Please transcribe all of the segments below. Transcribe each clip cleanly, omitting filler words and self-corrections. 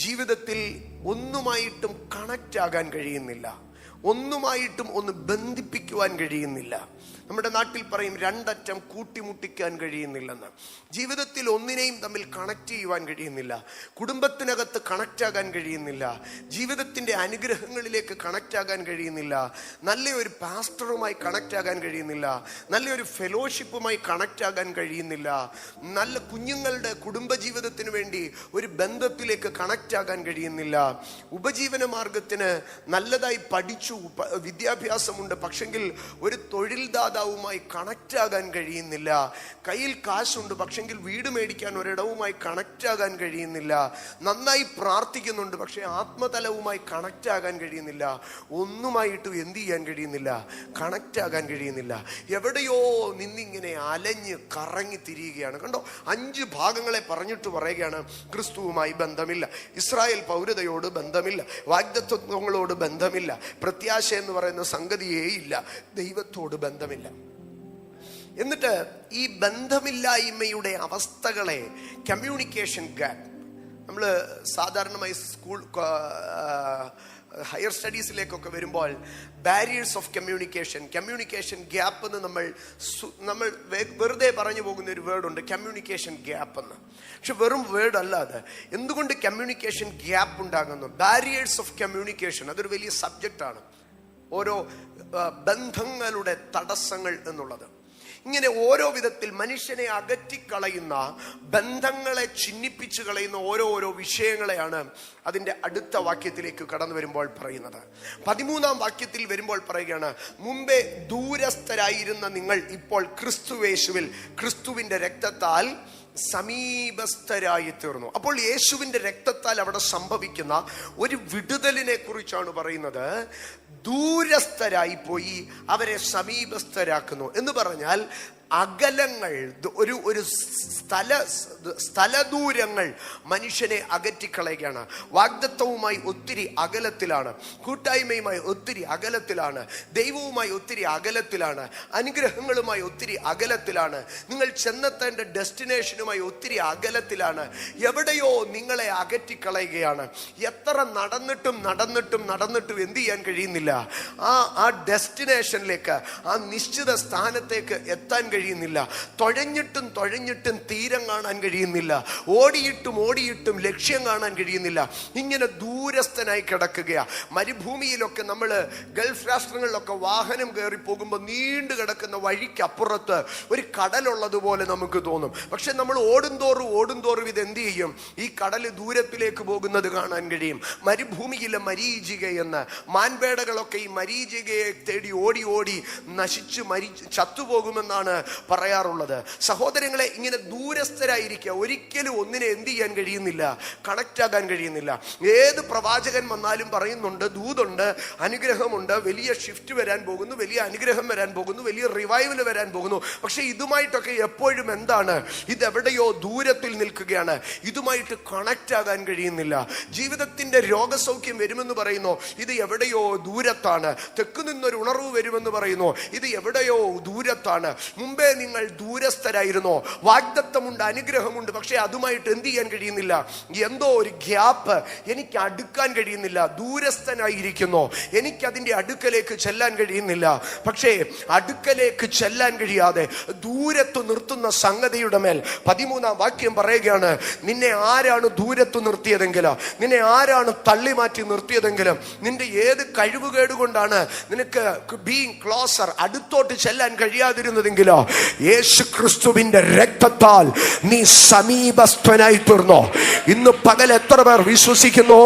ജീവിതത്തിൽ ഒന്നുമായിട്ടും കണക്റ്റ് ആകാൻ കഴിയുന്നില്ല, ഒന്നുമായിട്ടും ഒന്ന് ബന്ധിപ്പിക്കുവാൻ കഴിയുന്നില്ല. നമ്മുടെ നാട്ടിൽ പറയും രണ്ടറ്റം കൂട്ടിമുട്ടിക്കാൻ കഴിയുന്നില്ലെന്ന്. ജീവിതത്തിൽ ഒന്നിനെയും തമ്മിൽ കണക്ട് ചെയ്യുവാൻ കഴിയുന്നില്ല, കുടുംബത്തിനകത്ത് കണക്റ്റ് ആകാൻ കഴിയുന്നില്ല, ജീവിതത്തിൻ്റെ അനുഗ്രഹങ്ങളിലേക്ക് കണക്റ്റ് ആകാൻ കഴിയുന്നില്ല, നല്ലൊരു പാസ്റ്ററുമായി കണക്റ്റ് ആകാൻ കഴിയുന്നില്ല, നല്ലൊരു ഫെലോഷിപ്പുമായി കണക്റ്റ് ആകാൻ കഴിയുന്നില്ല, നല്ല കുഞ്ഞുങ്ങളുടെ കുടുംബജീവിതത്തിന് വേണ്ടി ഒരു ബന്ധത്തിലേക്ക് കണക്റ്റ് ആകാൻ കഴിയുന്നില്ല, ഉപജീവന മാർഗത്തിന് നല്ലതായി പഠിച്ചു വിദ്യാഭ്യാസമുണ്ട്, പക്ഷെങ്കിൽ ഒരു തൊഴിൽദാതാവുമായി കണക്റ്റ് ആകാൻ കഴിയുന്നില്ല, കയ്യിൽ കാശുണ്ട് പക്ഷെങ്കിൽ വീട് മേടിക്കാൻ ഒരിടവുമായി കണക്റ്റ് ആകാൻ കഴിയുന്നില്ല, നന്നായി പ്രാർത്ഥിക്കുന്നുണ്ട് പക്ഷെ ആത്മതലവുമായി കണക്റ്റ് ആകാൻ കഴിയുന്നില്ല, ഒന്നുമായിട്ടും എന്ത് ചെയ്യാൻ കഴിയുന്നില്ല, കണക്റ്റ് ആകാൻ കഴിയുന്നില്ല. എവിടെയോ നിന്നിങ്ങനെ അലഞ്ഞ് കറങ്ങി തിരിയുകയാണ്. കണ്ടോ, 5 ഭാഗങ്ങളെ പറഞ്ഞിട്ട് പറയുകയാണ് ക്രിസ്തുവുമായി ബന്ധമില്ല, ഇസ്രായേൽ പൗരതയോട് ബന്ധമില്ല, വാഗ്ദത്തങ്ങളോട് ബന്ധമില്ല, പ്രത്യാശ എന്ന് പറയുന്ന സംഗതിയേ ഇല്ല, ദൈവത്തോട് ബന്ധമില്ല. എന്നിട്ട് ഈ ബന്ധമില്ലായ്മയുടെ അവസ്ഥകളെ കമ്മ്യൂണിക്കേഷൻ ഗ്യാപ്പ്, നമ്മൾ സാധാരണമായി സ്കൂൾ ഹയർ സ്റ്റഡീസിലേക്കൊക്കെ വരുമ്പോൾ ബാരിയേഴ്സ് ഓഫ് കമ്മ്യൂണിക്കേഷൻ ഗ്യാപ്പ് എന്ന് നമ്മൾ വെറുതെ പറഞ്ഞു പോകുന്ന ഒരു വേർഡുണ്ട്, കമ്മ്യൂണിക്കേഷൻ ഗ്യാപ്പ് എന്ന്. പക്ഷെ വെറും വേർഡ് അല്ല അത്. എന്തുകൊണ്ട് കമ്മ്യൂണിക്കേഷൻ ഗ്യാപ്പ് ഉണ്ടാകുന്നു? ബാരിയേഴ്സ് ഓഫ് കമ്മ്യൂണിക്കേഷൻ അതൊരു വലിയ സബ്ജക്റ്റാണ്. ഓരോ ബന്ധങ്ങളുടെ തടസ്സങ്ങൾ എന്നുള്ളത്. ഇങ്ങനെ ഓരോ വിധത്തിൽ മനുഷ്യനെ അകറ്റിക്കളയുന്ന, ബന്ധങ്ങളെ ചിഹ്നിപ്പിച്ചു കളയുന്ന ഓരോ വിഷയങ്ങളെയാണ് അതിൻ്റെ അടുത്ത വാക്യത്തിലേക്ക് കടന്നു വരുമ്പോൾ പറയുന്നത്. 13-ാം വാക്യത്തിൽ വരുമ്പോൾ പറയുകയാണ്, മുമ്പേ ദൂരസ്ഥരായിരുന്ന നിങ്ങൾ ഇപ്പോൾ ക്രിസ്തുവേശുവിൽ ക്രിസ്തുവിൻ്റെ രക്തത്താൽ സമീപസ്ഥരായി തീർന്നു. അപ്പോൾ യേശുവിൻ്റെ രക്തത്താൽ അവിടെ സംഭവിക്കുന്ന ഒരു വിടുതലിനെ കുറിച്ചാണ് പറയുന്നത്. ദൂരസ്ഥരായി പോയി അവരെ സമീപസ്ഥരാക്കുന്നു എന്ന് പറഞ്ഞാൽ അകലങ്ങൾ, ഒരു സ്ഥലദൂരങ്ങൾ മനുഷ്യനെ അകറ്റിക്കളയുകയാണ്. വാഗ്ദത്തവുമായി ഒത്തിരി അകലത്തിലാണ്, കൂട്ടായ്മയുമായി ഒത്തിരി അകലത്തിലാണ്, ദൈവവുമായി ഒത്തിരി അകലത്തിലാണ്, അനുഗ്രഹങ്ങളുമായി ഒത്തിരി അകലത്തിലാണ്, നിങ്ങൾ ചെന്നെത്തേണ്ട ഡെസ്റ്റിനേഷനുമായി ഒത്തിരി അകലത്തിലാണ്. എവിടെയോ നിങ്ങളെ അകറ്റിക്കളയുകയാണ്. എത്ര നടന്നിട്ടും എന്ത് ചെയ്യാൻ കഴിയുന്നില്ല, ആ ഡെസ്റ്റിനേഷനിലേക്ക്, ആ നിശ്ചിത സ്ഥാനത്തേക്ക് എത്താൻ കഴിയുന്നില്ല. തുഴഞ്ഞിട്ടും തീരം കാണാൻ കഴിയുന്നില്ല, ഓടിയിട്ടും ലക്ഷ്യം കാണാൻ കഴിയുന്നില്ല. ഇങ്ങനെ ദൂരസ്ഥനായി കിടക്കുകയാ. മരുഭൂമിയിലൊക്കെ നമ്മൾ ഗൾഫ് രാഷ്ട്രങ്ങളിലൊക്കെ വാഹനം കയറി പോകുമ്പോൾ നീണ്ടു കിടക്കുന്ന വഴിക്കപ്പുറത്ത് ഒരു കടലുള്ളതുപോലെ നമുക്ക് തോന്നും. പക്ഷെ നമ്മൾ ഓടുന്തോറും ഇത് എന്ത് ചെയ്യും, ഈ കടൽ ദൂരത്തിലേക്ക് പോകുന്നത് കാണാൻ കഴിയും. മരുഭൂമിയിലെ മരീചിക എന്ന്, മാൻപേടകളൊക്കെ ഈ മരീചികയെ തേടി ഓടി ചത്തുപോകുമെന്നാണ് പറയാറുള്ളത്. സഹോദരങ്ങളെ, ഇങ്ങനെ ദൂരസ്ഥരായിരിക്കുക, ഒരിക്കലും ഒന്നിനെ എന്ത് ചെയ്യാൻ കഴിയുന്നില്ല, കണക്റ്റ് ആകാൻ കഴിയുന്നില്ല. ഏത് പ്രവാചകൻ വന്നാലും പറയുന്നുണ്ട്, ദൂതുണ്ട്, അനുഗ്രഹമുണ്ട്, വലിയ ഷിഫ്റ്റ് വരാൻ പോകുന്നു, വലിയ അനുഗ്രഹം വരാൻ പോകുന്നു, വലിയ റിവൈവൽ വരാൻ പോകുന്നു. പക്ഷെ ഇതുമായിട്ടൊക്കെ എപ്പോഴും എന്താണ്, ഇതെവിടെയോ ദൂരത്തിൽ നിൽക്കുകയാണ്, ഇതുമായിട്ട് കണക്റ്റ് ആകാൻ കഴിയുന്നില്ല. ജീവിതത്തിന്റെ രോഗസൗഖ്യം വരുമെന്ന് പറയുന്നു, ഇത് എവിടെയോ ദൂരത്താണ്. തെക്ക് നിന്നൊരു ഉണർവ് വരുമെന്ന് പറയുന്നു, ഇത് എവിടെയോ ദൂരത്താണ്. മുമ്പേ നിങ്ങൾ ദൂരസ്ഥരായിരുന്നോ, വാഗ്ദത്തമുണ്ട്, അനുഗ്രഹമുണ്ട്, പക്ഷെ അതുമായിട്ട് എന്ത് ചെയ്യാൻ കഴിയുന്നില്ല, എന്തോ ഒരു ഗ്യാപ്പ്, എനിക്ക് അടുക്കാൻ കഴിയുന്നില്ല, ദൂരസ്ഥനായിരിക്കുന്നു, എനിക്കതിൻ്റെ അടുക്കലേക്ക് ചെല്ലാൻ കഴിയുന്നില്ല. പക്ഷേ അടുക്കലേക്ക് ചെല്ലാൻ കഴിയാതെ ദൂരത്ത് നിർത്തുന്ന സംഗതിയുടെ മേൽ 13-ാം വാക്യം പറയുകയാണ്, നിന്നെ ആരാണ് ദൂരത്ത് നിർത്തിയതെങ്കിലും, നിന്നെ ആരാണ് തള്ളി മാറ്റി നിർത്തിയതെങ്കിലും, നിന്റെ ഏത് കഴിവുകേട് കൊണ്ടാണ് നിനക്ക് ബീയിങ് ക്ലോസർ, അടുത്തോട്ട് ചെല്ലാൻ കഴിയാതിരുന്നതെങ്കിലോ, യേശു ക്രിസ്തുവിന്റെ രക്തത്താൽ നീ സമീപസ്ഥനായി തീർന്നു. ഇന്ന് പകൽ എത്ര പേർ വിശ്വസിക്കുന്നു,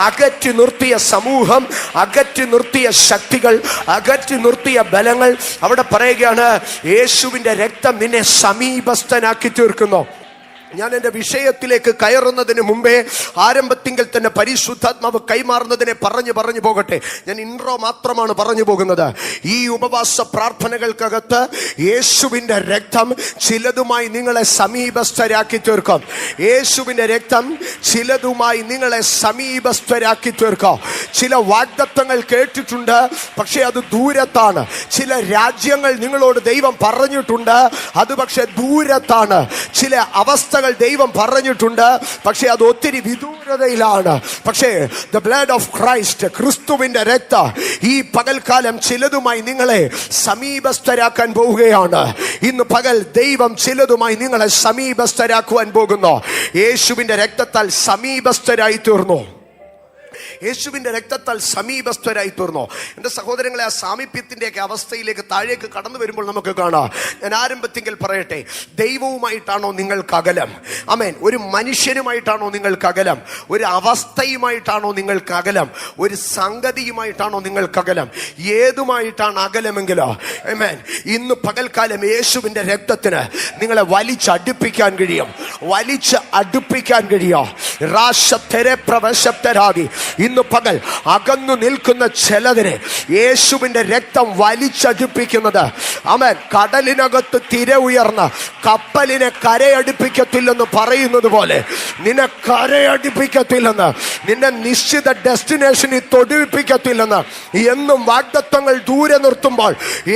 അകറ്റി നിർത്തിയ സമൂഹം, അകറ്റി നിർത്തിയ ശക്തികൾ, അകറ്റി നിർത്തിയ ബലങ്ങൾ, അവിടെ പറയുകയാണ് യേശുവിന്റെ രക്തം നിന്നെ സമീപസ്ഥനാക്കി തീർക്കുന്നു. ഞാൻ എൻ്റെ വിഷയത്തിലേക്ക് കയറുന്നതിന് മുമ്പേ ആരംഭത്തിങ്കിൽ തന്നെ പരിശുദ്ധാത്മാവ് കൈമാറുന്നതിനെ പറഞ്ഞു പോകട്ടെ. ഞാൻ ഇൻട്രോ മാത്രമാണ് പറഞ്ഞു പോകുന്നത്. ഈ ഉപവാസ പ്രാർത്ഥനകൾക്കകത്ത് യേശുവിൻ്റെ രക്തം ചിലതുമായി നിങ്ങളെ സമീപസ്ഥരാക്കി തീർക്കും. യേശുവിൻ്റെ രക്തം ചിലതുമായി നിങ്ങളെ സമീപസ്ഥരാക്കി തീർക്കും. ചില വാഗ്ദത്തങ്ങൾ കേട്ടിട്ടുണ്ട്, പക്ഷെ അത് ദൂരത്താണ്. ചില രാജ്യങ്ങൾ നിങ്ങളോട് ദൈവം പറഞ്ഞിട്ടുണ്ട്, അത് പക്ഷെ ദൂരത്താണ്. ചില അവസ്ഥ അവസ്ഥകൾ ദൈവം പറഞ്ഞിട്ടുണ്ട്, പക്ഷെ അത് ഒത്തിരി വിദൂരതയിലാണ്. പക്ഷേ ദ ബ്ലഡ് ഓഫ് ക്രൈസ്റ്റ്, ക്രിസ്തുവിന്റെ രക്തം ഈ പകൽക്കാലം ചിലതുമായി നിങ്ങളെ സമീപസ്ഥരാക്കാൻ പോവുകയാണ്. ഇന്ന് പകൽ ദൈവം ചിലതുമായി നിങ്ങളെ സമീപസ്ഥരാക്കുവാൻ പോകുന്നു. യേശുവിന്റെ രക്തത്താൽ സമീപസ്ഥരായി തീർന്നു. യേശുവിന്റെ രക്തത്താൽ സമീപസ്ഥരായി തീർന്നു. എൻ്റെ സഹോദരങ്ങളെ, ആ സാമീപ്യത്തിൻ്റെയൊക്കെ അവസ്ഥയിലേക്ക് താഴേക്ക് കടന്നു വരുമ്പോൾ നമുക്ക് കാണാം. ഞാൻ ആരംഭത്തിൽ പറയട്ടെ, ദൈവവുമായിട്ടാണോ നിങ്ങൾക്ക് അകലം? ആമേൻ. ഒരു മനുഷ്യനുമായിട്ടാണോ നിങ്ങൾക്ക് അകലം? ഒരു അവസ്ഥയുമായിട്ടാണോ നിങ്ങൾക്ക് അകലം? ഒരു സംഗതിയുമായിട്ടാണോ നിങ്ങൾക്ക് അകലം? ഏതുമായിട്ടാണ് അകലമെങ്കിലോ ആമേൻ, ഇന്ന് പകൽക്കാലം യേശുവിന്റെ രക്തത്തിന് നിങ്ങളെ വലിച്ചടുപ്പിക്കാൻ കഴിയും. വലിച്ചടുപ്പിക്കാൻ കഴിയും. റാശപ്തരാതി ഇന്ന് പകൽ അകന്നു നിൽക്കുന്ന ചിലതിനെ യേശുവിന്റെ രക്തം വലിച്ചടുപ്പിക്കുന്നത്. ആമേൻ. കടലിനകത്ത് തിര ഉയർന്ന കപ്പലിനെ കരയടുപ്പിക്കത്തില്ലെന്ന് പറയുന്നത് പോലെ നിന്നെ കരയടുപ്പിക്കത്തില്ലെന്ന്, നിന്നെ നിശ്ചിത ഡെസ്റ്റിനേഷനിൽ തൊടുവിപ്പിക്കത്തില്ലെന്ന്. എന്നും വാഗ്ദത്തങ്ങൾ ദൂരെ നിർത്തുമ്പോൾ,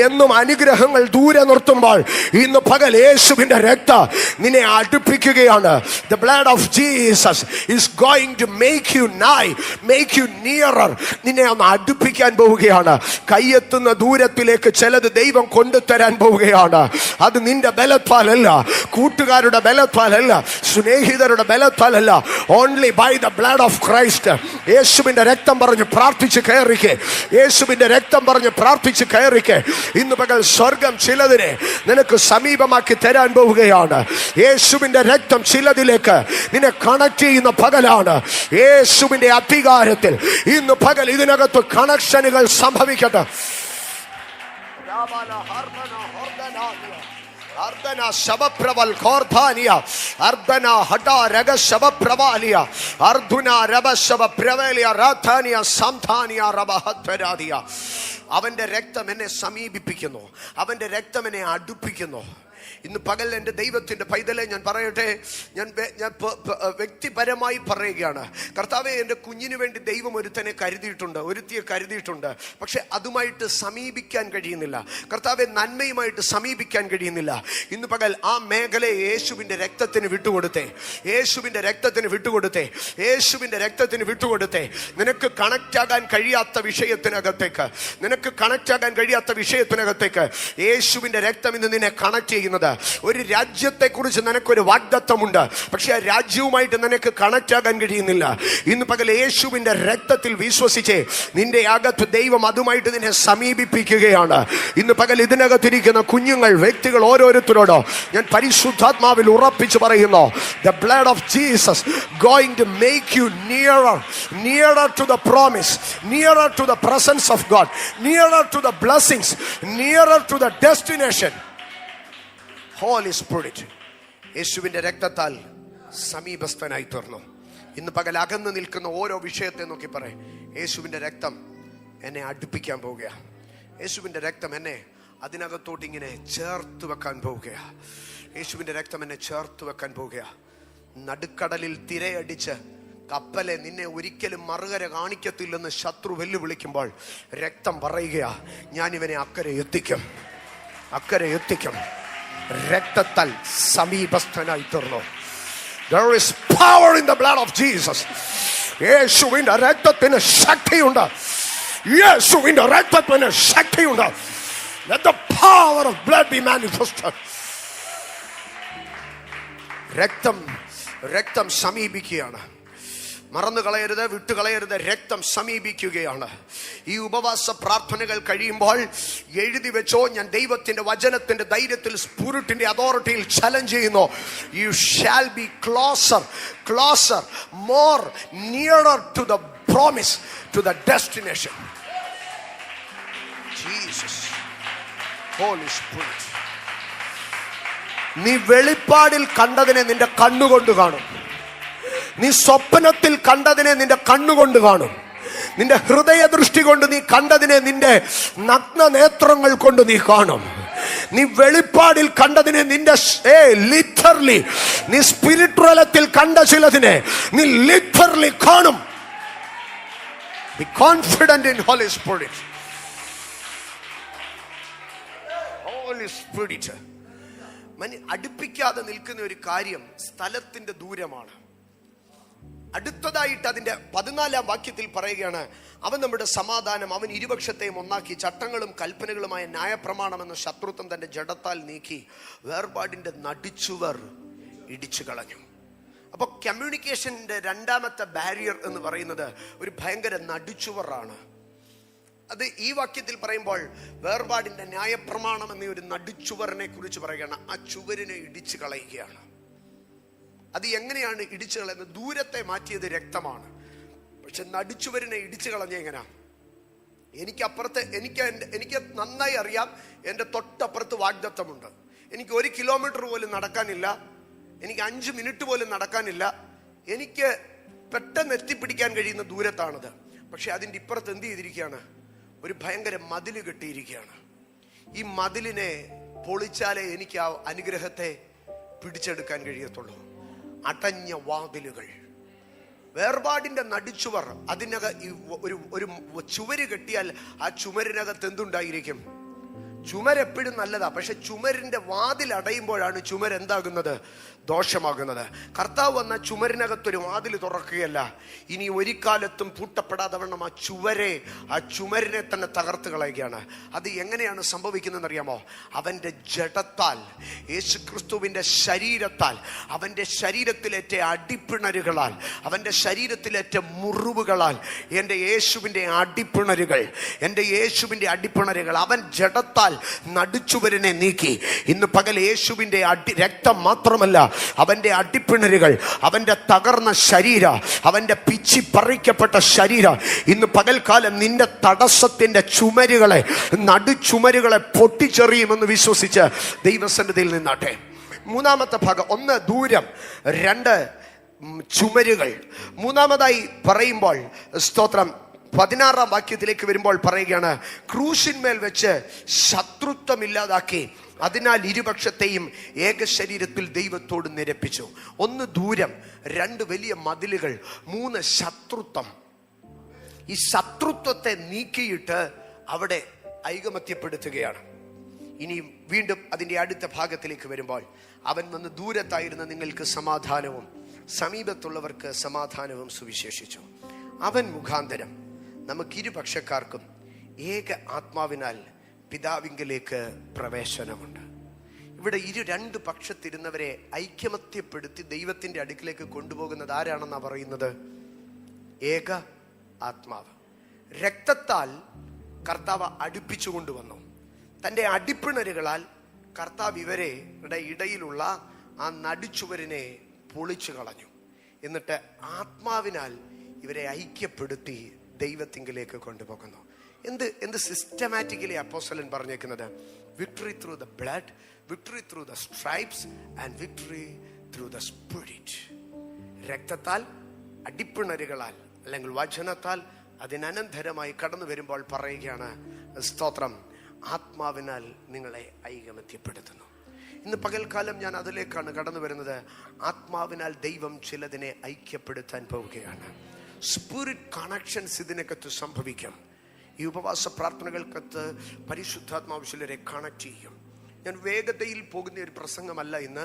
എന്നും അനുഗ്രഹങ്ങൾ ദൂരെ നിർത്തുമ്പോൾ, ഇന്ന് പകൽ യേശുവിന്റെ രക്തം നിന്നെ അടുപ്പിക്കുകയാണ്. The blood of Jesus is going to make you nigh, make you nearer. നിന്നെ ഒന്ന് അടുപ്പിക്കാൻ പോവുകയാണ്. കയ്യെത്തുന്ന ദൂരത്തിലേക്ക് ചിലത് ദൈവം കൊണ്ടുതരാൻ പോവുകയാണ്. അത് നിന്റെ ബലത്താലല്ല, കൂട്ടുകാരുടെ ബലത്താലല്ല, സ്നേഹിതരുടെ ബലത്താലല്ല. Only by the blood of Christ. യേശുവിന്റെ രക്തം പറഞ്ഞ് പ്രാർത്ഥിച്ച് കയറിക്കെ. യേശുവിന്റെ രക്തം പറഞ്ഞ് പ്രാർത്ഥിച്ച് കയറിക്കെ. ഇന്ന് പകൽ സ്വർഗം ചിലതിനെ നിനക്ക് സമീപമാക്കി തരാൻ പോവുകയാണ്. യേശുവിന്റെ രക്തം ചിലതിലേക്ക് നിന്നെ കണക്ട് ചെയ്യുന്ന പകലാണ്. യേശുവിന്റെ അധികാരത്തിൽ ഇന്ന് പകൽ ഇതിനകത്ത് കണക്ഷനുകൾ സംഭവിക്കട്ടെ. അർദ്ധന ശബപ്രവൽ ഖോർധാനിയ അർദ്ധന ഹടാ രഗ ശബപ്രവാലിയ അർദ്ധുന രബ ശബപ്രവേലിയ രാധാനിയ സംധാനിയ രബഹത്വരാദിയ. അവന്റെ രക്തം എന്നെ സമീപിപ്പിക്കുന്നു. അവന്റെ രക്തം എന്നെ അടുപ്പിക്കുന്നു. ഇന്ന് പകൽ എൻ്റെ ദൈവത്തിൻ്റെ പൈതലെ ഞാൻ പറയട്ടെ, ഞാൻ വ്യക്തിപരമായി പറയുകയാണ്. കർത്താവെ, എൻ്റെ കുഞ്ഞിന് വേണ്ടി ദൈവം ഒരുത്തനെ കരുതിയിട്ടുണ്ട്, ഒരുത്തിയെ കരുതിയിട്ടുണ്ട്. പക്ഷെ അതുമായിട്ട് സമീപിക്കാൻ കഴിയുന്നില്ല. കർത്താവെ, നന്മയുമായിട്ട് സമീപിക്കാൻ കഴിയുന്നില്ല. ഇന്ന് പകൽ ആ മേഖലയെ യേശുവിൻ്റെ രക്തത്തിന് വിട്ടുകൊടുത്തേ. യേശുവിൻ്റെ രക്തത്തിന് വിട്ടുകൊടുത്തേ. യേശുവിൻ്റെ രക്തത്തിന് വിട്ടുകൊടുത്തേ. നിനക്ക് കണക്റ്റ് ആകാൻ കഴിയാത്ത വിഷയത്തിനകത്തേക്ക്, നിനക്ക് കണക്റ്റ് ആകാൻ കഴിയാത്ത വിഷയത്തിനകത്തേക്ക് യേശുവിൻ്റെ രക്തം ഇന്ന് നിന്നെ കണക്ട് ചെയ്യുന്നത്. ഒരു രാജ്യത്തെ കുറിച്ച് നിനക്കൊരു വാഗ്ദത്തമുണ്ട്, പക്ഷെ ആ രാജ്യവുമായിട്ട് നിനക്ക് കണക്ട് ആകാൻ കഴിയുന്നില്ല. ഇന്ന് പകൽ യേശുവിന്റെ രക്തത്തിൽ വിശ്വസിച്ച് നിന്റെ അകത്ത് ദൈവം അതുമായിട്ട് നിന്നെ സമീപിപ്പിക്കുകയാണ്. ഇന്ന് പകൽ ഇതിനകത്തിരിക്കുന്ന കുഞ്ഞുങ്ങൾ, വ്യക്തികൾ ഓരോരുത്തരോടോ ഞാൻ പരിശുദ്ധാത്മാവിൽ ഉറപ്പിച്ച് പറയുന്നു, the blood of Jesus going to make you nearer to the promise, nearer to the presence of God, nearer to the blessings, nearer to the destination. Holy Spirit, യേശുവിന്റെ രക്തത്താൽ സമീപസ്ഥനായി തീർന്നു. ഇന്ന് പകൽ അകന്ന് നിൽക്കുന്ന ഓരോ വിഷയത്തെ നോക്കി പറയും, യേശുവിന്റെ രക്തം എന്നെ അടുപ്പിക്കാൻ പോവുക. യേശുവിന്റെ രക്തം എന്നെ അതിനകത്തോട്ട് ഇങ്ങനെ ചേർത്ത് വെക്കാൻ പോവുക. യേശുവിന്റെ രക്തം എന്നെ ചേർത്ത് വെക്കാൻ പോവുക. നടുക്കടലിൽ തിരയടിച്ച് കപ്പലെ നിന്നെ ഒരിക്കലും മറുകര കാണിക്കത്തില്ലെന്ന് ശത്രു വെല്ലുവിളിക്കുമ്പോൾ രക്തം പറയുക, ഞാൻ ഇവനെ അക്കരെ എത്തിക്കും, അക്കരെ എത്തിക്കും. രക്തത്താൽ സമീപസ്ഥനായി തീർന്നു. There is power in the blood of Jesus. യേശുവിന്റെ രക്തത്തിന് ശക്തിയുണ്ട്. യേശുവിന്റെ രക്തത്തിന് ശക്തിയുണ്ട്. Let the power of blood be manifested. രക്തം സമീപിക്കുകയാണ്. മറന്നു കളയരുത്, വിട്ടുകളയരുത്. രക്തം സമീപിക്കുകയാണ്. ഈ ഉപവാസ പ്രാർത്ഥനകൾ കഴിയുമ്പോൾ എഴുതി വെച്ചോ, ഞാൻ ദൈവത്തിന്റെ വചനത്തിന്റെ ധൈര്യത്തിൽ, സ്പിരിറ്റിന്റെ അതോറിറ്റിയിൽ ചലഞ്ച് ചെയ്യുന്നു. You shall be closer more nearer to the promise, to the destination. Jesus, Holy Spirit. നീ വെളിപ്പാടിൽ കണ്ടതിനെ നിന്റെ കണ്ണുകൊണ്ട് കാണും. നീ സ്വപ്നത്തിൽ കണ്ടതിനെ നിന്റെ കണ്ണുകൊണ്ട് കാണും. നിന്റെ ഹൃദയ ദൃഷ്ടി കൊണ്ട് നീ കണ്ടതിനെ നിന്റെ നഗ്ന നേത്രങ്ങൾ കൊണ്ട് നീ കാണും. നീ വെളിപ്പാടിൽ കണ്ടതിനെ നിന്റെ ലിറ്ററലി, നീ സ്പിരിച്വലത്തിൽ കണ്ട ചിലതിനെ നീ ലിറ്ററലി കാണും. Be confident in Holy Spirit. Holy Spirit. അടുപ്പിക്കാതെ നിൽക്കുന്ന ഒരു കാര്യം സ്ഥലത്തിന്റെ ദൂരമാണ്. അടുത്തതായിട്ട് അതിന്റെ 14-ാം വാക്യത്തിൽ പറയുകയാണ്, അവൻ നമ്മുടെ സമാധാനം, അവൻ ഇരുപക്ഷത്തെയും ഒന്നാക്കി, ചട്ടങ്ങളും കൽപ്പനകളുമായ ന്യായപ്രമാണം എന്ന ശത്രുത്വം തന്റെ ജഡത്താൽ നീക്കി, വേർപാടിന്റെ നടിച്ചുവർ ഇടിച്ചു കളഞ്ഞു. അപ്പൊ കമ്മ്യൂണിക്കേഷന്റെ രണ്ടാമത്തെ ബാരിയർ എന്ന് പറയുന്നത് ഒരു ഭയങ്കര നടിച്ചുവറാണ്. അത് ഈ വാക്യത്തിൽ പറയുമ്പോൾ വേർപാടിന്റെ ന്യായപ്രമാണം എന്ന ഒരു നടിച്ചുവറിനെ കുറിച്ച് പറയുകയാണ്. ആ ചുവരിനെ ഇടിച്ചു കളയുകയാണ്. അത് എങ്ങനെയാണ് ഇടിച്ചു കളയുന്നത്? ദൂരത്തെ മാറ്റിയത് രക്തമാണ്, പക്ഷെ നടിച്ചുവരിനെ ഇടിച്ചു കളഞ്ഞ എങ്ങനെയാ? എനിക്ക് നന്നായി അറിയാം, എൻ്റെ തൊട്ടപ്പുറത്ത് വാഗ്ദത്തമുണ്ട്. എനിക്ക് 1 കിലോമീറ്റർ പോലും നടക്കാനില്ല, എനിക്ക് 5 മിനിറ്റ് പോലും നടക്കാനില്ല, എനിക്ക് പെട്ടെന്ന് എത്തിപ്പിടിക്കാൻ കഴിയുന്ന ദൂരത്താണത്. പക്ഷെ അതിൻ്റെ ഇപ്പുറത്ത് എന്ത് ചെയ്തിരിക്കുകയാണ്? ഒരു ഭയങ്കര മതില് കെട്ടിയിരിക്കുകയാണ്. ഈ മതിലിനെ പൊളിച്ചാലേ എനിക്ക് ആ അനുഗ്രഹത്തെ പിടിച്ചെടുക്കാൻ കഴിയത്തുള്ളൂ. അടഞ്ഞ വാതിലുകൾ, വേർപാടിന്റെ നടിച്ചുവർ. ഒരു ചുവര് കെട്ടിയാൽ ആ ചുമരിനകത്ത് എന്തുണ്ടായിരിക്കും? ചുമരെപ്പോഴും നല്ലതാ, പക്ഷെ ചുമരിന്റെ വാതിൽ അടയുമ്പോഴാണ് ചുമര് എന്താകുന്നത്? ദോഷമാകുന്നത്. കർത്താവ് വന്ന ചുമരിനകത്തൊരു വാതിൽ തുറക്കുകയല്ല, ഇനി ഒരു കാലത്തും പൂട്ടപ്പെടാതെ വണ്ണം ആ ചുമരിനെ തന്നെ തകർത്ത് കളയുകയാണ്. അത് എങ്ങനെയാണ് സംഭവിക്കുന്നതെന്ന് അറിയാമോ? അവന്റെ ജഡത്താൽ, യേശുക്രിസ്തുവിന്റെ ശരീരത്താൽ, അവന്റെ ശരീരത്തിലേറ്റ അടിപ്പിണരുകളാൽ, അവന്റെ ശരീരത്തിലേറ്റ മുറിവുകളാൽ, എൻ്റെ യേശുവിന്റെ അടിപ്പിണരുകൾ അവൻ ജഡത്താൽ നടുച്ചുവരിനെ നീക്കി. ഇന്ന് പകൽ യേശുവിന്റെ രക്തം മാത്രമല്ല, അവന്റെ അടിപ്പിണരുകൾ, അവന്റെ തകർന്ന ശരീരം, അവന്റെ പിച്ചി പറിക്കപ്പെട്ട ശരീരം, ഇന്ന് പകൽക്കാലം നിന്റെ തടസ്സത്തിന്റെ നടുചുമരുകളെ പൊട്ടിച്ചെറിയുമെന്ന് വിശ്വസിച്ച് ദൈവസന്നിധിയിൽ നിന്നാട്ടെ. 3-ാമത്തെ ഭാഗം, 1 ദൂരം, 2 ചുമരുകൾ. 3-ാമതായി പറയുമ്പോൾ സ്തോത്രം 16-ാം വാക്യത്തിലേക്ക് വരുമ്പോൾ പറയുകയാണ്, ക്രൂശിന്മേൽ വെച്ച് ശത്രുത്വം ഇല്ലാതാക്കി, അതിനാൽ ഇരുപക്ഷത്തെയും ഏക ശരീരത്തിൽ ദൈവത്തോട് നിരപ്പിച്ചു. 1 ദൂരം, 2 വലിയ മതിലുകൾ, 3 ശത്രുത്വം. ഈ ശത്രുത്വത്തെ നീക്കിയിട്ട് അവിടെ ഐകമത്യപ്പെടുത്തുകയാണ്. ഇനി വീണ്ടും അതിൻ്റെ അടുത്ത ഭാഗത്തിലേക്ക് വരുമ്പോൾ, അവൻ വന്ന് ദൂരത്തായിരുന്ന നിങ്ങൾക്ക് സമാധാനവും സമീപത്തുള്ളവർക്ക് സമാധാനവും സുവിശേഷിച്ചു. അവൻ മുഖാന്തരം നമുക്കിരുപക്ഷക്കാർക്കും ഏക ആത്മാവിനാൽ പിതാവിങ്കലേക്ക് പ്രവേശനമുണ്ട്. ഇവിടെ 2 പക്ഷത്തിരുന്നവരെ ഐക്യമത്യപ്പെടുത്തി ദൈവത്തിന്റെ അടുക്കിലേക്ക് കൊണ്ടുപോകുന്നത് ആരാണെന്നാ പറയുന്നത്? ഏക ആത്മാവ്. രക്തത്താൽ കർത്താവ് അടുപ്പിച്ചു കൊണ്ടുവന്നു. തൻ്റെ അടിപ്പിണരുകളാൽ കർത്താവ് ഇവരുടെ ഇടയിലുള്ള ആ നടുച്ചുവരിനെ പൊളിച്ചു കളഞ്ഞു. എന്നിട്ട് ആത്മാവിനാൽ ഇവരെ ഐക്യപ്പെടുത്തി ദൈവത്തിങ്കിലേക്ക് കൊണ്ടുപോകുന്നു. എന്ത് സിസ്റ്റമാറ്റിക്കലി അപ്പോസ്തലൻ പറഞ്ഞേക്കുന്നത്? Victory through the blood, victory through the stripes and victory through the spirit. രക്തത്താൽ, അടിപ്പിണരുകളാൽ അല്ലെങ്കിൽ വചനത്താൽ അതിനനന്തരമായി കടന്നു വരുമ്പോൾ പറയുകയാണ്, സ്തോത്രം, ആത്മാവിനാൽ നിങ്ങളെ ഐകമത്യപ്പെടുത്തുന്നു. ഇന്ന് പകൽക്കാലം ഞാൻ അതിലേക്കാണ് കടന്നു വരുന്നത്. ആത്മാവിനാൽ ദൈവം ചിലതിനെ ഐക്യപ്പെടുത്താൻ പോവുകയാണ്. സ്പിരിറ്റ് കണക്ഷൻസ് ഇതിനകത്ത് സംഭവിക്കും. ഈ ഉപവാസ പ്രാർത്ഥനകൾക്കകത്ത് പരിശുദ്ധാത്മാവ് ചിലരെ കണക്ട് ചെയ്യും. ഞാൻ വേഗതയിൽ പോകുന്ന ഒരു പ്രസംഗമല്ല ഇന്ന്.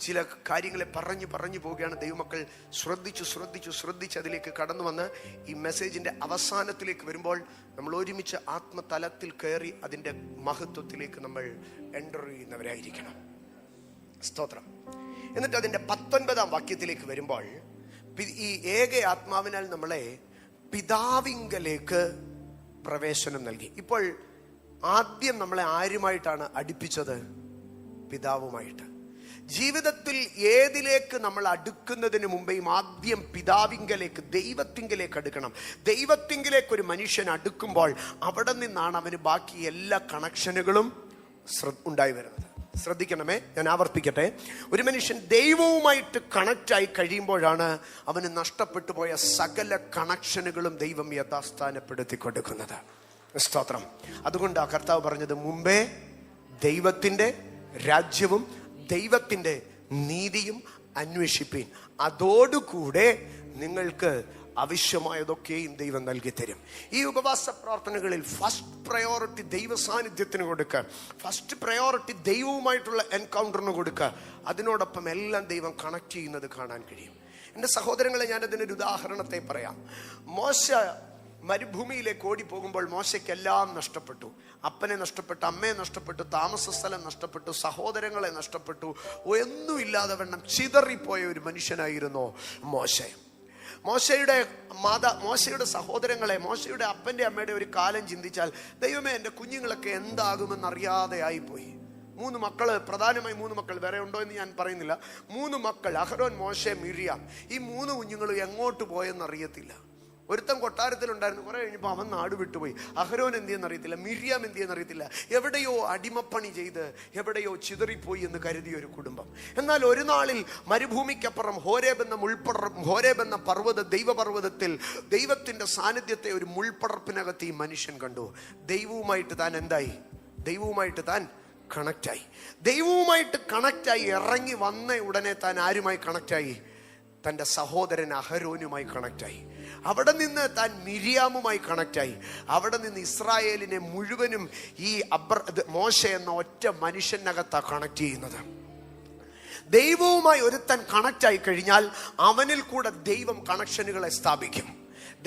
ചില കാര്യങ്ങളെ പറഞ്ഞു പോവുകയാണ്. ദൈവമക്കൾ ശ്രദ്ധിച്ച് അതിലേക്ക് കടന്നു വന്ന് ഈ മെസ്സേജിൻ്റെ അവസാനത്തിലേക്ക് വരുമ്പോൾ നമ്മൾ ഒരുമിച്ച് ആത്മതലത്തിൽ കയറി അതിൻ്റെ മഹത്വത്തിലേക്ക് നമ്മൾ എൻ്റർ ചെയ്യുന്നവരായിരിക്കണം. സ്തോത്രം. എന്നിട്ട് അതിൻ്റെ 19-ാം വാക്യത്തിലേക്ക് വരുമ്പോൾ, ഈ ഏക ആത്മാവിനാൽ നമ്മളെ പിതാവിങ്കലേക്ക് പ്രവേശനം നൽകി. ഇപ്പോൾ ആദ്യം നമ്മളെ ആരുമായിട്ടാണ് അടുപ്പിച്ചത്? പിതാവുമായിട്ട്. ജീവിതത്തിൽ ഏതിലേക്ക് നമ്മൾ അടുക്കുന്നതിന് മുമ്പേയും ആദ്യം പിതാവിങ്കലേക്ക്, ദൈവത്തിങ്കലേക്ക് അടുക്കണം. ദൈവത്തിങ്കലേക്ക് ഒരു മനുഷ്യൻ അടുക്കുമ്പോൾ അവിടെ നിന്നാണ് അവന് ബാക്കി എല്ലാ കണക്ഷനുകളും ഉണ്ടായി വരുന്നത്. ശ്രദ്ധിക്കണമേ, ഞാൻ ആവർത്തിക്കട്ടെ. ഒരു മനുഷ്യൻ ദൈവവുമായിട്ട് കണക്റ്റായി കഴിയുമ്പോഴാണ് അവന് നഷ്ടപ്പെട്ടു പോയ സകല കണക്ഷനുകളും ദൈവം യഥാസ്ഥാനപ്പെടുത്തി കൊടുക്കുന്നത്. സ്തോത്രം. അതുകൊണ്ടാണ് കർത്താവ് പറഞ്ഞത്, മുമ്പേ ദൈവത്തിൻ്റെ രാജ്യവും ദൈവത്തിൻ്റെ നീതിയും അന്വേഷിപ്പീൻ, അതോടുകൂടെ നിങ്ങൾക്ക് ആവശ്യമായതൊക്കെയും ദൈവം നൽകി തരും. ഈ ഉപവാസ പ്രാർത്ഥനകളിൽ ഫസ്റ്റ് പ്രയോറിറ്റി ദൈവ സാന്നിധ്യത്തിന് കൊടുക്കുക, ഫസ്റ്റ് പ്രയോറിറ്റി ദൈവവുമായിട്ടുള്ള എൻകൗണ്ടറിന് കൊടുക്കുക. അതിനോടൊപ്പം എല്ലാം ദൈവം കണക്ട് ചെയ്യുന്നത് കാണാൻ കഴിയും. എൻ്റെ സഹോദരങ്ങളെ, ഞാനതിനൊരു ഉദാഹരണത്തെ പറയാം. മോശ മരുഭൂമിയിലേക്ക് ഓടിപ്പോകുമ്പോൾ മോശയ്ക്കെല്ലാം നഷ്ടപ്പെട്ടു. അപ്പനെ നഷ്ടപ്പെട്ടു, അമ്മയെ നഷ്ടപ്പെട്ടു, താമസ സ്ഥലം നഷ്ടപ്പെട്ടു, സഹോദരങ്ങളെ നഷ്ടപ്പെട്ടു. ഒന്നുമില്ലാതെ വണ്ണം ചിതറിപ്പോയ ഒരു മനുഷ്യനായിരുന്നു മോശ. മോശയുടെ സഹോദരങ്ങളെ, മോശയുടെ അപ്പൻ്റെ അമ്മയുടെ ഒരു കാലം ചിന്തിച്ചാൽ, ദൈവമേ, എൻ്റെ കുഞ്ഞുങ്ങളൊക്കെ എന്താകുമെന്ന് അറിയാതെ ആയിപ്പോയി. 3 മക്കള്, പ്രധാനമായി 3 മക്കൾ, വേറെ ഉണ്ടോ എന്ന് ഞാൻ പറയുന്നില്ല. 3 മക്കൾ, അഹരോൻ, മോശെ, മിര്യാം. ഈ 3 കുഞ്ഞുങ്ങളും എങ്ങോട്ട് പോയെന്ന് അറിയത്തില്ല. ഒരുത്തൻ കൊട്ടാരത്തിലുണ്ടായിരുന്നു, കുറെ കഴിഞ്ഞപ്പോൾ അവൻ നാട് വിട്ടുപോയി. അഹരോൻ എന്തിയെന്ന് അറിയത്തില്ല, മിര്യാം എന്തിയെന്ന് അറിയത്തില്ല. എവിടെയോ അടിമപ്പണി ചെയ്ത് എവിടെയോ ചിതറിപ്പോയി എന്ന് കരുതിയ ഒരു കുടുംബം. എന്നാൽ ഒരു നാളിൽ മരുഭൂമിക്കപ്പുറം ഹോരേബ് എന്ന ദൈവപർവ്വതത്തിൽ ദൈവത്തിന്റെ സാന്നിധ്യത്തെ ഒരു മുൾപ്പടർപ്പിനകത്ത് ഈ മനുഷ്യൻ കണ്ടു. ദൈവവുമായിട്ട് താൻ എന്തായി? ദൈവവുമായിട്ട് താൻ കണക്റ്റായി. ദൈവവുമായിട്ട് കണക്റ്റായി ഇറങ്ങി വന്ന ഉടനെ താൻ ആരുമായി കണക്റ്റായി? തൻ്റെ സഹോദരൻ അഹരോനുമായി കണക്റ്റായി. അവിടെ നിന്ന് താൻ മിര്യാമുമായി കണക്റ്റായി. അവിടെ നിന്ന് ഇസ്രായേലിനെ മുഴുവനും ഈ മോശ എന്ന ഒറ്റ മനുഷ്യനകത്താണ് കണക്ട് ചെയ്യുന്നത്. ദൈവവുമായി ഒരുത്തൻ കണക്റ്റായി കഴിഞ്ഞാൽ അവനിൽ കൂടെ ദൈവം കണക്ഷനുകളെ സ്ഥാപിക്കും.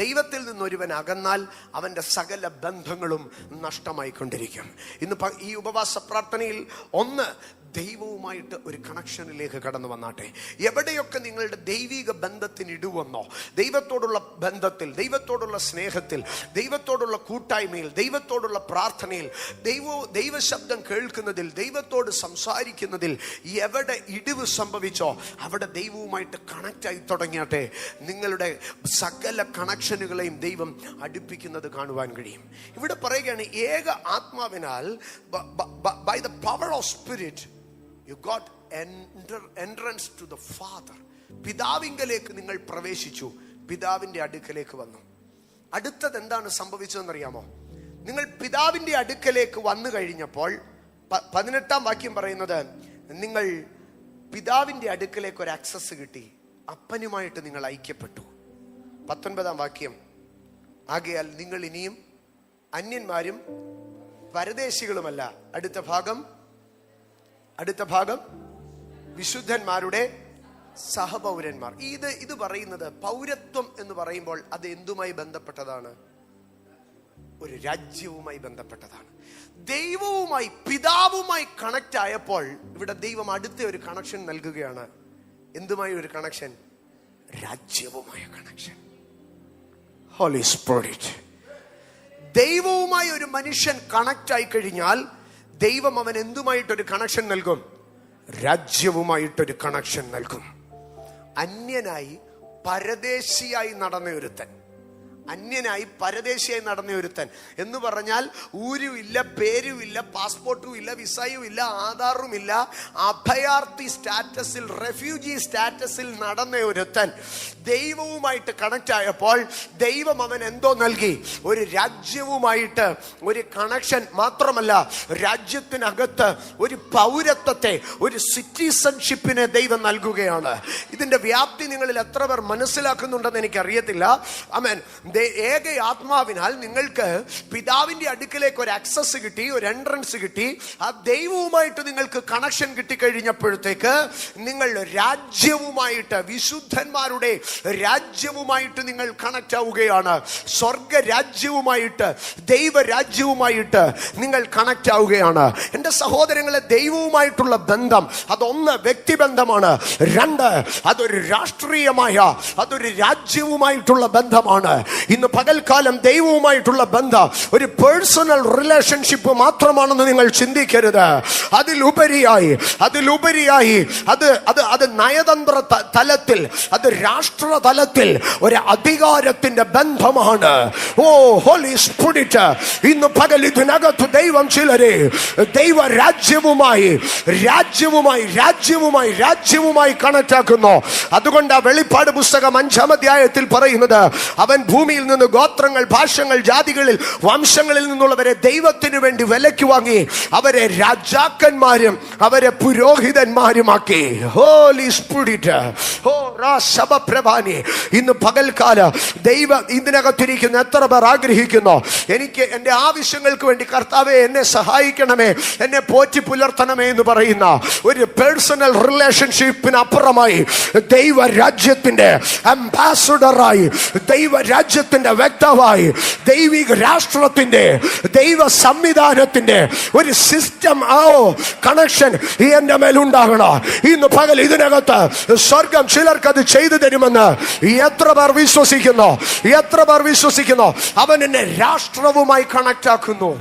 ദൈവത്തിൽ നിന്നൊരുവൻ അകന്നാൽ അവൻ്റെ സകല ബന്ധങ്ങളും നഷ്ടമായിക്കൊണ്ടിരിക്കും. ഇന്ന് ഈ ഉപവാസ പ്രാർത്ഥനയിൽ ഒന്ന്, ദൈവവുമായിട്ട് ഒരു കണക്ഷനിലേക്ക് കടന്നു വന്നാട്ടെ. എവിടെയൊക്കെ നിങ്ങളുടെ ദൈവിക ബന്ധത്തിനിടുവന്നോ, ദൈവത്തോടുള്ള ബന്ധത്തിൽ, ദൈവത്തോടുള്ള സ്നേഹത്തിൽ, ദൈവത്തോടുള്ള കൂട്ടായ്മയിൽ, ദൈവത്തോടുള്ള പ്രാർത്ഥനയിൽ, ദൈവശബ്ദം കേൾക്കുന്നതിൽ, ദൈവത്തോട് സംസാരിക്കുന്നതിൽ എവിടെ ഇടിവ് സംഭവിച്ചോ അവിടെ ദൈവവുമായിട്ട് കണക്റ്റായി തുടങ്ങിയാട്ടെ. നിങ്ങളുടെ സകല കണക്ഷനുകളെയും ദൈവം അടുപ്പിക്കുന്നത് കാണുവാൻ കഴിയും. ഇവിടെ പറയുകയാണ്, ഏക ആത്മാവിനാൽ, by the power of spirit you got entrance to the Father. പിതാവിങ്കലേക്ക് നിങ്ങൾ പ്രവേശിച്ചു, പിതാവിന്റെ അടുക്കലേക്ക് വന്നു. അടുത്തത് എന്താണ് സംഭവിച്ചതെന്നറിയാമോ? നിങ്ങൾ പിതാവിന്റെ അടുക്കലേക്ക് വന്നു കഴിഞ്ഞപ്പോൾ 18-ാം വാക്യം പറയുന്നത്, നിങ്ങൾ പിതാവിന്റെ അടുക്കലേക്ക് ഒരു ആക്സസ് കിട്ടി, അപ്പനുമായിട്ട് നിങ്ങൾ ഐക്യപ്പെട്ടു. 19-ാം വാക്യം, ആകയാൽ നിങ്ങൾ ഇനിയും അന്യന്മാരും പരദേശികളുമല്ല. അടുത്ത ഭാഗം വിശുദ്ധന്മാരുടെ സഹപൗരന്മാർ. ഇത് പറയുന്നത് പൗരത്വം എന്ന് പറയുമ്പോൾ അത് എന്തുമായി ബന്ധപ്പെട്ടതാണ്? ഒരു രാജ്യവുമായി ബന്ധപ്പെട്ടതാണ്. ദൈവവുമായി, പിതാവുമായി കണക്ട് ആയപ്പോൾ ഇവിടെ ദൈവം അടുത്ത ഒരു കണക്ഷൻ നൽകുകയാണ്. എന്തുമായി ഒരു കണക്ഷൻ? രാജ്യവുമായ കണക്ഷൻ. Holy Spirit. ദൈവവുമായി ഒരു മനുഷ്യൻ കണക്ട് ആയി കഴിഞ്ഞാൽ ദൈവം അവൻ എന്തുമായിട്ടൊരു കണക്ഷൻ നൽകും? രാജ്യവുമായിട്ടൊരു കണക്ഷൻ നൽകും. അന്യനായി പരദേശിയായി നടന്ന ഒരുത്തൻ എന്ന് പറഞ്ഞാൽ ഊരുമില്ല, പേരുമില്ല, പാസ്പോർട്ടും ഇല്ല, വിസയും ഇല്ല, ആധാറും ഇല്ല, അഭയാർത്ഥി സ്റ്റാറ്റസിൽ, റെഫ്യൂജി സ്റ്റാറ്റസിൽ നടന്ന ഒരുത്തൻ ദൈവവുമായിട്ട് കണക്ട് ആയപ്പോൾ ദൈവം അവൻ എന്തോ നൽകി? ഒരു രാജ്യവുമായിട്ട് ഒരു കണക്ഷൻ. മാത്രമല്ല, രാജ്യത്തിനകത്ത് ഒരു പൗരത്വത്തെ, ഒരു സിറ്റിസൺഷിപ്പിനെ ദൈവം നൽകുകയാണ്. ഇതിന്റെ വ്യാപ്തി നിങ്ങളിൽ എത്ര പേർ മനസ്സിലാക്കുന്നുണ്ടെന്ന് എനിക്കറിയത്തില്ല. ആമേൻ. ഏക ആത്മാവിനാൽ നിങ്ങൾക്ക് പിതാവിന്റെ അടുക്കലേക്ക് ഒരു ആക്സസ് കിട്ടി, ഒരു എൻട്രൻസ് കിട്ടി. ആ ദൈവവുമായിട്ട് നിങ്ങൾക്ക് കണക്ഷൻ കിട്ടിക്കഴിഞ്ഞപ്പോഴത്തേക്ക് നിങ്ങൾ രാജ്യവുമായിട്ട്, വിശുദ്ധന്മാരുടെ രാജ്യവുമായിട്ട് നിങ്ങൾ കണക്ട് ആവുകയാണ്. സ്വർഗ രാജ്യവുമായിട്ട്, ദൈവരാജ്യവുമായിട്ട് നിങ്ങൾ കണക്ട് ആവുകയാണ്. എൻ്റെ സഹോദരങ്ങളെ, ദൈവവുമായിട്ടുള്ള ബന്ധം അതൊന്ന് വ്യക്തിബന്ധമാണ്. 2, അതൊരു രാഷ്ട്രീയമായ, അതൊരു രാജ്യവുമായിട്ടുള്ള ബന്ധമാണ്. ഇന്ന് പകൽക്കാലം ദൈവവുമായിട്ടുള്ള ബന്ധം ഒരു പേഴ്സണൽ റിലേഷൻഷിപ്പ് മാത്രമാണെന്ന് നിങ്ങൾ ചിന്തിക്കരുത്. അതിലുപരിയായി അത് നയതന്ത്ര തലത്തിൽ, അത് രാഷ്ട്ര തലത്തിൽ ഒരു അധികാരത്തിന്റെ ബന്ധമാണ്. ഓ ഹോളി സ്പിരിറ്റ്, ഇന്ന് പകൽ ഇതിനകത്ത് ദൈവം ചിലരെ ദൈവ രാജ്യവുമായി കണക്ട് ആക്കുന്നു. അതുകൊണ്ട് വെളിപ്പാട് പുസ്തകം 5-ാം അധ്യായത്തിൽ പറയുന്നത്, അവൻ ഭൂമി ഭൂമിയിൽ നിന്ന് ഗോത്രങ്ങൾ, ഭാഷകൾ, ജാതികളിൽ, വംശങ്ങളിൽ നിന്നുള്ളവരെ ദൈവത്തിന് വേണ്ടി വിലയ്ക്ക് വാങ്ങി അവരെ രാജാക്കന്മാരും അവരെ പുരോഹിതന്മാരുമാക്കി. ഹോലി സ്പിരിറ്റ്, ഇന്ന് പകൽക്കാല ദൈവ ഇതിനകത്തിരിക്കുന്ന എത്ര പേർ ആഗ്രഹിക്കുന്നു, എനിക്ക് എൻ്റെ ആവശ്യങ്ങൾക്ക് വേണ്ടി കർത്താവേ എന്നെ സഹായിക്കണമേ, എന്നെ പോറ്റി പുലർത്തണമേ എന്ന് പറയുന്ന ഒരു പേഴ്സണൽ റിലേഷൻഷിപ്പിന് അപ്പുറമായി ദൈവരാജ്യത്തിന്റെ അംബാസഡറായി, ദൈവരാജ്യത്തിന്റെ വ്യക്തമായി, ദൈവിക രാഷ്ട്രത്തിന്റെ, ദൈവ സംവിധാനത്തിന്റെ ഒരു സിസ്റ്റം കണക്ഷൻ എന്റെ മേലുണ്ടാകണം. ഇന്ന് പകൽ ഇതിനകത്ത് സ്വർഗം ചിലർക്ക് അത് ചെയ്തു തരുമെന്ന് എത്ര പേർ വിശ്വസിക്കുന്നു? എത്ര പേർ വിശ്വസിക്കുന്നു? അവൻ എന്നെ രാഷ്ട്രവുമായി കണക്ട് ആക്കുന്നു.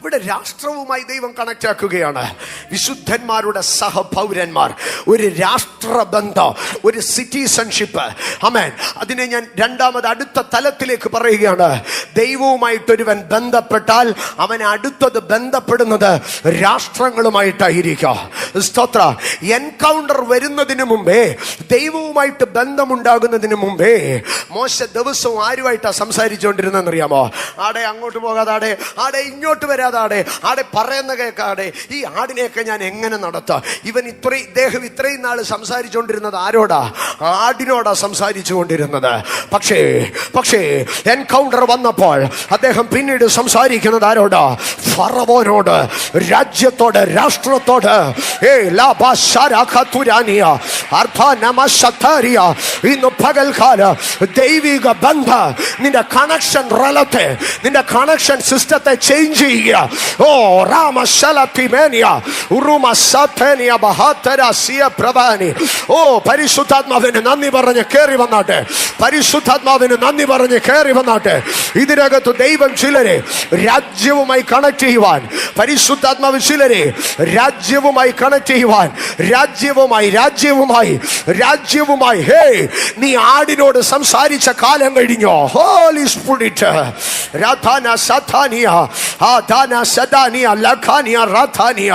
ഇവിടെ രാഷ്ട്രവുമായി ദൈവം കണക്ട് ആക്കുകയാണ്. വിശുദ്ധന്മാരുടെ സഹപൗരന്മാർ, ഒരു രാഷ്ട്രബന്ധം, ഒരു സിറ്റിസൺഷിപ്പ്. ആമേൻ. അതിനെ ഞാൻ രണ്ടാമത് അടുത്ത തലത്തിലേക്ക് പറയുകയാണ്. ദൈവവുമായിട്ടൊരുവൻ ബന്ധപ്പെട്ടാൽ അവൻ അടുത്തത് ബന്ധപ്പെടുന്നത് രാഷ്ട്രങ്ങളുമായിട്ടായിരിക്കും. സ്തോത്ര. എൻകൗണ്ടർ വരുന്നതിന് മുമ്പേ, ദൈവവുമായിട്ട് ബന്ധമുണ്ടാകുന്നതിന് മുമ്പേ മോശ ദിവസവും ആരുമായിട്ടാണ് സംസാരിച്ചുകൊണ്ടിരുന്നതെന്നറിയാമോ? ആടെ അങ്ങോട്ട് പോകാതെ, ആടെ ഇങ്ങോട്ട് വരാതെ, ആടെ പറയുന്ന കേൾക്കാതെ ഈ ആടിനെയൊക്കെ ഞാൻ എങ്ങനെ നടത്താം? ഇദ്ദേഹം ഇത്രയും നാള് സംസാരിച്ചുകൊണ്ടിരുന്നത് ആരോടാ? ആടിനോടാ സംസാരിച്ചു കൊണ്ടിരുന്നത്. പക്ഷേ എൻകൗണ്ടർ വന്നപ്പോൾ അദ്ദേഹം പിന്നീട് സംസാരിക്കുന്നത് ആരോടാ? ഫറവോനോട്, രാജ്യത്തോട്, രാഷ്ട്രത്തോട്. ഇന്ന് പകൽക്കാല ദൈവിക ബന്ധം, നിന്റെ കണക്ഷൻ റലത്തെ, നിന്റെ കണക്ഷൻ സിസ്റ്റത്തെ ചേഞ്ച് ചെയ്യുക. ഓ രാമശലതിമേനിയ ഉറുമ സതേനിയ ബഹതരസിയ പ്രഭാനി. ഓ പരിശുദ്ധാത്മാവിന് നന്ദി പറഞ്ഞ് കയറി വന്നാട്ടെ. പരിശുദ്ധാത്മാവിന് നന്ദി പറഞ്ഞ് കയറി വന്നാട്ടെ. ഇതിനകത്ത് ദൈവം ചിലരെ രാജ്യവുമായി കണക്ട് ചെയ്യുവാൻ, പരിശുദ്ധാത്മാവ് ചിലരെ രാജ്യവുമായി കണക്ട് ചെയ്യുവാൻ, രാജ്യവുമായി ഹേ, നീ ആടിനോട് സംസാരിച്ച കാലം കഴിഞ്ഞോ? Holy spirit രാധാന സഥാനിയ ആധാന സദാനിയ ലഖാനിയ റാഥാനിയ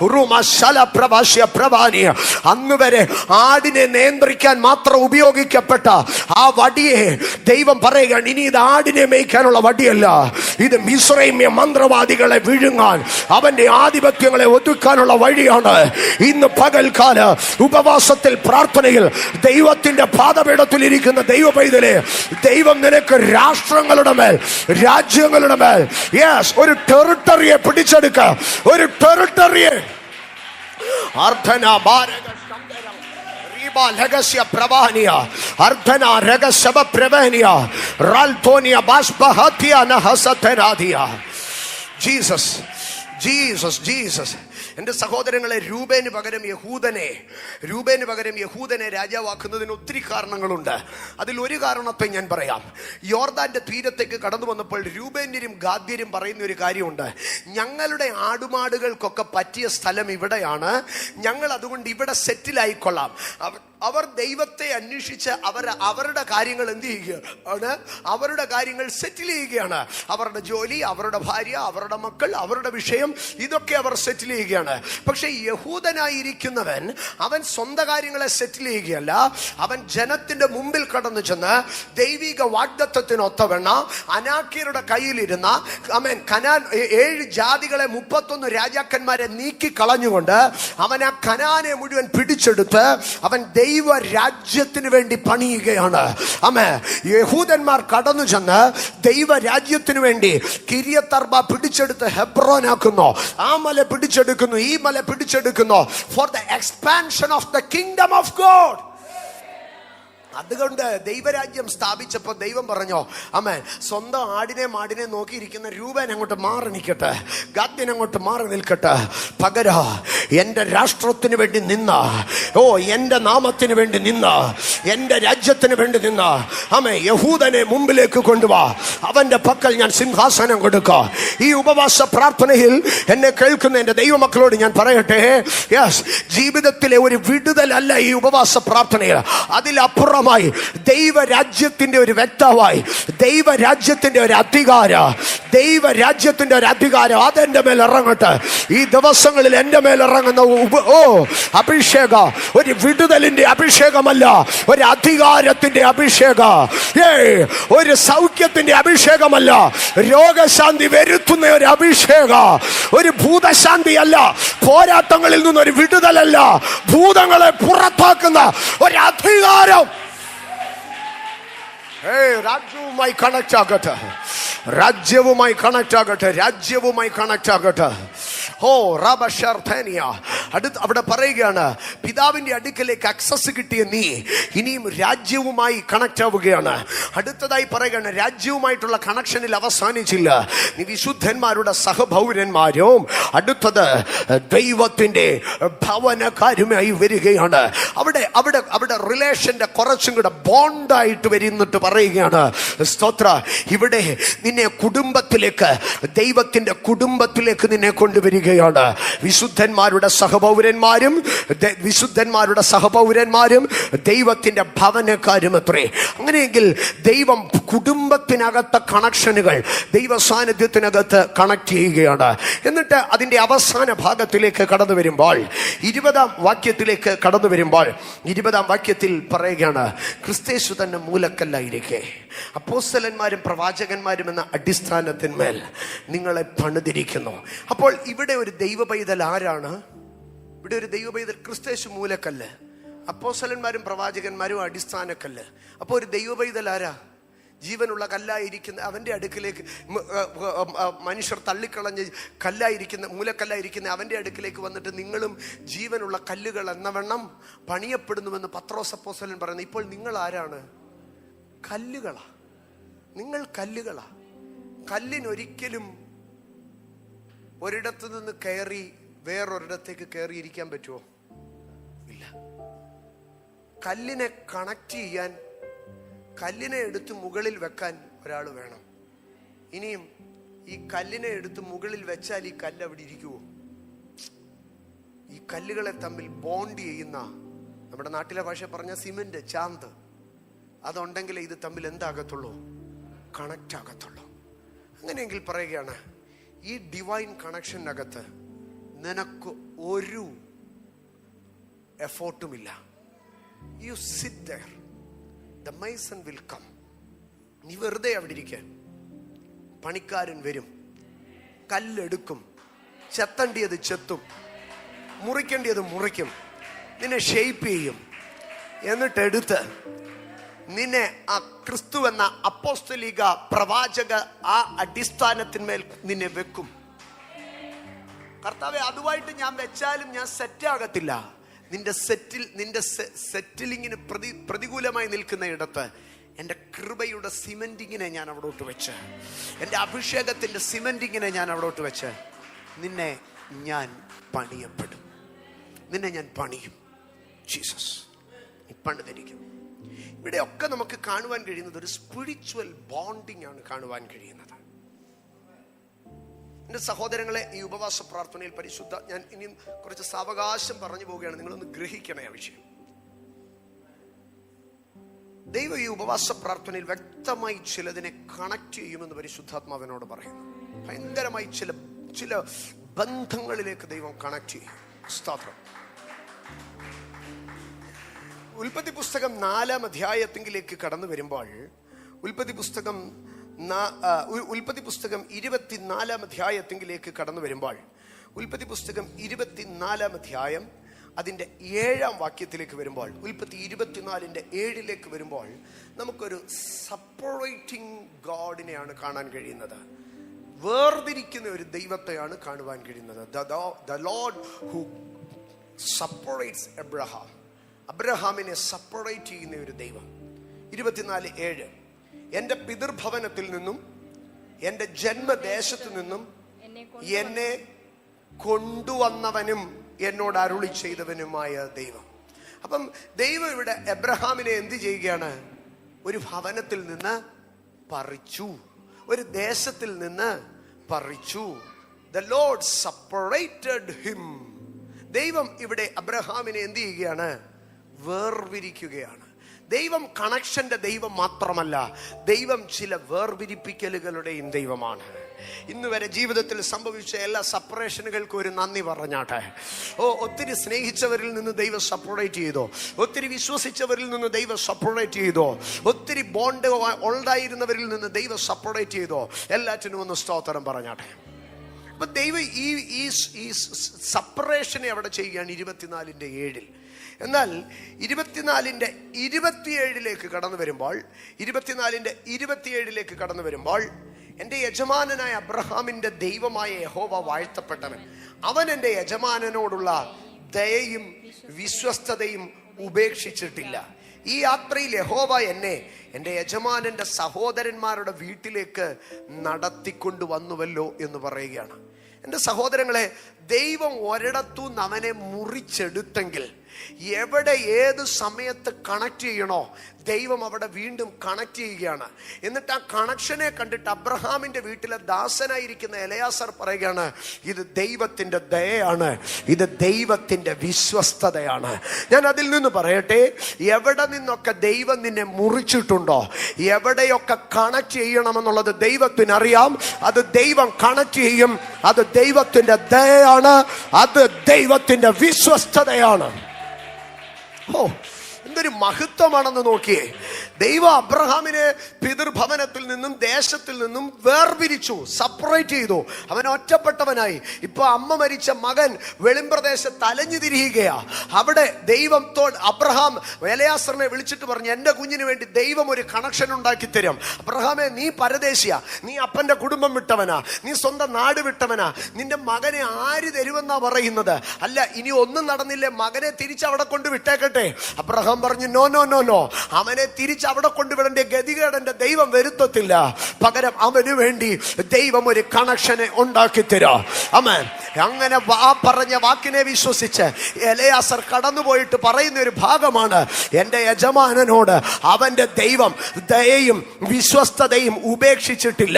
ഉറുമശല പ്രഭാഷ്യ പ്രഭാനിയ. അന്ന് വരെ ആടിനെ നിയന്ത്രിക്കാൻ മാത്രം ഉപയോഗിക്കപ്പെട്ട ആ വടിയെ ദൈവം പറയുകയാണ്, ഇനി ഇത് ആടിനെ മേയ്ക്കാനുള്ള വടിയല്ല, ഇത് മിസ്രൈമ്യ മന്ത്രവാദികളെ വിഴുങ്ങാൻ, അവന്റെ ആധിപത്യങ്ങളെ ഒതുക്കാനുള്ള വഴിയാണ്. ഇന്ന് പകൽക്കാല ഉപവാസത്തിൽ, പ്രാർത്ഥനയിൽ, ദൈവത്തിന്റെ പാദപീഠത്തിൽ ഇരിക്കുന്ന ദൈവ പൈതലെ, ദൈവം നിനക്ക് രാഷ്ട്രങ്ങളുടെ മേൽ, രാജ്യങ്ങളുടെ മേൽ, യെസ്, ഒരു ടെറിട്ടറിയെ പിടിച്ചെടുക്ക, ഒരു ടെറിട്ടറിയെ. അർദ്ധന ഭാരക റീബാ ലഗസ്യ പ്രവാനിയ അർദ്ധന രഗസബ പ്രവനിയ റാൽതോനിയ ബാസ്ബഹതിയ നഹസതനാദിയ. Jesus, Jesus, Jesus. എൻ്റെ സഹോദരങ്ങളെ, രൂബേന് പകരം യഹൂദനെ രാജാവാക്കുന്നതിന് ഒത്തിരി കാരണങ്ങളുണ്ട്. അതിലൊരു കാരണത്തെ ഞാൻ പറയാം. യോർദാന്റെ തീരത്തേക്ക് കടന്നു വന്നപ്പോൾ രൂബേന്യരും ഗാദ്യരും പറയുന്ന ഒരു കാര്യമുണ്ട്. ഞങ്ങളുടെ ആടുമാടുകൾക്കൊക്കെ പറ്റിയ സ്ഥലം ഇവിടെയാണ്, ഞങ്ങൾ അതുകൊണ്ട് ഇവിടെ സെറ്റിലായിക്കൊള്ളാം. അവർ ദൈവത്തെ അന്വേഷിച്ച് അവരുടെ കാര്യങ്ങൾ എന്ത് ചെയ്യുകയാണ്? അവരുടെ കാര്യങ്ങൾ സെറ്റിൽ ചെയ്യുകയാണ്. അവരുടെ ജോലി, അവരുടെ ഭാര്യ, അവരുടെ മക്കൾ, അവരുടെ വിഷയം, ഇതൊക്കെ അവർ സെറ്റിൽ ചെയ്യുകയാണ്. പക്ഷെ യഹൂദനായിരിക്കുന്നവൻ അവൻ സ്വന്തം കാര്യങ്ങളെ സെറ്റിൽ ചെയ്യുകയല്ല. അവൻ ജനത്തിന്റെ മുമ്പിൽ കടന്നു ചെന്ന് ദൈവിക വാഗ്ദത്തത്തിനൊത്തവണ്ണ അനാക്യരുടെ കയ്യിലിരുന്ന കനാൻ 7 ജാതികളെ 31 രാജാക്കന്മാരെ നീക്കി കളഞ്ഞുകൊണ്ട് അവൻ ആ കനാനെ മുഴുവൻ പിടിച്ചെടുത്ത് അവൻ ദൈവ രാജ്യത്തിന് വേണ്ടി പണിയുകയാണ്. യഹൂദന്മാർ കടന്നു ചെന്ന് ദൈവ രാജ്യത്തിന് വേണ്ടി കിര്യത്തർബ പിടിച്ചെടുത്ത് ഹെബ്രോനാക്കുന്നു, ആ മല പിടിച്ചെടുക്കുന്നു, ഈ മല പിടിച്ചെടുക്കുന്നു. For the expansion of the kingdom of God. അതുകൊണ്ട് ദൈവരാജ്യം സ്ഥാപിച്ചപ്പോൾ ദൈവം പറഞ്ഞോ, സ്വന്തം ആടിനെ മാടിനെ നോക്കിയിരിക്കുന്ന രൂപൻ അങ്ങോട്ട് മാറി നിൽക്കട്ടെ, ഗാദ്യൻ അങ്ങോട്ട് മാറി നിൽക്കട്ടെ. പകരം എൻ്റെ രാഷ്ട്രത്തിന് വേണ്ടി നിന്ന, എൻ്റെ നാമത്തിന് വേണ്ടി നിന്ന, എൻ്റെ രാജ്യത്തിന് വേണ്ടി നിന്ന യഹൂദനെ മുമ്പിലേക്ക് കൊണ്ടുവാ, അവന്റെ പക്കൽ ഞാൻ സിംഹാസനം കൊടുക്കാം. ഈ ഉപവാസ പ്രാർത്ഥനയിൽ എന്നെ കേൾക്കുന്ന എൻ്റെ ദൈവമക്കളോട് ഞാൻ പറയട്ടെ, യെസ്, ജീവിതത്തിലെ ഒരു വിടുതലല്ല ഈ ഉപവാസ പ്രാർത്ഥനയിൽ, അതിലപ്പുറം വ്യക്തമായി ദൈവരാജ്യത്തിന്റെ ഒരു വ്യക്തമായി ദൈവരാജ്യത്തിന്റെ ഒരു അധികാരം അതെന്റെ മേൽ ഇറങ്ങട്ടെ. ഈ ദിവസങ്ങളിൽ എന്റെ മേൽ ഇറങ്ങുന്ന അഭിഷേക ഒരു വിടുതലിന്റെ അഭിഷേകമല്ല, ഒരു അധികാരത്തിന്റെ അഭിഷേക, ഒരു സൗഖ്യത്തിന്റെ അഭിഷേകമല്ല, രോഗശാന്തി വരുത്തുന്ന ഒരു അഭിഷേക, ഒരു ഭൂതശാന്തി അല്ല, പോരാട്ടങ്ങളിൽ നിന്നൊരു വിടുതലല്ല, ഭൂതങ്ങളെ പുറത്താക്കുന്ന ഒരു അധികാരം. രാജ്യവുമായി കണക്ട് ആകട്ടെ, രാജ്യവുമായി കണക്ട് ആകട്ടെ, രാജ്യവുമായി കണക്ട് ആകട്ടെ. അവിടെ പറയുകയാണ്, പിതാവിന്റെ അടുക്കലേക്ക് ആക്സസ് കിട്ടിയ നീ ഇനിയും രാജ്യവുമായി കണക്ട് ആവുകയാണ്. അടുത്തതായി പറയുകയാണ്, രാജ്യവുമായിട്ടുള്ള കണക്ഷനിൽ അവസാനിച്ചില്ല, നീ വിശുദ്ധന്മാരുടെ സഹപൗരന്മാരും അടുത്തത് ദൈവത്തിന്റെ ഭവനക്കാരുമായി വരികയാണ്. അവിടെ റിലേഷന്റെ കുറച്ചും കൂടെ ബോണ്ടായിട്ട് വരുന്നിട്ട് പറയുകയാണ്, സ്തോത്ര, ഇവിടെ നിന്നെ കുടുംബത്തിലേക്ക്, ദൈവത്തിന്റെ കുടുംബത്തിലേക്ക് നിന്നെ കൊണ്ടുവരികയാണ്. വിശുദ്ധന്മാരുടെ സഹപൗരന്മാരും ദൈവത്തിന്റെ ഭവനക്കാരും അത്രേ. അങ്ങനെയെങ്കിൽ ദൈവം കുടുംബത്തിനകത്തെ കണക്ഷനുകൾ ദൈവ സാന്നിധ്യത്തിനകത്ത് കണക്ട് ചെയ്യുകയാണ്. എന്നിട്ട് അതിന്റെ അവസാന ഭാഗത്തിലേക്ക് കടന്നു വരുമ്പോൾ 20-ാം വാക്യത്തിലേക്ക് കടന്നു വരുമ്പോൾ 20-ാം വാക്യത്തിൽ പറയുകയാണ്, ക്രിസ്തേശു തന്നെ മൂലക്കല്ലായിരിക്കെ അപ്പോസ്തലന്മാരും പ്രവാചകന്മാരും എന്ന അടിസ്ഥാനത്തിന്മേൽ നിങ്ങളെ പണിതിരിക്കുന്നു. അപ്പോൾ ഇവിടെ ഒരു ദൈവ പൈതൽ ആരാണ്? ഇവിടെ ഒരു ദൈവ പൈതൽ ക്രിസ്തേശു മൂലക്കല്ല്, അപ്പോസ്തലന്മാരും പ്രവാചകന്മാരും അടിസ്ഥാനക്കല്ല്. അപ്പോൾ ഒരു ദൈവ പൈതൽ ആരാ? ജീവനുള്ള കല്ലായിരിക്കുന്ന അവൻ്റെ അടുക്കിലേക്ക് മനുഷ്യർ തള്ളിക്കളഞ്ഞ് കല്ലായിരിക്കുന്ന മൂലക്കല്ലായിരിക്കുന്ന അവൻ്റെ അടുക്കിലേക്ക് വന്നിട്ട് നിങ്ങളും ജീവനുള്ള കല്ലുകൾ എന്നവണ്ണം പണിയപ്പെടുന്നുവെന്ന് പത്രോസ് അപ്പോസ്തലൻ പറയുന്നു. ഇപ്പോൾ നിങ്ങൾ ആരാണ്? കല്ലുകളാ. നിങ്ങൾ കല്ലുകളാ. കല്ലിനൊരിക്കലും ഒരിടത്തു നിന്ന് കയറി വേറൊരിടത്തേക്ക് കയറിയിരിക്കാൻ പറ്റുമോ? ഇല്ല. കല്ലിനെ കണക്ട് ചെയ്യാൻ, കല്ലിനെ എടുത്ത് മുകളിൽ വെക്കാൻ ഒരാൾ വേണം. ഇനിയും ഈ കല്ലിനെ എടുത്ത് മുകളിൽ വെച്ചാൽ ഈ കല്ല് അവിടെ ഇരിക്കുവോ? ഈ കല്ലുകളെ തമ്മിൽ ബോണ്ട് ചെയ്യുന്ന, നമ്മുടെ നാട്ടിലെ ഭാഷ പറഞ്ഞ സിമെന്റ്, ചാന്ത്, അതുണ്ടെങ്കിൽ ഇത് തമ്മിൽ എന്താകത്തുള്ളൂ? കണക്റ്റ് ആകത്തുള്ളൂ. അങ്ങനെയെങ്കിൽ പറയുകയാണ്, ഈ ഡിവൈൻ കണക്ഷനകത്ത് നിനക്ക് ഒരു എഫോർട്ടുമില്ല. You sit there, the mason will come. നീ വെറുതെ അവിടെ ഇരിക്കാൻ. പണിക്കാരൻ വരും, കല്ലെടുക്കും, ചെത്തേണ്ടിയത് ചെത്തും, മുറിക്കേണ്ടിയത് മുറിക്കും, നിന്നെ ഷേപ്പ് ചെയ്യും, എന്നിട്ട് എടുത്ത് നിന്നെ ആ ക്രിസ്തു എന്ന അപ്പോസ്തലിക പ്രവാചക ആ അടിസ്ഥാനത്തിന്മേൽ നിന്നെ വെക്കും. കർത്താവേ, അതുമായിട്ട് ഞാൻ വെച്ചാലും ഞാൻ സെറ്റ് ആകത്തില്ല. നിന്റെ സെറ്റിലിങ്ങിന് പ്രതികൂലമായി നിൽക്കുന്ന ഇടത്ത് എൻ്റെ കൃപയുടെ സിമെന്റിങ്ങിനെ ഞാൻ അവിടോട്ട് വെച്ച്, എൻ്റെ അഭിഷേകത്തിൻ്റെ സിമെന്റിങ്ങിനെ ഞാൻ അവിടോട്ട് വെച്ച് നിന്നെ ഞാൻ പണിയപ്പെടും, നിന്നെ ഞാൻ പണിയും. ജീസസ് നീ പണിതിരിക്കും. ഇവിടെയൊക്കെ നമുക്ക് കാണുവാൻ കഴിയുന്നത് ഒരു സ്പിരിച്വൽ ബോണ്ടിങ് ആണ് കാണുവാൻ കഴിയുന്നത്. എൻ്റെ സഹോദരങ്ങളെ, ഈ ഉപവാസ പ്രാർത്ഥനയിൽ പരിശുദ്ധ, ഞാൻ ഇനിയും കുറച്ച് സാവകാശം പറഞ്ഞു പോവുകയാണ്, നിങ്ങളൊന്ന് ഗ്രഹിക്കണേ ആ വിഷയം. ദൈവം ഈ ഉപവാസ പ്രാർത്ഥനയിൽ വ്യക്തമായി ചിലതിനെ കണക്ട് ചെയ്യുമെന്ന് പരിശുദ്ധാത്മാവിനോട് പറയുന്നു. ഭയങ്കരമായി ചില ബന്ധങ്ങളിലേക്ക് ദൈവം കണക്ട് ചെയ്യും. സ്തോത്രം. ഉൽപ്പത്തി പുസ്തകം 4-ാം അധ്യായത്തിലേക്ക് കടന്നു വരുമ്പോൾ ഉൽപ്പത്തി പുസ്തകം 24-ാം അധ്യായത്തിലേക്ക് കടന്നു വരുമ്പോൾ ഉൽപ്പത്തി പുസ്തകം 24-ാം അധ്യായം അതിൻ്റെ 7-ാം വാക്യത്തിലേക്ക് വരുമ്പോൾ, ഉൽപ്പത്തി 24-ന്റെ 7-ലേക്ക് വരുമ്പോൾ നമുക്കൊരു സെപ്പറേറ്റിംഗ് ഗോഡിനെയാണ് കാണാൻ കഴിയുന്നത്. വേർതിരിക്കുന്ന ഒരു ദൈവത്തെയാണ് കാണുവാൻ കഴിയുന്നത്. The Lord who separates Abraham. അബ്രഹാമിനെ സെപ്പറേറ്റ് ചെയ്യുന്ന ഒരു ദൈവം. 24:7 എൻ്റെ പിതൃഭവനത്തിൽ നിന്നും എൻ്റെ ജന്മദേശത്തു നിന്നും എന്നെ കൊണ്ടുവന്നവനും എന്നോട് അരുളി ചെയ്തവനുമായ ദൈവം. അപ്പം ദൈവം ഇവിടെ എബ്രഹാമിനെ എന്ത് ചെയ്യുകയാണ്? ഒരു ഭവനത്തിൽ നിന്ന് പറിച്ചു, ഒരു ദേശത്തിൽ നിന്ന് പറിച്ചു. The Lord separated him. ദൈവം ഇവിടെ അബ്രഹാമിനെ എന്ത് ചെയ്യുകയാണ്? വേർതിരിക്കുകയാണ്. ദൈവം കണക്ഷന്റെ ദൈവം മാത്രമല്ല, ദൈവം ചില വേർപിരിപ്പിക്കലുകളുടെയും ദൈവമാണ്. ഇന്ന് വരെ ജീവിതത്തിൽ സംഭവിച്ച എല്ലാ സെപ്പറേഷനുകൾക്കും ഒരു നന്ദി പറഞ്ഞാട്ടെ. ഒത്തിരി സ്നേഹിച്ചവരിൽ നിന്ന് ദൈവം സെപ്പറേറ്റ് ചെയ്തോ, ഒത്തിരി വിശ്വസിച്ചവരിൽ നിന്ന് ദൈവം സെപ്പറേറ്റ് ചെയ്തോ, ഒത്തിരി ബോണ്ട് ഉണ്ടായിരുന്നവരിൽ നിന്ന് ദൈവം സെപ്പറേറ്റ് ചെയ്തോ, എല്ലാറ്റിനും ഒന്ന് സ്തോത്രം പറഞ്ഞാട്ടെ. അപ്പൊ ദൈവം ഈ സെപ്പറേഷനെ അവിടെ ചെയ്യുകയാണ് 24:7. എന്നാൽ 24:27 കടന്നു വരുമ്പോൾ, 24:27 കടന്നു വരുമ്പോൾ, എൻ്റെ യജമാനനായ അബ്രഹാമിന്റെ ദൈവമായ യഹോവ വാഴ്ത്തപ്പെട്ടവൻ, അവൻ എൻ്റെ യജമാനനോടുള്ള ദയയും വിശ്വസ്തതയും ഉപേക്ഷിച്ചിട്ടില്ല. ഈ യാത്രയിൽ യഹോവ എന്നെ എൻ്റെ യജമാനന്റെ സഹോദരന്മാരുടെ വീട്ടിലേക്ക് നടത്തിക്കൊണ്ടു വന്നുവല്ലോ എന്ന് പറയുകയാണ്. എൻ്റെ സഹോദരങ്ങളെ, ദൈവം ഒരിടത്തുനിന്ന് അവനെ മുറിച്ചെടുത്തെങ്കിൽ എവിടെ ഏത് സമയത്ത് കണക്ട് ചെയ്യണോ ദൈവം അവിടെ വീണ്ടും കണക്ട് ചെയ്യുകയാണ്. എന്നിട്ട് ആ കണക്ഷനെ കണ്ടിട്ട് അബ്രഹാമിന്റെ വീട്ടിലെ ദാസനായിരിക്കുന്ന എലയാസർ പറയുകയാണ്, ഇത് ദൈവത്തിന്റെ ദയയാണ്, ഇത് ദൈവത്തിന്റെ വിശ്വസ്തതയാണ്. ഞാൻ അതിൽ നിന്ന് പറയട്ടെ, എവിടെ നിന്നൊക്കെ ദൈവം നിന്നെ മുറിച്ചിട്ടുണ്ടോ, എവിടെയൊക്കെ കണക്ട് ചെയ്യണമെന്നുള്ളത് ദൈവത്തിനറിയാം. അത് ദൈവം കണക്ട് ചെയ്യും. അത് ദൈവത്തിന്റെ ദയയാണ്, അത് ദൈവത്തിന്റെ വിശ്വസ്തതയാണ്. എന്തൊരു മഹത്വമാണെന്ന് നോക്കിയേ. ദൈവം അബ്രഹാമിനെ പിതൃഭവനത്തിൽ നിന്നും ദേശത്തിൽ നിന്നും വേർപിരിച്ചു, സെപ്പറേറ്റ് ചെയ്തു. അവൻ ഒറ്റപ്പെട്ടവനായി. ഇപ്പൊ അമ്മ മരിച്ച മകൻ വെളിമ്പ്രദേശത്ത് അലഞ്ഞു തിരിയുകയാ. അവിടെ ദൈവത്തോട് അബ്രഹാം എലയാസറിനെ വിളിച്ചിട്ട് പറഞ്ഞു, എന്റെ കുഞ്ഞിന് വേണ്ടി ദൈവം ഒരു കണക്ഷൻ ഉണ്ടാക്കി തരും. അബ്രഹാമേ, നീ പരദേശിയാ, നീ അപ്പന്റെ കുടുംബം വിട്ടവനാ, നീ സ്വന്തം നാട് വിട്ടവനാ, നിന്റെ മകനെ ആര് തരുമെന്നാ പറയുന്നത്? അല്ല, ഇനി ഒന്നും നടന്നില്ലേ, മകനെ തിരിച്ച് അവിടെ കൊണ്ട് വിട്ടേക്കട്ടെ. അബ്രഹാം പറഞ്ഞു, നോ നോ നോ നോ, അവനെ തിരിച്ച് അവിടെ കൊണ്ടുവിടേണ്ട ഗതികേട് എന്റെ ദൈവം വരുത്തത്തില്ല. പകരം അവന് വേണ്ടി ദൈവം ഒരു കണക്ഷനെ ഉണ്ടാക്കി തരാ. ആമേൻ. അങ്ങനെ പറഞ്ഞ വാക്കിനെ വിശ്വസിച്ച് എലയാസർ കടന്നുപോയിട്ട് പറയുന്ന ഒരു ഭാഗമാണ്, എൻ്റെ യജമാനനോട് അവന്റെ ദൈവം ദയയും വിശ്വസ്തതയും ഉപേക്ഷിച്ചിട്ടില്ല.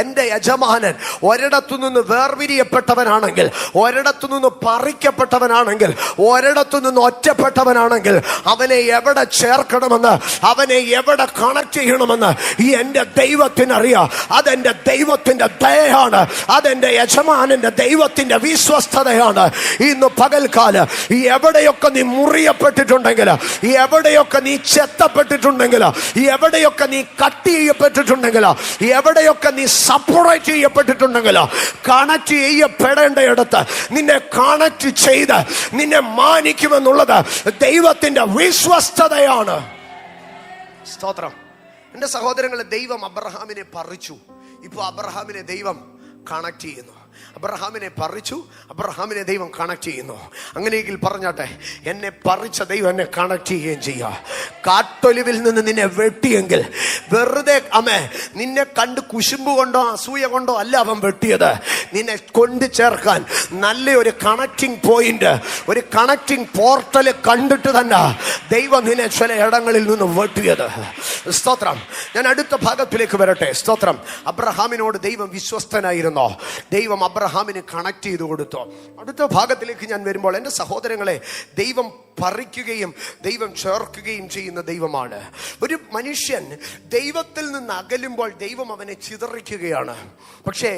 എൻ്റെ യജമാനൻ ഒരിടത്തുനിന്ന് വേർപിരിയപ്പെട്ടവനാണെങ്കിൽ, ഒരിടത്തുനിന്ന് പറിക്കപ്പെട്ടവനാണെങ്കിൽ, ഒരിടത്തുനിന്ന് ഒറ്റപ്പെട്ടവനാണെങ്കിൽ അവനെ എവിടെ ചേർക്കണമെന്ന്, അവനെ എവിടെ കണക്ട് ചെയ്യണമെന്ന് ഈ എൻ്റെ ദൈവത്തിനറിയാം. അതെന്റെ ദൈവത്തിന്റെ ദയയാണ്, അതെന്റെ യജമാനന്റെ ദൈവത്തിന്റെ വിശ്വസ്തതയാണ്. ഇന്ന് പകൽക്കാലം എവിടെയൊക്കെ നീ മുറിയപ്പെട്ടിട്ടുണ്ടെങ്കിൽ, എവിടെയൊക്കെ നീ ചെത്തപ്പെട്ടിട്ടുണ്ടെങ്കിൽ, എവിടെയൊക്കെ നീ കട്ട് ചെയ്യപ്പെട്ടിട്ടുണ്ടെങ്കിൽ, എവിടെയൊക്കെ നീ സെപ്പറേറ്റ് ചെയ്യപ്പെട്ടിട്ടുണ്ടെങ്കിൽ, കണക്ട് ചെയ്യപ്പെടേണ്ടയിടത്ത് നിന്നെ കണക്ട് ചെയ്ത് നിന്നെ മാനിക്കുമെന്നുള്ളത് ദൈവത്തിന്റെ വിശ്വസ്തതയാണ്. സ്തോത്രം. എൻ്റെ സഹോദരങ്ങളെ, ദൈവം അബ്രഹാമിനെ പറിച്ചു. ഇപ്പോൾ അബ്രഹാമിനെ ദൈവം കണക്ട് ചെയ്യുന്നു. അബ്രഹാമിനെ പറിച്ചു, അബ്രഹാമിനെ ദൈവം കണക്ട് ചെയ്യുന്നു. അങ്ങനെയെങ്കിൽ പറഞ്ഞാട്ടെ, എന്നെ പറിച്ച ദൈവം എന്നെ കണക്ട് ചെയ്യുകയും ചെയ്യുക. കാട്ടൊലിവിൽ നിന്ന് നിന്നെ വെട്ടിയെങ്കിൽ വെറുതെ നിന്നെ കണ്ട് കുശുമ്പ് കൊണ്ടോ അസൂയ കൊണ്ടോ അല്ല അവൻ വെട്ടിയത്. നിന്നെ കൊണ്ടു ചേർക്കാൻ നല്ലൊരു കണക്റ്റിംഗ് പോയിന്റ്, ഒരു കണക്റ്റിംഗ് പോർട്ടൽ കണ്ടിട്ട് തന്നെ ദൈവം നിന്നെ ചില ഇടങ്ങളിൽ നിന്ന് വെട്ടിയത്. സ്തോത്രം. ഞാൻ അടുത്ത ഭാഗത്തിലേക്ക് വരട്ടെ. സ്തോത്രം. അബ്രഹാമിനോട് ദൈവം വിശ്വസ്തനായിരുന്നോ? ദൈവം അബ്രഹാമിന് കണക്ട് ചെയ്തു കൊടുത്തു. അടുത്ത ഭാഗത്തിലേക്ക് ഞാൻ വരുമ്പോൾ, എൻ്റെ സഹോദരങ്ങളെ, ദൈവം പറിക്കുകയും ദൈവം ചേർക്കുകയും ചെയ്യുന്ന ദൈവമാണ്. ഒരു മനുഷ്യൻ ദൈവത്തിൽ നിന്ന് അകലുമ്പോൾ ദൈവം അവനെ ചിതറിക്കുകയാണ്. പക്ഷേ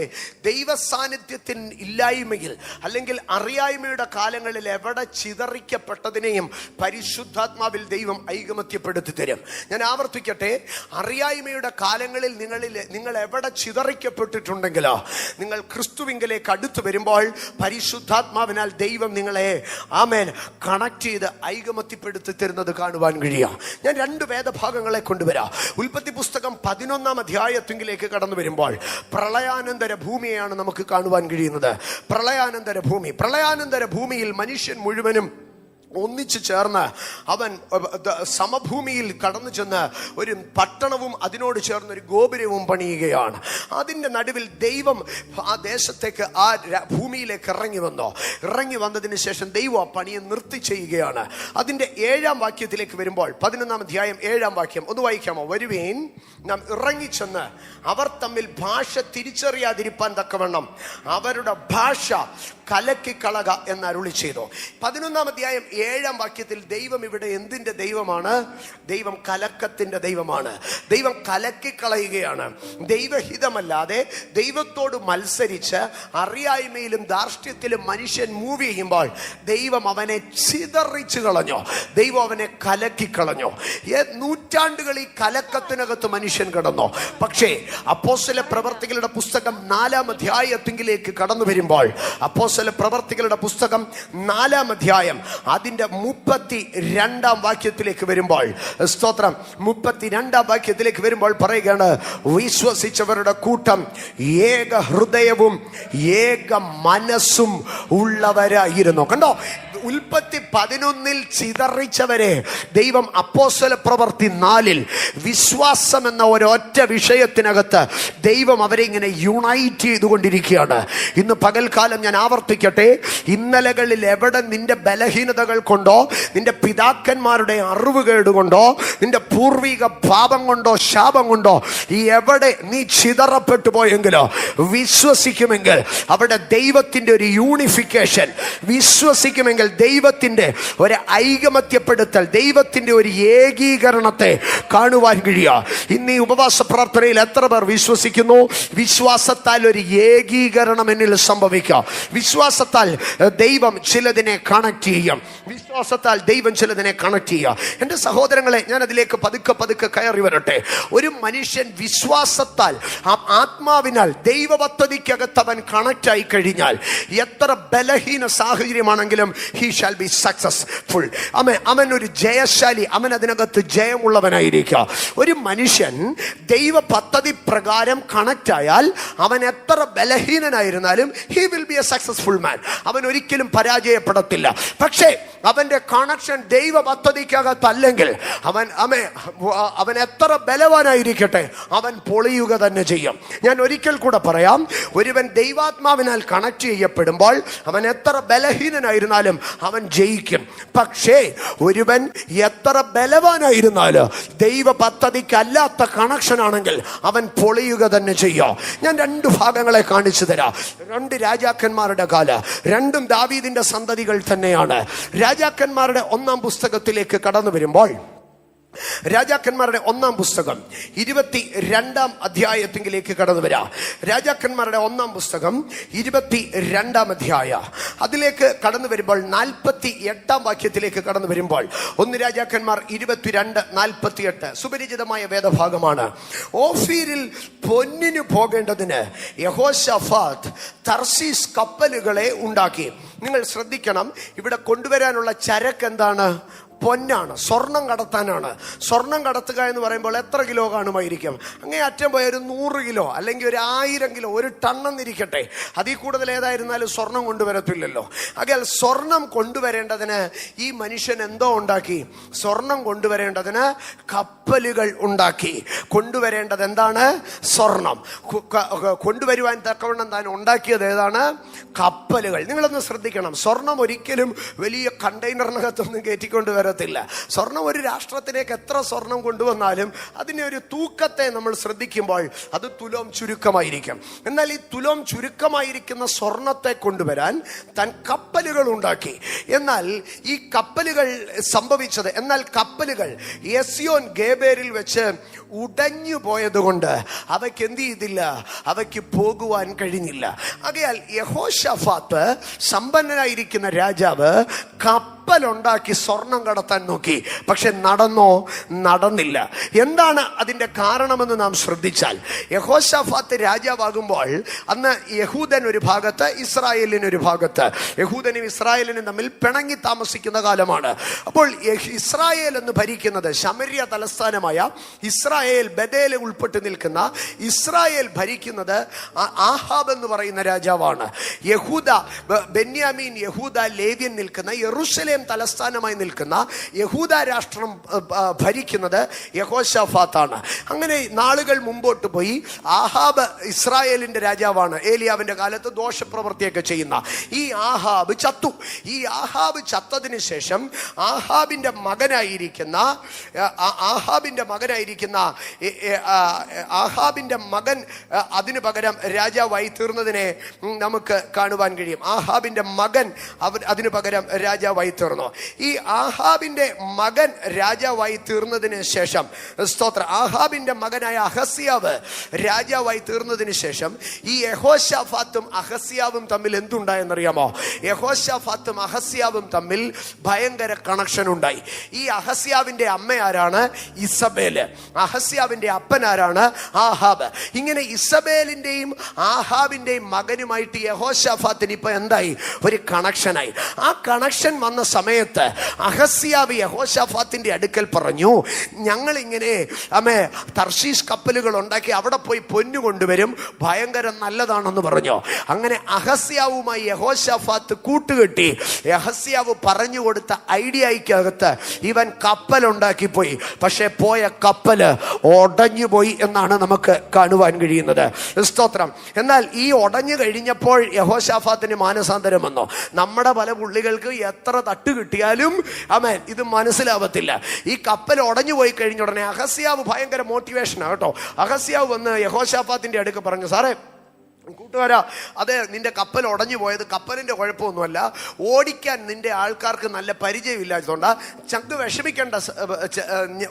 ദൈവ സാന്നിധ്യത്തിൻ ഇല്ലായ്മയിൽ അല്ലെങ്കിൽ അറിയായ്മയുടെ കാലങ്ങളിൽ എവിടെ ചിതറിക്കപ്പെട്ടതിനെയും പരിശുദ്ധാത്മാവിൽ ദൈവം ഐകമത്യപ്പെടുത്തി തരും. ഞാൻ ആവർത്തിക്കട്ടെ, അറിയായ്മയുടെ കാലങ്ങളിൽ നിങ്ങൾ എവിടെ ചിതറിക്കപ്പെട്ടിട്ടുണ്ടെങ്കിലോ, നിങ്ങൾ ക്രിസ്തുവിങ്കലേക്ക് അടുത്തു വരുമ്പോൾ പരിശുദ്ധാത്മാവിനാൽ ദൈവം നിങ്ങളെ കണക്ട് ചെയ്ത് ഐകമത്യപ്പെടുത്തി തരുന്നത് കാണുവാൻ കഴിയാം. ഞാൻ 2 വേദഭാഗങ്ങളെ കൊണ്ടുവരാം. ഉൽപ്പത്തി പുസ്തകം 11-ാം അധ്യായത്തിലേക്ക് കടന്നു വരുമ്പോൾ പ്രളയാനന്തര ഭൂമിയെയാണ് നമുക്ക് കാണുവാൻ കഴിയുന്നത്. പ്രളയാനന്തര ഭൂമിയിൽ മനുഷ്യൻ മുഴുവനും ഒന്നിച്ചു ചേർന്ന് അവൻ സമഭൂമിയിൽ കടന്നു ചെന്ന് ഒരു പട്ടണവും അതിനോട് ചേർന്നൊരു ഗോപുരവും പണിയുകയാണ്. അതിൻ്റെ നടുവിൽ ദൈവം ആ ദേശത്തേക്ക്, ആ ഭൂമിയിലേക്ക് ഇറങ്ങി വന്നതിന് ശേഷം ദൈവം ആ പണിയെ നിർത്തി ചെയ്യുകയാണ്. അതിൻ്റെ 7-ാം വാക്യത്തിലേക്ക് വരുമ്പോൾ, 11-ാം അധ്യായം 7-ാം വാക്യം ഒന്ന് വായിക്കാമോ? വരുവേൻ, നാം ഇറങ്ങിച്ചെന്ന് അവർ തമ്മിൽ ഭാഷ തിരിച്ചറിയാതിരിപ്പാൻ തക്കവണ്ണം അവരുടെ ഭാഷ കലക്കിക്കളക എന്ന് അരുളി ചെയ്തു. 11-ാം അധ്യായം 7-ാം വാക്യത്തിൽ ദൈവം ഇവിടെ എന്തിന്റെ ദൈവമാണ്? ദൈവം കലക്കത്തിന്റെ ദൈവമാണ്. ദൈവം കലക്കിക്കളയുകയാണ്. ദൈവഹിതമല്ലാതെ ദൈവത്തോട് മത്സരിച്ച് അറിയായ്മയിലും ധാർഷ്ട്യത്തിലും മനുഷ്യൻ മൂവ് ചെയ്യുമ്പോൾ ദൈവം അവനെ ചിതറിച്ചു കളഞ്ഞു. ദൈവം അവനെ കലക്കിക്കളഞ്ഞു. നൂറ്റാണ്ടുകൾ ഈ കലക്കത്തിനകത്ത് മനുഷ്യൻ കിടന്നു. പക്ഷേ അപ്പോസ്തല പ്രവർത്തികളുടെ പുസ്തകം 4-ാം അധ്യായത്തിലേക്ക് കടന്നു വരുമ്പോൾ, അപ്പോസ്തല പ്രവർത്തികളുടെ പുസ്തകം 4-ാം അധ്യായം അതിന്റെ 32-ാം വാക്യത്തിലേക്ക് വരുമ്പോൾ, സ്തോത്രം, 32-ാം വാക്യത്തിലേക്ക് വരുമ്പോൾ പറയുകയാണ്, വിശ്വസിച്ചവരുടെ കൂട്ടം ഏക ഹൃദയവും ഏക മനസ്സും ഉള്ളവരായിരുന്നു. കണ്ടോ, ഉൽപ്പത്തി 11-ൽ ചിതറിച്ചവരെ ദൈവം അപ്പോസ്തല പ്രവൃത്തി 4-ൽ വിശ്വാസം എന്ന ഒരൊറ്റ വിഷയത്തിനകത്ത് ദൈവം അവരെ ഇങ്ങനെ യുണൈറ്റ് ചെയ്തുകൊണ്ടിരിക്കുകയാണ്. ഇന്ന് പകൽക്കാലം ഞാൻ ആവർത്തിക്കട്ടെ, ഇന്നലകളിൽ എവിടെ നിന്റെ ബലഹീനതകൾ കൊണ്ടോ, നിന്റെ പിതാക്കന്മാരുടെ അറിവുകേട് കൊണ്ടോ, നിന്റെ പൂർവിക പാപം കൊണ്ടോ ശാപം കൊണ്ടോ എവിടെ നീ ചിതറപ്പെട്ടു പോയെങ്കിലോ, വിശ്വസിക്കുമെങ്കിൽ അവിടെ ദൈവത്തിന്റെ ഒരു യൂണിഫിക്കേഷൻ, വിശ്വസിക്കുമെങ്കിൽ ദൈവത്തിന്റെ ഒരു ഐകമത്യപ്പെടുത്തൽ, ദൈവത്തിന്റെ ഒരു ഏകീകരണത്തെ കാണുവാൻ കഴിയുക. ഇന്ന് ഈ ഉപവാസ പ്രാർത്ഥനയിൽ എത്ര പേർ വിശ്വസിക്കുന്നു? വിശ്വാസത്താൽ ഒരു ഏകീകരണം എന്നിൽ സംഭവിക്കാം. വിശ്വാസത്താൽ ദൈവം ചിലതിനെ കണക്ട് ചെയ്യും. വിശ്വാസത്താൽ ദൈവം ചിലതിനെ കണക്ട് ചെയ്യുക. എൻ്റെ സഹോദരങ്ങളെ, ഞാൻ അതിലേക്ക് പതുക്കെ പതുക്കെ കയറി വരട്ടെ. ഒരു മനുഷ്യൻ വിശ്വാസത്താൽ, ആത്മാവിനാൽ ദൈവ പദ്ധതിക്കകത്ത് അവൻ കണക്ട് ആയി കഴിഞ്ഞാൽ എത്ര ബലഹീന സാഹചര്യമാണെങ്കിലും he shall be successful. അവൻ ഒരു ജയശാലി, അവൻ അതിനകത്ത് ജയമുള്ളവനായിരിക്കുക. ഒരു മനുഷ്യൻ ദൈവ പദ്ധതി പ്രകാരം കണക്ട് ആയാൽ അവൻ എത്ര ബലഹീനനായിരുന്നാലും he will be a successful man. അവൻ ഒരിക്കലും പരാജയപ്പെടത്തില്ല. പക്ഷേ അവന്റെ കണക്ഷൻ ദൈവ പദ്ധതിക്കകത്തല്ലെങ്കിൽ അവൻ എത്ര ബലവാനായിരിക്കട്ടെ, അവൻ പൊളിയുക തന്നെ ചെയ്യും. ഞാൻ ഒരിക്കൽ കൂടെ പറയാം, ഒരുവൻ ദൈവാത്മാവിനാൽ കണക്ട് ചെയ്യപ്പെടുമ്പോൾ അവൻ എത്ര ബലഹീനനായിരുന്നാലും അവൻ ജയിക്കും. പക്ഷേ ഒരുവൻ എത്ര ബലവാനായിരുന്നാലും ദൈവ പദ്ധതിക്കല്ലാത്ത കണക്ഷൻ ആണെങ്കിൽ അവൻ പൊളിയുക തന്നെ ചെയ്യും. ഞാൻ 2 ഭാഗങ്ങളെ കാണിച്ചു തരാം. 2 രാജാക്കന്മാരുടെ കാലം, രണ്ടും ദാവീദിന്റെ സന്തതികൾ തന്നെയാണ്. രാജാക്കന്മാരുടെ 1-ാം പുസ്തകത്തിലേക്ക് കടന്നു വരുമ്പോൾ, രാജാക്കന്മാരുടെ 1-ാം പുസ്തകം 22-ാം അധ്യായത്തിലേക്ക് കടന്നു വരാം. രാജാക്കന്മാരുടെ 1-ാം പുസ്തകം 22-ാം അധ്യായ അതിലേക്ക് കടന്നു വരുമ്പോൾ 48-ാം വാക്യത്തിലേക്ക് കടന്നു വരുമ്പോൾ, 1 രാജാക്കന്മാർ 22:48 സുപരിചിതമായ വേദഭാഗമാണ്. ഓഫീരിൽ പൊന്നിന് പോകേണ്ടതിന് യഹോശാഫാത്ത് തർശീസ് കപ്പലുകളെ ഉണ്ടാക്കി. നിങ്ങൾ ശ്രദ്ധിക്കണം, ഇവിടെ കൊണ്ടുവരാനുള്ള ചരക്ക് എന്താണ്? പൊന്നാണ്, സ്വർണം കടത്താനാണ്. സ്വർണം കടത്തുക എന്ന് പറയുമ്പോൾ എത്ര കിലോ കാണുമായിരിക്കും? അങ്ങേ അറ്റം പോയ ഒരു 100 കിലോ അല്ലെങ്കിൽ ഒരു 1000 കിലോ, 1 ടണ്ണെന്നിരിക്കട്ടെ, അതിൽ കൂടുതൽ ഏതായിരുന്നാലും സ്വർണം കൊണ്ടുവരത്തില്ലല്ലോ. അകൽ സ്വർണം കൊണ്ടുവരേണ്ടതിന് ഈ മനുഷ്യൻ എന്തോ ഉണ്ടാക്കി? സ്വർണം കൊണ്ടുവരേണ്ടതിന് കപ്പലുകൾ ഉണ്ടാക്കി. കൊണ്ടുവരേണ്ടത് എന്താണ്? സ്വർണം. കൊണ്ടുവരുവാൻ തക്കവണ്ണം താൻ ഉണ്ടാക്കിയത് ഏതാണ്? കപ്പലുകൾ. നിങ്ങളൊന്ന് ശ്രദ്ധിക്കണം, സ്വർണം ഒരിക്കലും വലിയ കണ്ടെയ്നറിനകത്തൊന്നും കയറ്റിക്കൊണ്ട് വരത്തില്ല. സ്വർണം ഒരു രാഷ്ട്രത്തിലേക്ക് എത്ര സ്വർണം കൊണ്ടുവന്നാലും അതിനെ ഒരു തൂക്കത്തെ നമ്മൾ ശ്രദ്ധിക്കുമ്പോൾ അത് തുലോം ചുരുക്കമായിരിക്കും. എന്നാൽ ഈ തുലോം ചുരുക്കമായിരിക്കുന്ന സ്വർണത്തെ കൊണ്ടുവരാൻ താൻ കപ്പലുകൾ ഉണ്ടാക്കി. എന്നാൽ ഈ കപ്പലുകൾ സംഭവിച്ചത്, എന്നാൽ കപ്പലുകൾ എസ്യോൻ ഗേബേരിൽ വെച്ച് ഉടഞ്ഞു പോയതുകൊണ്ട് അവയ്ക്ക് എന്ത് ചെയ്തില്ല? അവയ്ക്ക് പോകുവാൻ കഴിഞ്ഞില്ല. ആകയാൽ യഹോശാഫാത്ത് സമ്പന്നനായിരിക്കുന്ന രാജാവ് കപ്പലുണ്ടാക്കി സ്വർണം കടത്താൻ നോക്കി. പക്ഷെ നടന്നില്ല. എന്താണ് അതിന്റെ കാരണമെന്ന് നാം ശ്രദ്ധിച്ചാൽ, യഹോശാഫാത്ത് രാജാവാകുമ്പോൾ അന്ന് യഹൂദൻ ഒരു ഭാഗത്ത്, ഇസ്രായേലിന് ഒരു ഭാഗത്ത്. യഹൂദനും ഇസ്രായേലിനും തമ്മിൽ പിണങ്ങി താമസിക്കുന്ന കാലമാണ്. അപ്പോൾ ഇസ്രായേൽ എന്ന് ഭരിക്കുന്നത്, ശമര്യ തലസ്ഥാനമായ ഇസ്രായേൽ, ബദേൽ ഉൾപ്പെട്ട് നിൽക്കുന്ന ഇസ്രായേൽ ഭരിക്കുന്നത് ആഹാബ് എന്ന് പറയുന്ന രാജാവാണ്. യഹൂദ, ബെന്യാമീൻ, യഹൂദ, ലേവ്യൻ നിൽക്കുന്ന യെരൂശലേം യെരൂശലേം തലസ്ഥാനമായി നിൽക്കുന്ന യഹൂദ രാഷ്ട്രം ഭരിക്കുന്നത് യഹോശാഫാത്താണ്. അങ്ങനെ നാളുകൾ മുമ്പോട്ട് പോയി. ആഹാബ് ഇസ്രായേലിന്റെ രാജാവാണ്. ഏലിയാവിന്റെ കാലത്ത് ദോഷപ്രവൃത്തിയൊക്കെ ചെയ്യുന്ന ഈ ആഹാബ് ചത്തു. ഈ ആഹാബ് ചത്തതിന് ശേഷം ആഹാബിന്റെ മകൻ അതിനു പകരം രാജാവായി തീർന്നതിനെ നമുക്ക് കാണുവാൻ കഴിയും. ആഹാബിന്റെ മകൻ അതിനു പകരം രാജാവായി തീർന്നു. ഈ ആഹാബിന്റെ മകൻ രാജാവായി തീർന്നതിന് ശേഷം, സ്തോത്രം, ആഹാബിന്റെ മകനായ അഹസ്യാവ് രാജാവായി തീർന്നതിന് ശേഷം ഈ യഹോശാഫാത്തും അഹസ്യാവും തമ്മിൽ എന്തുണ്ടായെന്നറിയാമോ? യഹോശാഫാത്തും അഹസ്യാവും തമ്മിൽ ഭയങ്കര കണക്ഷൻ ഉണ്ടായി. ഈ അഹസ്യാവിന്റെ അമ്മ ആരാണ്? ഇസബേല്. അഹസ്യാവിന്റെ അപ്പൻ ആരാണ്? ആഹാബ്. ഇങ്ങനെ ഇസബേലിന്റെയും ആഹാബിന്റെയും മകനുമായിട്ട് യഹോശാഫാത്തിന് ഇപ്പൊ എന്തായി? ഒരു കണക്ഷനായി. ആ കണക്ഷൻ വന്ന സമയത്ത് അഹസ്യാവ് യഹോശാഫാത്തിന്റെ അടുക്കൽ പറഞ്ഞു, ഞങ്ങൾ ഇങ്ങനെ തർശീഷ് കപ്പലുകൾ ഉണ്ടാക്കി അവിടെ പോയി പൊന്നു കൊണ്ടുവരും, ഭയങ്കര നല്ലതാണെന്ന് പറഞ്ഞു. അങ്ങനെ അഹസ്യാവുമായി യഹോശാഫാത്ത് കൂട്ടുകെട്ടി. അഹസ്യാവ് പറഞ്ഞു കൊടുത്ത ഐഡിയക്കകത്ത് ഇവൻ കപ്പലുണ്ടാക്കി പോയി. പക്ഷെ പോയ കപ്പല് ഉടഞ്ഞുപോയി എന്നാണ് നമുക്ക് കാണുവാൻ കഴിയുന്നത്. സ്തോത്രം. എന്നാൽ ഈ ഉടഞ്ഞു കഴിഞ്ഞപ്പോൾ യഹോശാഫാത്തിന് മാനസാന്തരം വന്നു. നമ്മുടെ പല പുള്ളികൾക്ക് എത്ര തട്ട് കിട്ടിയാലും ഇത് മനസ്സിലാവത്തില്ല. ഈ കപ്പൽ ഉടഞ്ഞു പോയി കഴിഞ്ഞ ഉടനെ അഹസ്യാവ് ഭയങ്കര മോട്ടിവേഷനാണ് കേട്ടോ. അഹസ്യാവ് വന്ന് യഹോശാഫാത്തിന്റെ അടുക്ക് പറഞ്ഞു, സാറേ കൂട്ടുകാരാ, അതെ, നിന്റെ കപ്പൽ ഉടഞ്ഞു പോയത് കപ്പലിന്റെ കുഴപ്പമൊന്നുമല്ല, ഓടിക്കാൻ നിന്റെ ആൾക്കാർക്ക് നല്ല പരിചയമില്ലാത്തതുകൊണ്ടാ. ചങ്ക് വിഷമിക്കേണ്ട,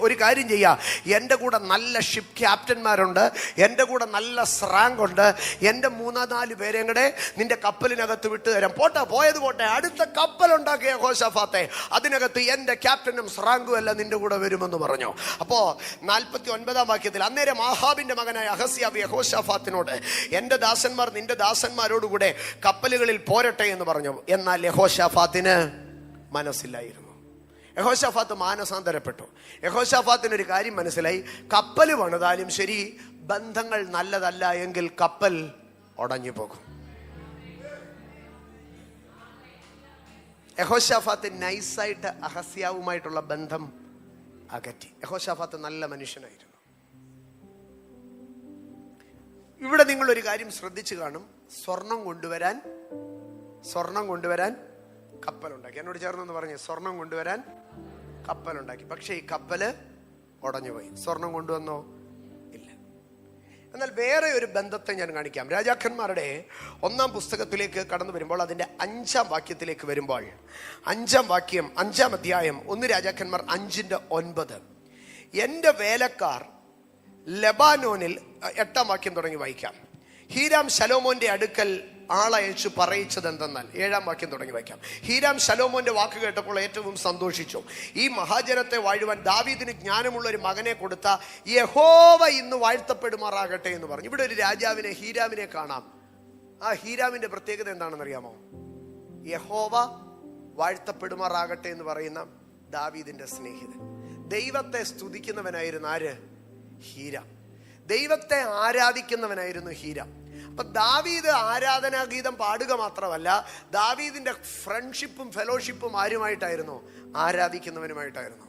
ഒരു കാര്യം ചെയ്യാ, എൻ്റെ കൂടെ നല്ല ഷിപ്പ് ക്യാപ്റ്റന്മാരുണ്ട്, എൻ്റെ കൂടെ നല്ല സ്രാങ്ക് ഉണ്ട്, എൻ്റെ 3-4 പേരെയും കൂടെ നിന്റെ കപ്പലിനകത്ത് വിട്ടു തരാം. പോയത് പോട്ടെ, അടുത്ത കപ്പൽ ഉണ്ടാക്കിയ യഹോശാഫാത്തെ, അതിനകത്ത് എൻ്റെ ക്യാപ്റ്റനും സ്രാങ്കും എല്ലാം നിന്റെ കൂടെ വരുമെന്ന് പറഞ്ഞു. അപ്പോ 49-ാം വാക്യത്തിൽ അന്നേരം ആഹാബിന്റെ മകനായ അഹസ്യാവ് യഹോശാഫാത്തിനോട്, എൻ്റെ ദാസന്മാർ നിന്റെ ദാസന്മാരോടുകൂടെ കപ്പലുകളിൽ പോരട്ടെ എന്ന് പറഞ്ഞു. എന്നാൽ യഹോശാഫാത്തിന് മനസ്സിലായിരുന്നു. യഹോശാഫാത്ത് മാനസാന്തരപ്പെട്ടു. യഹോശാഫാത്തിന് ഒരു കാര്യം മനസ്സിലായി, കപ്പൽ പണിതാലും ശരി, ബന്ധങ്ങൾ നല്ലതല്ല എങ്കിൽ കപ്പൽ ഉടഞ്ഞു പോകും. യഹോശാഫാത്ത് നൈസായിട്ട് അഹസ്യാവുമായിട്ടുള്ള ബന്ധം അകറ്റി. യഹോശാഫാത്ത് നല്ല മനുഷ്യനായിരുന്നു. ഇവിടെ നിങ്ങളൊരു കാര്യം ശ്രദ്ധിച്ചു കാണും, സ്വർണം കൊണ്ടുവരാൻ കപ്പലുണ്ടാക്കി. എന്നോട് ചേർന്നെന്ന് പറഞ്ഞു, സ്വർണം കൊണ്ടുവരാൻ കപ്പലുണ്ടാക്കി. പക്ഷെ ഈ കപ്പല് ഉടഞ്ഞുപോയി. സ്വർണം കൊണ്ടുവന്നോ? ഇല്ല. എന്നാൽ വേറെ ഒരു ബന്ധത്തെ ഞാൻ കാണിക്കാം. രാജാക്കന്മാരുടെ 1-ാം പുസ്തകത്തിലേക്ക് കടന്നു വരുമ്പോൾ അതിന്റെ 5-ാം വാക്യത്തിലേക്ക് വരുമ്പോൾ, 5-ാം അധ്യായം 1 രാജാക്കന്മാർ 5:9, എൻ്റെ വേലക്കാർ ലെബാനോനിൽ, 8-ാം വാക്യം തുടങ്ങി വായിക്കാം. ഹീരാം ശലോമോന്റെ അടുക്കൽ ആളയച്ചു പറയിച്ചത് എന്തെന്നാൽ, 7-ാം വാക്യം തുടങ്ങി വായിക്കാം. ഹീരാം ശലോമോന്റെ വാക്ക് കേട്ടപ്പോൾ ഏറ്റവും സന്തോഷിച്ചു. ഈ മഹാജനത്തെ വാഴുവാൻ ദാവീദിന് ജ്ഞാനമുള്ള ഒരു മകനെ കൊടുത്ത യഹോവ ഇന്ന് വാഴ്ത്തപ്പെടുമാറാകട്ടെ എന്ന് പറഞ്ഞു. ഇവിടെ ഒരു രാജാവിനെ, ഹീരാമിനെ കാണാം. ആ ഹീരാമിന്റെ പ്രത്യേകത എന്താണെന്ന് അറിയാമോ? യഹോവ വാഴ്ത്തപ്പെടുമാറാകട്ടെ എന്ന് പറയുന്ന ദാവീദിന്റെ സ്നേഹിതൻ. ദൈവത്തെ സ്തുതിക്കുന്നവനായിരുന്നു ആര്? ഹീരാം. ദൈവത്തെ ആരാധിക്കുന്നവനായിരുന്നു ഹീരാം. അപ്പൊ ദാവീദ് ആരാധനാഗീതം പാടുക മാത്രമല്ല, ദാവീദിന്റെ ഫ്രണ്ട്ഷിപ്പും ഫെലോഷിപ്പും ആരുമായിട്ടായിരുന്നു? ആരാധിക്കുന്നവനുമായിട്ടായിരുന്നു.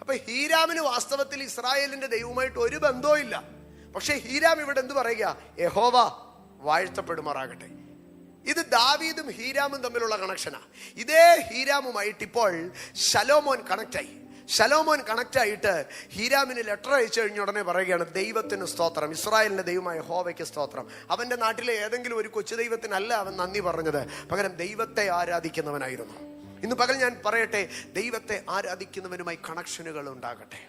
അപ്പൊ ഹീരാമിന് വാസ്തവത്തിൽ ഇസ്രായേലിന്റെ ദൈവവുമായിട്ട് ഒരു ബന്ധവും ഇല്ല. പക്ഷെ ഹീരാം ഇവിടെ എന്ത് പറയുക? യഹോവ വാഴ്ത്തപ്പെടുമാറാകട്ടെ. ഇത് ദാവീദും ഹീരാമും തമ്മിലുള്ള കണക്ഷനാ. ഇതേ ഹീരാമുമായിട്ട് ഇപ്പോൾ ശലോമോൻ കണക്റ്റായി. ശലോമോൻ കണക്റ്റായിട്ട് ഹീരാമിന് ലെറ്റർ അയച്ചു കഴിഞ്ഞ ഉടനെ പറയുകയാണ്, ദൈവത്തിന് സ്തോത്രം, ഇസ്രായേലിന്റെ ദൈവമായ യഹോവയ്ക്ക് സ്തോത്രം. അവന്റെ നാട്ടിലെ ഏതെങ്കിലും ഒരു കൊച്ചു ദൈവത്തിനല്ല അവൻ നന്ദി പറഞ്ഞത്, പകരം ദൈവത്തെ ആരാധിക്കുന്നവനായിരുന്നു. ഇന്ന് പകൽ ഞാൻ പറയട്ടെ, ദൈവത്തെ ആരാധിക്കുന്നവനുമായി കണക്ഷനുകൾ ഉണ്ടാകട്ടെ.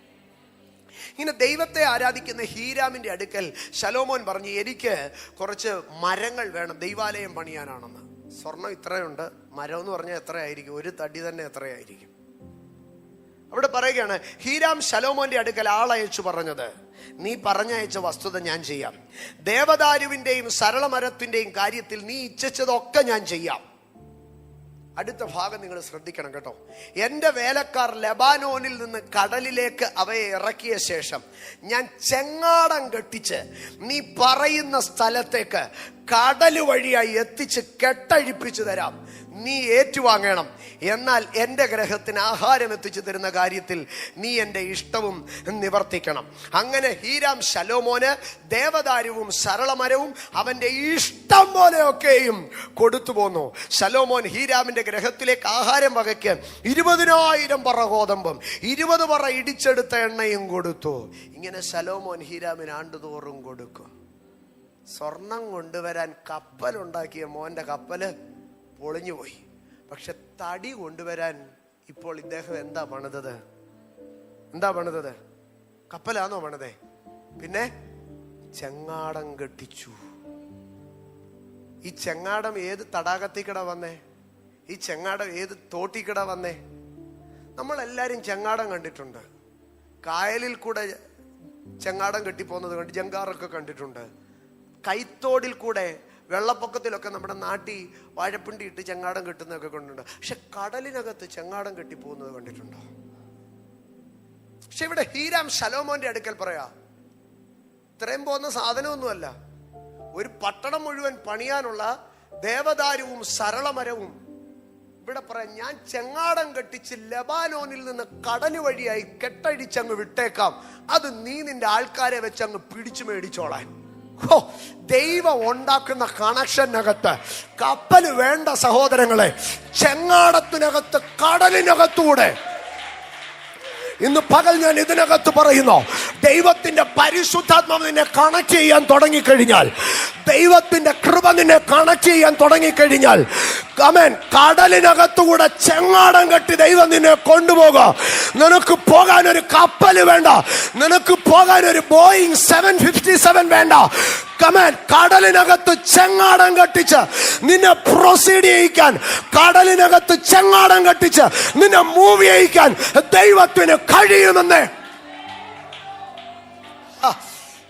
ഇങ്ങനെ ദൈവത്തെ ആരാധിക്കുന്ന ഹീരാമിന്റെ അടുക്കൽ ശലോമോൻ പറഞ്ഞു, എനിക്ക് കുറച്ച് മരങ്ങൾ വേണം, ദൈവാലയം പണിയാനാണെന്ന്. സ്വർണം ഇത്രയുണ്ട്, മരം എന്ന് പറഞ്ഞാൽ എത്രയായിരിക്കും? ഒരു തടി തന്നെ എത്രയായിരിക്കും? അവിടെ പറയുകയാണ്, ഹീരാം ശലോമോന്റെ അടുക്കൽ ആളയച്ചു പറഞ്ഞത്, നീ പറഞ്ഞയച്ച വസ്തുത ഞാൻ ചെയ്യാം. ദേവദാരുവിന്റെയും സരളമരത്തിന്റെയും കാര്യത്തിൽ നീ ഇച്ഛിച്ചതൊക്കെ ഞാൻ ചെയ്യാം. അടുത്ത ഭാഗം നിങ്ങൾ ശ്രദ്ധിക്കണം കേട്ടോ. എൻ്റെ വേലക്കാർ ലെബാനോനിൽ നിന്ന് കടലിലേക്ക് അവയെ ഇറക്കിയ ശേഷം ഞാൻ ചെങ്ങാടം കെട്ടിച്ച് നീ പറയുന്ന സ്ഥലത്തേക്ക് കടല് വഴിയായി എത്തിച്ച് കെട്ടഴിപ്പിച്ചു തരാം, നീ ഏറ്റുവാങ്ങണം. എന്നാൽ എൻ്റെ ഗ്രഹത്തിന് ആഹാരം എത്തിച്ചു തരുന്ന കാര്യത്തിൽ നീ എൻ്റെ ഇഷ്ടവും നിവർത്തിക്കണം. അങ്ങനെ ഹീരാം ശലോമോന് ദേവദാരുവും സരളമരവും അവൻ്റെ ഇഷ്ടം പോലെയൊക്കെയും കൊടുത്തു പോന്നു. ശലോമോൻ ഹീരാമിൻ്റെ ഗ്രഹത്തിലേക്ക് ആഹാരം വകയ്ക്ക് 20,000 പറ ഗോതമ്പും 20 പറ ഇടിച്ചെടുത്ത എണ്ണയും കൊടുത്തു. ഇങ്ങനെ ശലോമോൻ ഹീരാമിന് ആണ്ടുതോറും കൊടുക്കും. സ്വർണം കൊണ്ടുവരാൻ കപ്പലുണ്ടാക്കിയ മോൻ്റെ കപ്പല് പൊളിഞ്ഞുപോയി. പക്ഷെ തടി കൊണ്ടുവരാൻ ഇപ്പോൾ ഇദ്ദേഹം എന്താ പണിതത്? കപ്പലാണോ പണിതേ? പിന്നെ ചെങ്ങാടം കെട്ടിച്ചു. ഈ ചെങ്ങാടം ഏത് തടാകത്തിക്കട വന്നേ? ഈ ചെങ്ങാടം ഏത് തോട്ടിക്കട വന്നേ? നമ്മളെല്ലാരും ചെങ്ങാടം കണ്ടിട്ടുണ്ട്. കായലിൽ കൂടെ ചെങ്ങാടം കെട്ടിപ്പോകുന്നത് കണ്ട് ജങ്കാറൊക്കെ കണ്ടിട്ടുണ്ട്. കൈത്തോടിൽ കൂടെ വെള്ളപ്പൊക്കത്തിലൊക്കെ നമ്മുടെ നാട്ടിൽ വാഴപ്പിണ്ടി ഇട്ട് ചെങ്ങാടം കെട്ടുന്നതൊക്കെ കണ്ടിട്ടുണ്ട്. പക്ഷെ കടലിനകത്ത് ചെങ്ങാടം കെട്ടിപ്പോകുന്നത് കണ്ടിട്ടുണ്ടോ? പക്ഷെ ഇവിടെ ഹീരാം ശലോമോന്റെ അടുക്കൽ പറയാ, ഇത്രയും പോകുന്ന സാധനമൊന്നുമല്ല, ഒരു പട്ടണം മുഴുവൻ പണിയാനുള്ള ദേവദാരുവും സരളമരവും ഇവിടെ പറയാം, ഞാൻ ചെങ്ങാടം കെട്ടിച്ച് ലെബാനോനിൽ നിന്ന് കടല് വഴിയായി കെട്ടഴിച്ചങ്ങ് വിട്ടേക്കാം, അത് നീ നിന്റെ ആൾക്കാരെ വെച്ച് അങ്ങ് പിടിച്ചു മേടിച്ചോളാൻ. ദൈവം ഉണ്ടാക്കുന്ന കണക്ഷനകത്ത് കപ്പല് വേണ്ട സഹോദരങ്ങളെ. ചെങ്ങാടത്തിനകത്ത് കടലിനകത്തൂടെ ഇന്ന് പകൽ ഞാൻ ഇതിനകത്ത് പറയുന്നു, ദൈവത്തിന്റെ പരിശുദ്ധാത്മാവ് നിന്നെ കണക്ട് ചെയ്യാൻ തുടങ്ങിക്കഴിഞ്ഞാൽ, ദൈവത്തിന്റെ കൃപ നിന്നെ കണക്ട് ചെയ്യാൻ തുടങ്ങിക്കഴിഞ്ഞാൽ, ആമേൻ, കടലിനകത്തുകൂടെ ചെങ്ങാടം കെട്ടി ദൈവം നിന്നെ കൊണ്ടുപോകാം. നിനക്ക് പോകാൻ ഒരു കപ്പല് വേണ്ട, നിനക്ക് പോകാൻ ഒരു ബോയിങ് 757 വേണ്ട. കമേൻ, കടലിനകത്ത് ചെങ്ങാടം കെട്ടിച്ച് നിന്നെ പ്രൊസീഡ് ചെയ്യിക്കാൻ, കടലിനകത്ത് ചെങ്ങാടം കെട്ടിച്ച് നിന്നെ മൂവ് ചെയ്യിക്കാൻ ദൈവത്തിന് കഴിയുമെന്ന്.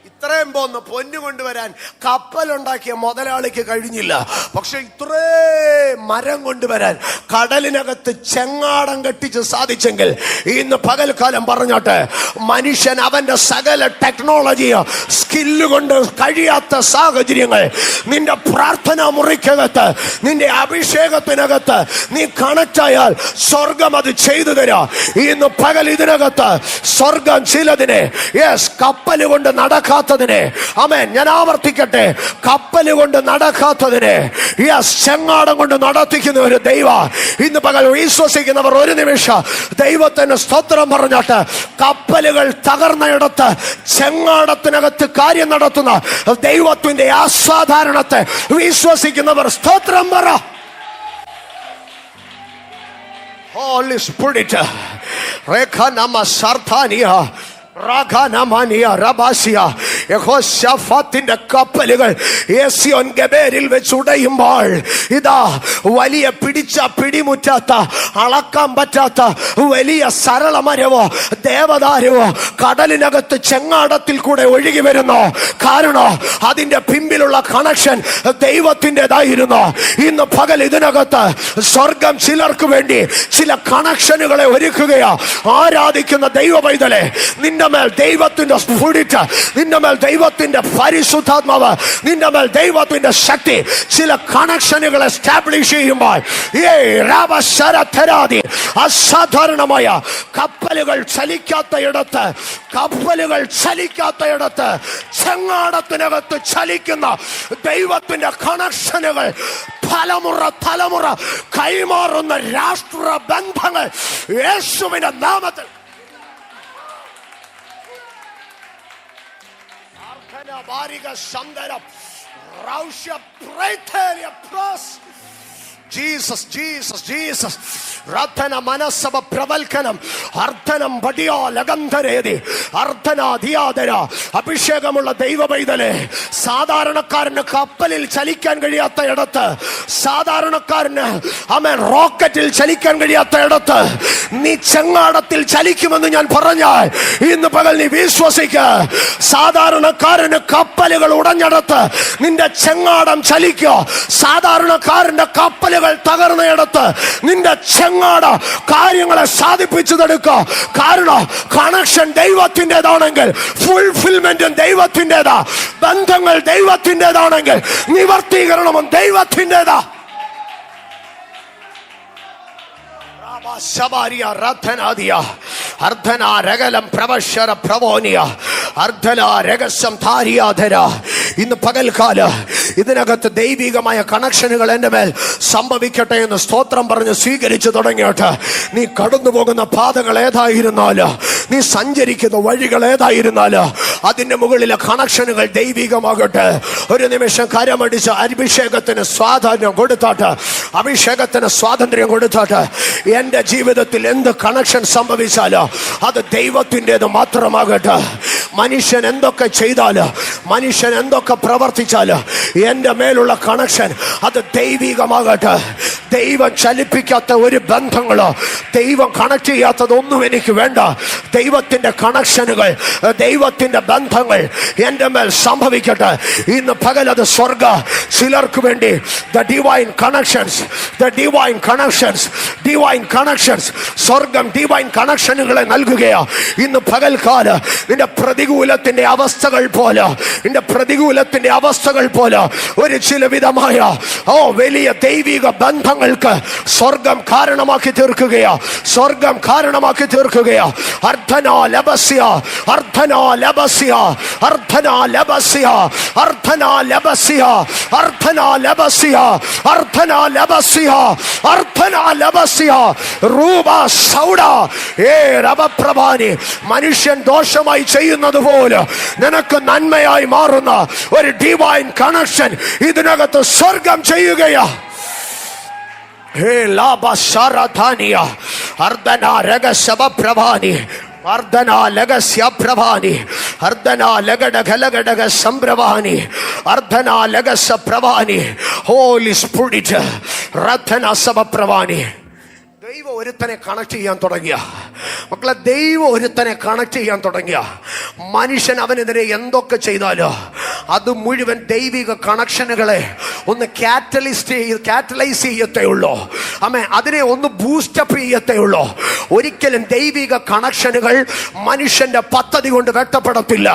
ഇത്രയും പോന്ന് പൊന്നു കൊണ്ടുവരാൻ കപ്പലുണ്ടാക്കിയ മുതലാളിക്ക് കഴിഞ്ഞില്ല. പക്ഷെ ഇത്രേ മരം കൊണ്ടുവരാൻ കടലിനകത്ത് ചെങ്ങാടം കെട്ടിച്ച് സാധിച്ചെങ്കിൽ, ഇന്ന് പകൽക്കാലം പറഞ്ഞോട്ടെ, മനുഷ്യൻ അവന്റെ സകല ടെക്നോളജിയോ സ്കില്ല് കൊണ്ട് കഴിയാത്ത സാഹചര്യങ്ങൾ നിന്റെ പ്രാർത്ഥനാ മുറിക്കകത്ത്, നിന്റെ അഭിഷേകത്തിനകത്ത് നീ കണക്റ്റായാൽ സ്വർഗം അത് ചെയ്തു തരാം. ഇന്ന് പകൽ ഇതിനകത്ത് സ്വർഗം ചിലതിനെ, യെസ്, കപ്പല് കൊണ്ട് നടക്കാത്തതിനെ, ആമേൻ, ഞാൻ ആവർത്തിക്കട്ടെ, കപ്പല് കൊണ്ട് നടക്കാത്തതിനെ യെസ് ചെങ്ങാടം കൊണ്ട് നടത്തിക്കുന്ന ഒരു ദൈവം ഇന്ന് പകൽ വിശ്വസിക്കുന്നവർ ഒരു നിമിഷം ദൈവത്തിന് സ്തോത്രം പറഞ്ഞോട്ട്. കപ്പലുകൾ തകർന്നയിടത്ത് ചെങ്ങാടത്തിനകത്ത് കാര്യം നടത്തുന്ന ദൈവത്തിന്റെ അസാധാരണത്തെ വിശ്വസിക്കുന്നവർ സ്തോത്രം പറ. Holy Spirit, Rekha Nama Sarthaniya യഹോശാഫാത്തിന്റെ കപ്പലുകൾ യെസിയോൻ ഗബേരിൽ വെച്ച് ഉടയുമ്പോൾ, ഇതാ വലിയ പിടിമുറ്റാത്ത, അളക്കാൻ പറ്റാത്ത വലിയ സരളമരവോ ദേവദാരുവോ കടലിനകത്ത് ചെങ്ങാടത്തിൽ കൂടെ ഒഴുകി വരുന്നു. കാരണം അതിന്റെ പിമ്പിലുള്ള കണക്ഷൻ ദൈവത്തിൻ്റെതായിരുന്നു. ഇന്ന് പകൽ ഇതിനകത്ത് സ്വർഗം ചിലർക്ക് വേണ്ടി ചില കണക്ഷനുകളെ ഒരുക്കുകയാ. ആരാധിക്കുന്ന ദൈവ പൈതലെ, നിന്റെ മേൽ ദൈവത്തിന്റെ സ്പിരിറ്റ്, നിന്റെ മേൽ ദൈവത്തിന്റെ പരിശുദ്ധാത്മാവ്, നിന്റെ മേൽ ദൈവത്തിന്റെ ശക്തി ചില കണക്ഷനുകൾ എസ്റ്റാബ്ലിഷ് ചെയ്യുമ്പോൾ, അസാധാരണമായ കപ്പലുകൾ ചലിക്കാത്ത ഇടത്ത് ചെങ്ങാടത്തിനകത്ത് ചലിക്കുന്ന ദൈവത്തിന്റെ കണക്ഷനുകൾ തലമുറ കൈമാറുന്ന രാഷ്ട്ര ബന്ധങ്ങൾ യേശുവിന്റെ നാമത്തിൽ ജീസസ് ജീസസ് ജീസസ് രഥന മനസ്സഭ പ്രവൽക്കനം അർദ്ധനം വടിയാലഗന്ധരേതി അർദ്ധനാധിയാതര. അഭിഷേകമുള്ള ദൈവ പൈതലെ, സാധാരണക്കാരന് കപ്പലിൽ ചലിക്കാൻ കഴിയാത്ത ഇടത്ത്, സാധാരണക്കാരന് ആമേൻ റോക്കറ്റിൽ ചലിക്കാൻ കഴിയാത്ത ഇടത്ത് നീ ചെങ്ങാടത്തിൽ ചലിക്കുമെന്ന് ഞാൻ പറഞ്ഞാൽ ഇന്ന് പകൽ നീ വിശ്വസിക്ക. സാധാരണക്കാരന് കപ്പലുകൾ ഉടഞ്ഞെടുത്ത് നിന്റെ ചെങ്ങാടം ചലിക്കോ. സാധാരണക്കാരന്റെ കപ്പൽ കാലുകൾ തകർന്നയിടത്ത് നിന്റെ ചെങ്ങാട കാര്യങ്ങളെ സാധിപ്പിച്ചതെടുക്കുക. കാരണം കണക്ഷൻ ദൈവത്തിൻ്റെതാണെങ്കിൽ ഫുൾഫിൽമെന്റും ദൈവത്തിൻ്റെതാ. ബന്ധങ്ങൾ ദൈവത്തിൻ്റെതാണെങ്കിൽ നിവർത്തീകരണവും ദൈവത്തിൻ്റെതാ. ഇന്ന് പകൽക്കാല ഇതിനകത്ത് ദൈവികമായ കണക്ഷനുകൾ എൻ്റെ മേൽ സംഭവിക്കട്ടെ എന്ന് സ്തോത്രം പറഞ്ഞ് സ്വീകരിച്ചു തുടങ്ങിയിട്ട് നീ കടന്നു പോകുന്ന പാതകൾ ഏതായിരുന്നാലോ, നീ സഞ്ചരിക്കുന്ന വഴികൾ ഏതായിരുന്നാലോ, അതിന്റെ മുകളിലെ കണക്ഷനുകൾ ദൈവികമാകട്ടെ. ഒരു നിമിഷം കരമടിച്ച് അഭിഷേകത്തിന് സ്വാതന്ത്ര്യം കൊടുത്താട്ട്, അഭിഷേകത്തിന് സ്വാതന്ത്ര്യം കൊടുത്താട്ട് എന്റെ ജീവിതത്തിൽ എന്ത് കണക്ഷൻ സംഭവിച്ചാലോ അത് ദൈവത്തിൻ്റെത് മാത്രമാകട്ടെ. മനുഷ്യൻ എന്തൊക്കെ ചെയ്താലോ, മനുഷ്യൻ എന്തൊക്കെ പ്രവർത്തിച്ചാലോ എന്റെ മേലുള്ള കണക്ഷൻ അത് ദൈവികമാകട്ടെ. ദൈവം ചലിപ്പിക്കാത്ത ഒരു ബന്ധങ്ങളോ, ദൈവം കണക്ട് ചെയ്യാത്തതൊന്നും എനിക്ക് വേണ്ട. ദൈവത്തിന്റെ കണക്ഷനുകൾ, ദൈവത്തിന്റെ ബന്ധങ്ങൾ എന്റെ മേൽ സംഭവിക്കട്ടെ. ഇന്ന് പകലത് സ്വർഗ ചിലർക്ക് വേണ്ടി the divine connections, the divine connections, divine connections, സ്വർഗം ഡിവൈൻ കണക്ഷനുകളെ നൽകുകയാ. ഇന്ന് പകൽക്കാല നിന്റെ പ്രതികൂലത്തിന്റെ അവസ്ഥകൾ പോലെ, നിന്റെ പ്രതികൂലത്തിന്റെ അവസ്ഥകൾ പോലെ ഒരു ചില വിധമായ വലിയ ദൈവിക ബന്ധങ്ങൾക്ക് സ്വർഗം കാരണമാക്കി തീർക്കുകയാ. സ്വർഗം കാരണമാക്കി തീർക്കുകയാ. അർദ്ധനാ ലബസ്യ, അർദ്ധനാ ലബസ്യ, അർദ്ധനാ ലബസ്യ, അർദ്ധനാ ലബസ്യ, അർദ്ധനാ ലബസ്യ, അർദ്ധനാ ലബസ്യ, അർദ്ധനാ ലബസ്യ, റൂബ സൗഡ ഏ രബപ്രഭാനി. മനുഷ്യൻ ദോഷമായി ചെയ്യുന്നത് പോലെ നിനക്ക് നന്മയായി മാറുന്ന ഒരു ഡിവൈൻ കണക്ഷൻ ഇതിനകത്ത് സ്വർഗം ചെയ്യുകയാ. ഹേ ലാബ ശരധാനിയ അർദ്ധനാ രഗശബപ്രഭാനി, അർദ്ധനാ ലഗസ്യപ്രഭാനി, അർദ്ധനാ ലഗഡഗലഗഡഗ സംപ്രഭാനി, അർദ്ധനാ ലഗസപ്രഭാനി. Holy spirit റദ്ധന സബപ്രഭാനി. ദൈവം ഒരുത്തനെ കണക്ട് ചെയ്യാൻ തുടങ്ങിയ മക്കളെ, ദൈവം ഒരുത്തനെ കണക്ട് ചെയ്യാൻ തുടങ്ങിയ മനുഷ്യൻ അവനെതിരെ എന്തൊക്കെ ചെയ്താലോ അത് മുഴുവൻ ദൈവിക കണക്ഷനുകളെ ഒന്ന് കാറ്റലൈസ് ചെയ്യത്തേ ഉള്ളൂ. അമ്മേ, അതിനെ ഒന്ന് ബൂസ്റ്റപ്പ് ചെയ്യത്തേ ഉള്ളൂ. ഒരിക്കലും ദൈവിക കണക്ഷനുകൾ മനുഷ്യന്റെ പദ്ധതി കൊണ്ട് വെട്ടപ്പെടത്തില്ല.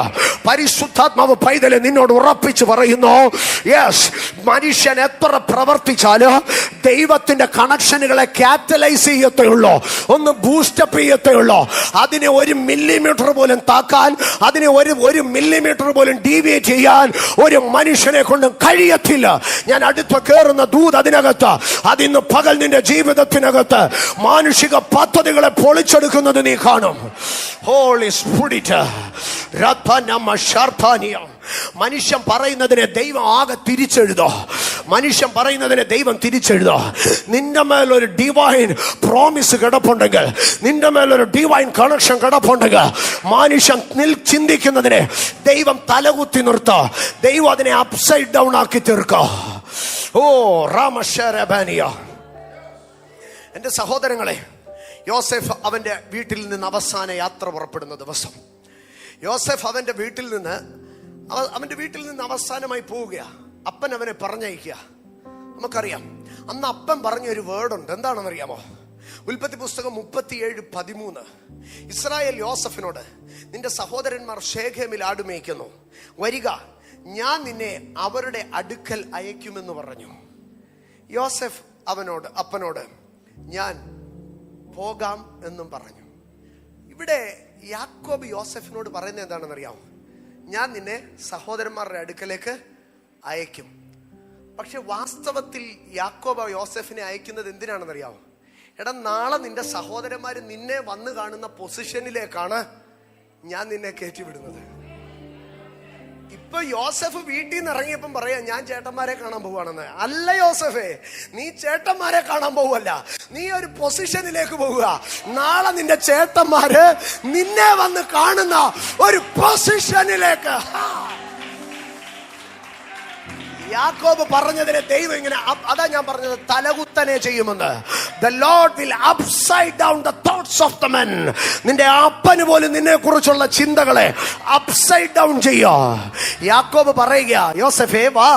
പരിശുദ്ധാത്മാവ് പൈതലെ നിന്നോട് ഉറപ്പിച്ചു പറയുന്നു, യെസ്, മനുഷ്യൻ എത്ര പ്രവർത്തിച്ചാലോ ദൈവത്തിന്റെ കണക്ഷനുകളെ കാറ്റലൈസ് ചെയ്യത്തേ ഉള്ളൂ, ഒന്ന് ബൂസ്റ്റപ്പ് ചെയ്യത്തേ ഉള്ളൂ. അതിനെ ഒരു മില്ലിമീറ്റർ പോലും താക്കാൻ, അതിനെ ഒരു മില്ലിമീറ്റർ പോലും ഡീവിയേറ്റ് ചെയ്യാൻ ഒരു മനുഷ്യനെ കൊണ്ട് കഴിയത്തില്ല. ഞാൻ അടുത്ത് കയറുന്ന ദൂത് അതിനകത്ത്, അതിന്ന് പകൽ നിന്റെ ജീവിതത്തിനകത്ത് മാനുഷിക പദ്ധതികളെ പൊളിച്ചെടുക്കുന്നത് നീ കാണും. ഹോളി സ്പിരിറ്റ് മനുഷ്യൻ പറയുന്നതിനെ ദൈവം ആകെ തിരിച്ചെഴുതോ. മനുഷ്യൻ പറയുന്നതിനെ ദൈവം തിരിച്ചെഴുതോ. നിന്റെ മേലൊരു ഡിവൈൻ പ്രോമിസ് കിടപ്പുണ്ടെങ്കിൽ, നിന്റെ മേലൊരു ഡിവൈൻ കണക്ഷൻ കിടപ്പുണ്ടെങ്കിൽ, മനുഷ്യൻ ചിന്തിക്കുന്നതിനെ ദൈവം തലകുത്തി നിർത്തോ. ദൈവം അതിനെ അപ്സൈഡ് ഡൗൺ ആക്കി തീർക്കോ. ഓ രാമശരബാനിയ. എന്റെ സഹോദരങ്ങളെ, യോസേഫ് അവന്റെ വീട്ടിൽ നിന്ന് അവസാന യാത്ര പുറപ്പെടുന്ന ദിവസം, യോസേഫ് അവന്റെ വീട്ടിൽ നിന്ന് അവസാനമായി പോവുക. അപ്പൻ അവനെ പറഞ്ഞയക്കുക. നമുക്കറിയാം, അന്ന് അപ്പൻ പറഞ്ഞൊരു വേർഡുണ്ട്. എന്താണെന്നറിയാമോ? ഉൽപ്പത്തി പുസ്തകം 37:13. ഇസ്രായേൽ യോസഫിനോട്, നിന്റെ സഹോദരന്മാർ ശേഖേമിൽ ആടുമേയ്ക്കുന്നു, വരിക, ഞാൻ നിന്നെ അവരുടെ അടുക്കൽ അയക്കുമെന്ന് പറഞ്ഞു. യോസഫ് അപ്പനോട് ഞാൻ പോകാം എന്നും പറഞ്ഞു. ഇവിടെ യാക്കോബ് യോസഫിനോട് പറയുന്നത് എന്താണെന്നറിയാമോ? ഞാൻ നിന്നെ സഹോദരന്മാരുടെ അടുക്കലേക്ക് അയക്കും. പക്ഷെ വാസ്തവത്തിൽ യാക്കോബ് യോസഫിനെ അയക്കുന്നത് എന്തിനാണെന്നറിയാമോ? എടാ, നാളെ നിന്റെ സഹോദരന്മാര് നിന്നെ വന്ന് കാണുന്ന പൊസിഷനിലേക്കാണ് ഞാൻ നിന്നെ കയറ്റിവിടുന്നത്. ഇപ്പൊ യോസഫ് വീട്ടിൽ നിന്ന് ഇറങ്ങിയപ്പം പറയാ, ഞാൻ ചേട്ടന്മാരെ കാണാൻ പോവാണെന്ന്. അല്ല യോസഫേ, നീ ചേട്ടന്മാരെ കാണാൻ പോവല്ല, നീ ഒരു പൊസിഷനിലേക്ക് പോവുക. നാളെ നിന്റെ ചേട്ടന്മാര് നിന്നെ വന്ന് കാണുന്ന ഒരു പൊസിഷനിലേക്ക്. യാക്കോബ് പറഞ്ഞതിനെ ദൈവം ഇങ്ങനെ, അതാ ഞാൻ പറഞ്ഞത്, തലകുത്തനെ ചെയ്യുമെന്ന്. The Lord will upside down the thoughts thoughts of the men. നിന്റെ അപ്പന് പോലും നിന്നെ കുറിച്ചുള്ള ചിന്തകളെ അപ്സൈഡ് ഡൗൺ ചെയ്യോ. യാക്കോബ് പറയുക, യോസഫേ വാ,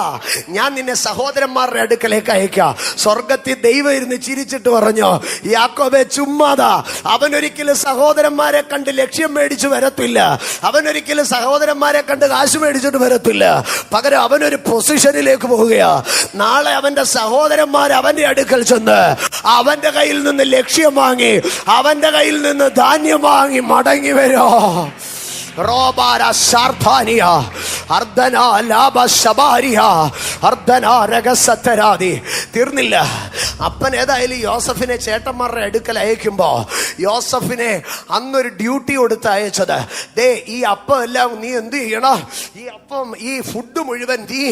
ഞാൻ നിന്നെ സഹോദരന്മാരുടെ അടുക്കലേക്ക് അയക്കാം. സ്വർഗത്തിൽ ദൈവം ഇരുന്ന് ചിരിച്ചിട്ട് പറഞ്ഞു, യാക്കോബെ ചുമ്മാതാ. അവനൊരിക്കലും സഹോദരന്മാരെ കണ്ട് ലക്ഷ്യം മേടിച്ചു വരത്തില്ല. അവനൊരിക്കലും സഹോദരന്മാരെ കണ്ട് കാശ് മേടിച്ചിട്ട് വരത്തില്ല. പകരം അവനൊരു പൊസിഷനിലേക്ക് പോവുകയാ. നാളെ അവന്റെ സഹോദരന്മാർ അവന്റെ അടുക്കൽ ചെന്ന് അവന്റെ കയ്യിൽ നിന്ന് ലക്ഷ്യം വാങ്ങി, അവന്റെ കയ്യിൽ നിന്ന് ധാന്യം വാങ്ങി മടങ്ങി വരോ. തീർന്നില്ല. അപ്പൻ ഏതായാലും യോസഫിനെ ചേട്ടന്മാരുടെ അടുക്കൽ അയക്കുമ്പോ യോസഫിനെ അന്നൊരു ഡ്യൂട്ടി കൊടുത്ത് അയച്ചത്, ദേ ഈ അപ്പം എല്ലാം നീ എന്ത് ചെയ്യണം, ഈ അപ്പം ഈ ഫുഡ് മുഴുവൻ നീ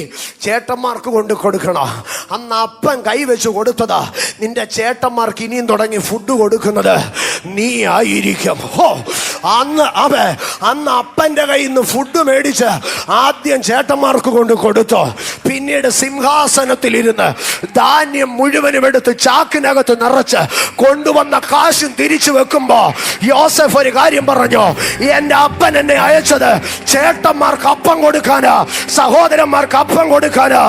ചേട്ടന്മാർക്ക് കൊണ്ട് കൊടുക്കണം. അന്ന് അപ്പൻ കൈവച്ച് കൊടുത്തതാ. നിന്റെ ചേട്ടന്മാർക്ക് ഇനിയും തുടങ്ങി ഫുഡ് കൊടുക്കുന്നത് നീ ആയിരിക്കും. അന്ന് അപ്പന്റെ കയ്യിൽ നിന്ന് ഫുഡ് മേടിച്ച് ആദ്യം ചേട്ടന്മാർക്ക് കൊണ്ട് കൊടുത്തു. പിന്നീട് സിംഹാസനത്തിലിരുന്ന് ധാന്യം മുഴുവനും എടുത്ത് ചാക്കിനകത്ത് നിറച്ച് കൊണ്ടുവന്ന കാശും തിരിച്ചു വെക്കുമ്പോ യോസഫ് ഒരു കാര്യം പറഞ്ഞു, എന്റെ അപ്പൻ എന്നെ അയച്ചത് ചേട്ടന്മാർക്ക് അപ്പം കൊടുക്കാനാ, സഹോദരന്മാർക്ക് അപ്പം കൊടുക്കാനാ.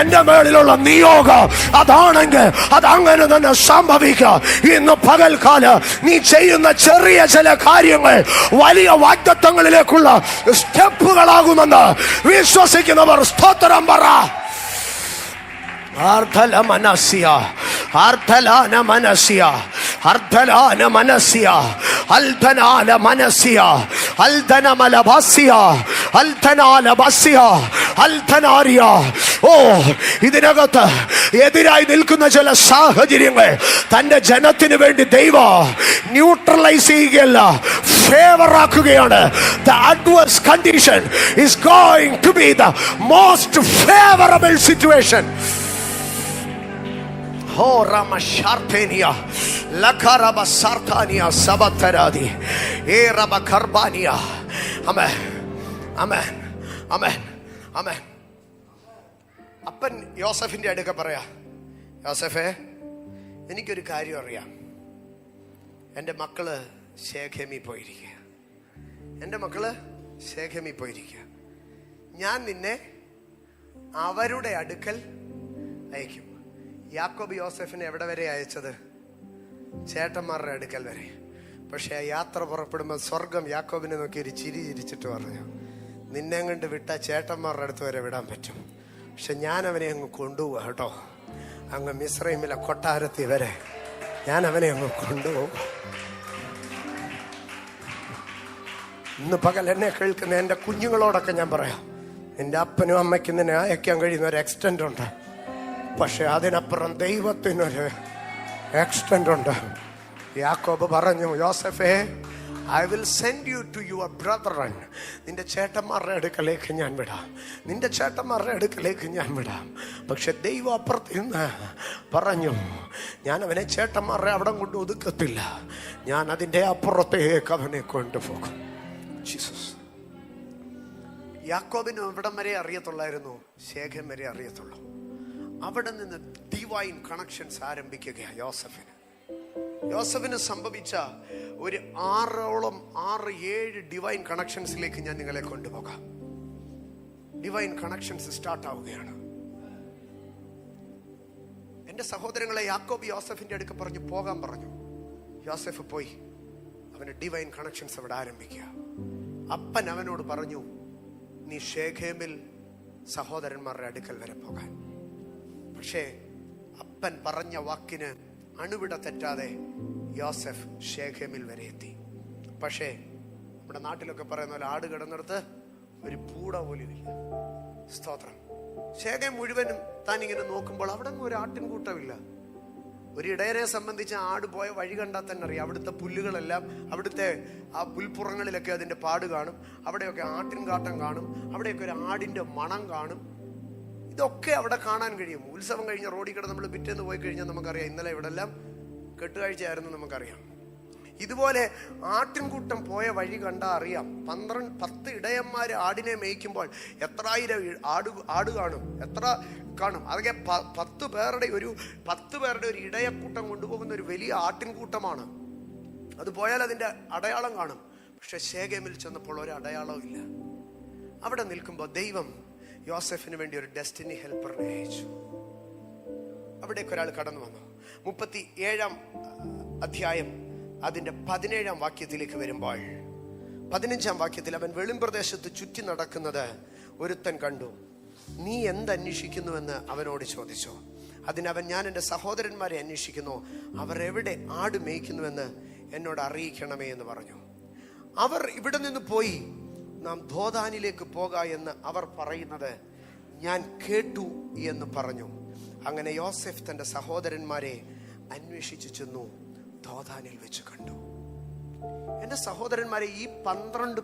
എന്റെ മേളിലുള്ള നിയോഗം അതാണെങ്കിൽ അതങ്ങനെ തന്നെ സംഭവിക്കാം. ഇന്ന് പകൽക്കാലം നീ ചെയ്യുന്ന ചെറിയ ചില കാര്യങ്ങൾ വലിയ വാഗ്ദത്തങ്ങളിലേക്കുള്ള സ്റ്റെപ്പുകളാകുമെന്ന് വിശ്വസിക്കുന്നവർ സ്തോത്രം പറ. ഇതിനകത്ത് എതിരായി നിൽക്കുന്ന ചില സാഹചര്യങ്ങൾ തന്റെ ജനത്തിന് വേണ്ടി ദൈവം ന്യൂട്രലൈസ് ചെയ്യുകയല്ല, ഫേവർ ആക്കുകയാണ്. The adverse condition is going to be the most favorable situation. Oh Ramashartenia Lakaraba Sartania Sabataradi Eraba Karbania. Amen. Amen. Amen. Amen. അപ്പൻ യോസഫിന്റെ അടുക്ക പറയാ, യോസഫേ എനിക്കൊരു കാര്യം അറിയാം. എൻ്റെ മക്കള് ശേഖേമിൽ പോയിരിക്കുക. എൻ്റെ മക്കള് ശേഖേമിൽ പോയിരിക്കുക. ഞാൻ നിന്നെ അവരുടെ അടുക്കൽ അയക്കും. യാക്കോബ് യോസഫിനെ എവിടെ വരെ അയച്ചത്? ചേട്ടന്മാരുടെ അടുക്കൽ വരെ. പക്ഷെ ആ യാത്ര പുറപ്പെടുമ്പോൾ സ്വർഗം യാക്കോബിനെ നോക്കി ഒരു ചിരി ചിരിച്ചിട്ട് പറഞ്ഞു, നിന്നെ കണ്ട് വിട്ട ചേട്ടന്മാരുടെ അടുത്ത് വരെ വിടാൻ പറ്റും, പക്ഷെ ഞാൻ അവനെ അങ്ങ് കൊണ്ടുപോവാ കേട്ടോ. അങ്ങ് മിസ്രൈമിലെ കൊട്ടാരത്തിൽ വരെ ഞാൻ അവനെ അങ്ങ് കൊണ്ടുപോകും. ഇന്ന് പകൽ എന്നെ കേൾക്കുന്ന എൻ്റെ കുഞ്ഞുങ്ങളോടൊക്കെ ഞാൻ പറയാം, നിന്റെ അപ്പനും അമ്മയ്ക്കും നിന്നെ അയക്കാൻ കഴിയുന്ന ഒരു എക്സ്റ്റന്റ് ഉണ്ട്. പക്ഷെ അതിനപ്പുറം ദൈവത്തിനൊരു എക്സ്റ്റന്റ് ഉണ്ട്. യാക്കോബ് പറഞ്ഞു, യോസഫേ I will send you to your brethren. നിന്റെ ചേട്ടന്മാരുടെ അടുക്കലേക്ക് ഞാൻ വിടാം, നിന്റെ ചേട്ടന്മാരുടെ അടുക്കലേക്ക് ഞാൻ വിടാം. പക്ഷെ ദൈവം അപ്പുറത്ത് നിന്ന് പറഞ്ഞു, ഞാൻ അവനെ ചേട്ടന്മാരുടെ അവിടെ കൊണ്ട് ഒതുക്കത്തില്ല, ഞാൻ അതിൻ്റെ അപ്പുറത്തേക്ക് അവനെ കൊണ്ടുപോകും. ജീസസ്. യാക്കോബിന് ഇവിടം വരെ അറിയത്തുള്ളായിരുന്നു, ശേഖം വരെ അറിയത്തുള്ളൂ. അവിടെ നിന്ന് ഡിവൈൻ കണക്ഷൻസ് ആരംഭിക്കുകയാണ് യോസഫിന് സംഭവിച്ച ഒരു 6-7 ഡിവൈൻ കണക്ഷൻസിലേക്ക് ഞാൻ നിങ്ങളെ കൊണ്ടുപോകാം. ഡിവൈൻ കണക്ഷൻസ് സ്റ്റാർട്ട് ആവുകയാണ്. എൻ്റെ സഹോദരങ്ങളെ, യാക്കോബ് യോസഫിന്റെ അടുക്ക് പറഞ്ഞു പോകാൻ പറഞ്ഞു. യോസഫ് പോയി. അവന് ഡിവൈൻ കണക്ഷൻസ് അവിടെ ആരംഭിക്കുക. അപ്പൻ അവനോട് പറഞ്ഞു, നീ ശേഖേമിൽ സഹോദരന്മാരുടെ അടുക്കൽ വരെ പോകാൻ. പക്ഷേ അപ്പൻ പറഞ്ഞ വാക്കിന് അണുവിട തെറ്റാതെ യോസഫ് ശേഖേമിൽ വരെ എത്തി. പക്ഷേ നമ്മുടെ നാട്ടിലൊക്കെ പറയുന്ന പോലെ ആട് കിടന്നിടത്ത് ഒരു പൂട പോലും ഇല്ല. സ്തോത്രം. ശേഖേം മുഴുവനും താൻ ഇങ്ങനെ നോക്കുമ്പോൾ അവിടെ ഒന്നും ഒരു ആട്ടിൻകൂട്ടമില്ല. ഒരു ഇടയനെ സംബന്ധിച്ച് ആട് പോയ വഴി കണ്ടാൽ തന്നെ അറിയാം, അവിടുത്തെ പുല്ലുകളെല്ലാം, അവിടുത്തെ ആ പുൽപ്പുറങ്ങളിലൊക്കെ അതിൻ്റെ പാട് കാണും, അവിടെയൊക്കെ ആട്ടിൻകാട്ടം കാണും, അവിടെയൊക്കെ ഒരു ആടിൻ്റെ മണം കാണും. ഇതൊക്കെ അവിടെ കാണാൻ കഴിയും. ഉത്സവം കഴിഞ്ഞ റോഡിൽ കൂടെ നമ്മൾ പിറ്റേന്ന് പോയി കഴിഞ്ഞാൽ നമുക്കറിയാം ഇന്നലെ ഇവിടെ എല്ലാം കെട്ടുകാഴ്ചയായിരുന്നു നമുക്കറിയാം. ഇതുപോലെ ആട്ടിൻകൂട്ടം പോയ വഴി കണ്ടാൽ അറിയാം. 10 ഇടയന്മാര് ആടിനെ മേയ്ക്കുമ്പോൾ എത്രായിരം ആട് കാണും, എത്ര കാണും. അതൊക്കെ 10 പേരുടെ ഒരു ഇടയക്കൂട്ടം കൊണ്ടുപോകുന്ന ഒരു വലിയ ആട്ടിൻകൂട്ടമാണ്. അത് പോയാൽ അതിൻ്റെ അടയാളം കാണും. പക്ഷെ ശേഖേമിൽ ചെന്നപ്പോൾ ഒരു അടയാളവും ഇല്ല. അവിടെ നിൽക്കുമ്പോൾ ദൈവം യോസെഫിന് വേണ്ടി ഒരു ഡെസ്റ്റിനി ഹെൽപ്പറിനെ അയച്ചു. അവിടേക്ക് ഒരാൾ കടന്നു വന്നു. 37 അധ്യായം അതിൻ്റെ 17 വാക്യത്തിലേക്ക് വരുമ്പോൾ 15 വാക്യത്തിൽ അവൻ വെളിമ്പ്രദേശത്ത് ചുറ്റി നടക്കുന്നത് ഒരുത്തൻ കണ്ടു. നീ എന്തന്വേഷിക്കുന്നുവെന്ന് അവനോട് ചോദിച്ചു. അതിനവൻ, ഞാൻ എൻ്റെ സഹോദരന്മാരെ അന്വേഷിക്കുന്നു, അവർ എവിടെ ആട് മേയ്ക്കുന്നുവെന്ന് എന്നോട് അറിയിക്കണമേ എന്ന് പറഞ്ഞു. അവർ ഇവിടെ നിന്ന് പോയി നാം ദോഥാനിലേക്ക് പോക എന്ന് അവർ പറയുന്നത് ഞാൻ കേട്ടു എന്ന് പറഞ്ഞു. അങ്ങനെ യോസെഫ് തൻ്റെ സഹോദരന്മാരെ അന്വേഷിച്ചു ചെന്നു, ദോഥാനിൽ വെച്ച് കണ്ടു. എൻ്റെ സഹോദരന്മാരെ, ഈ 10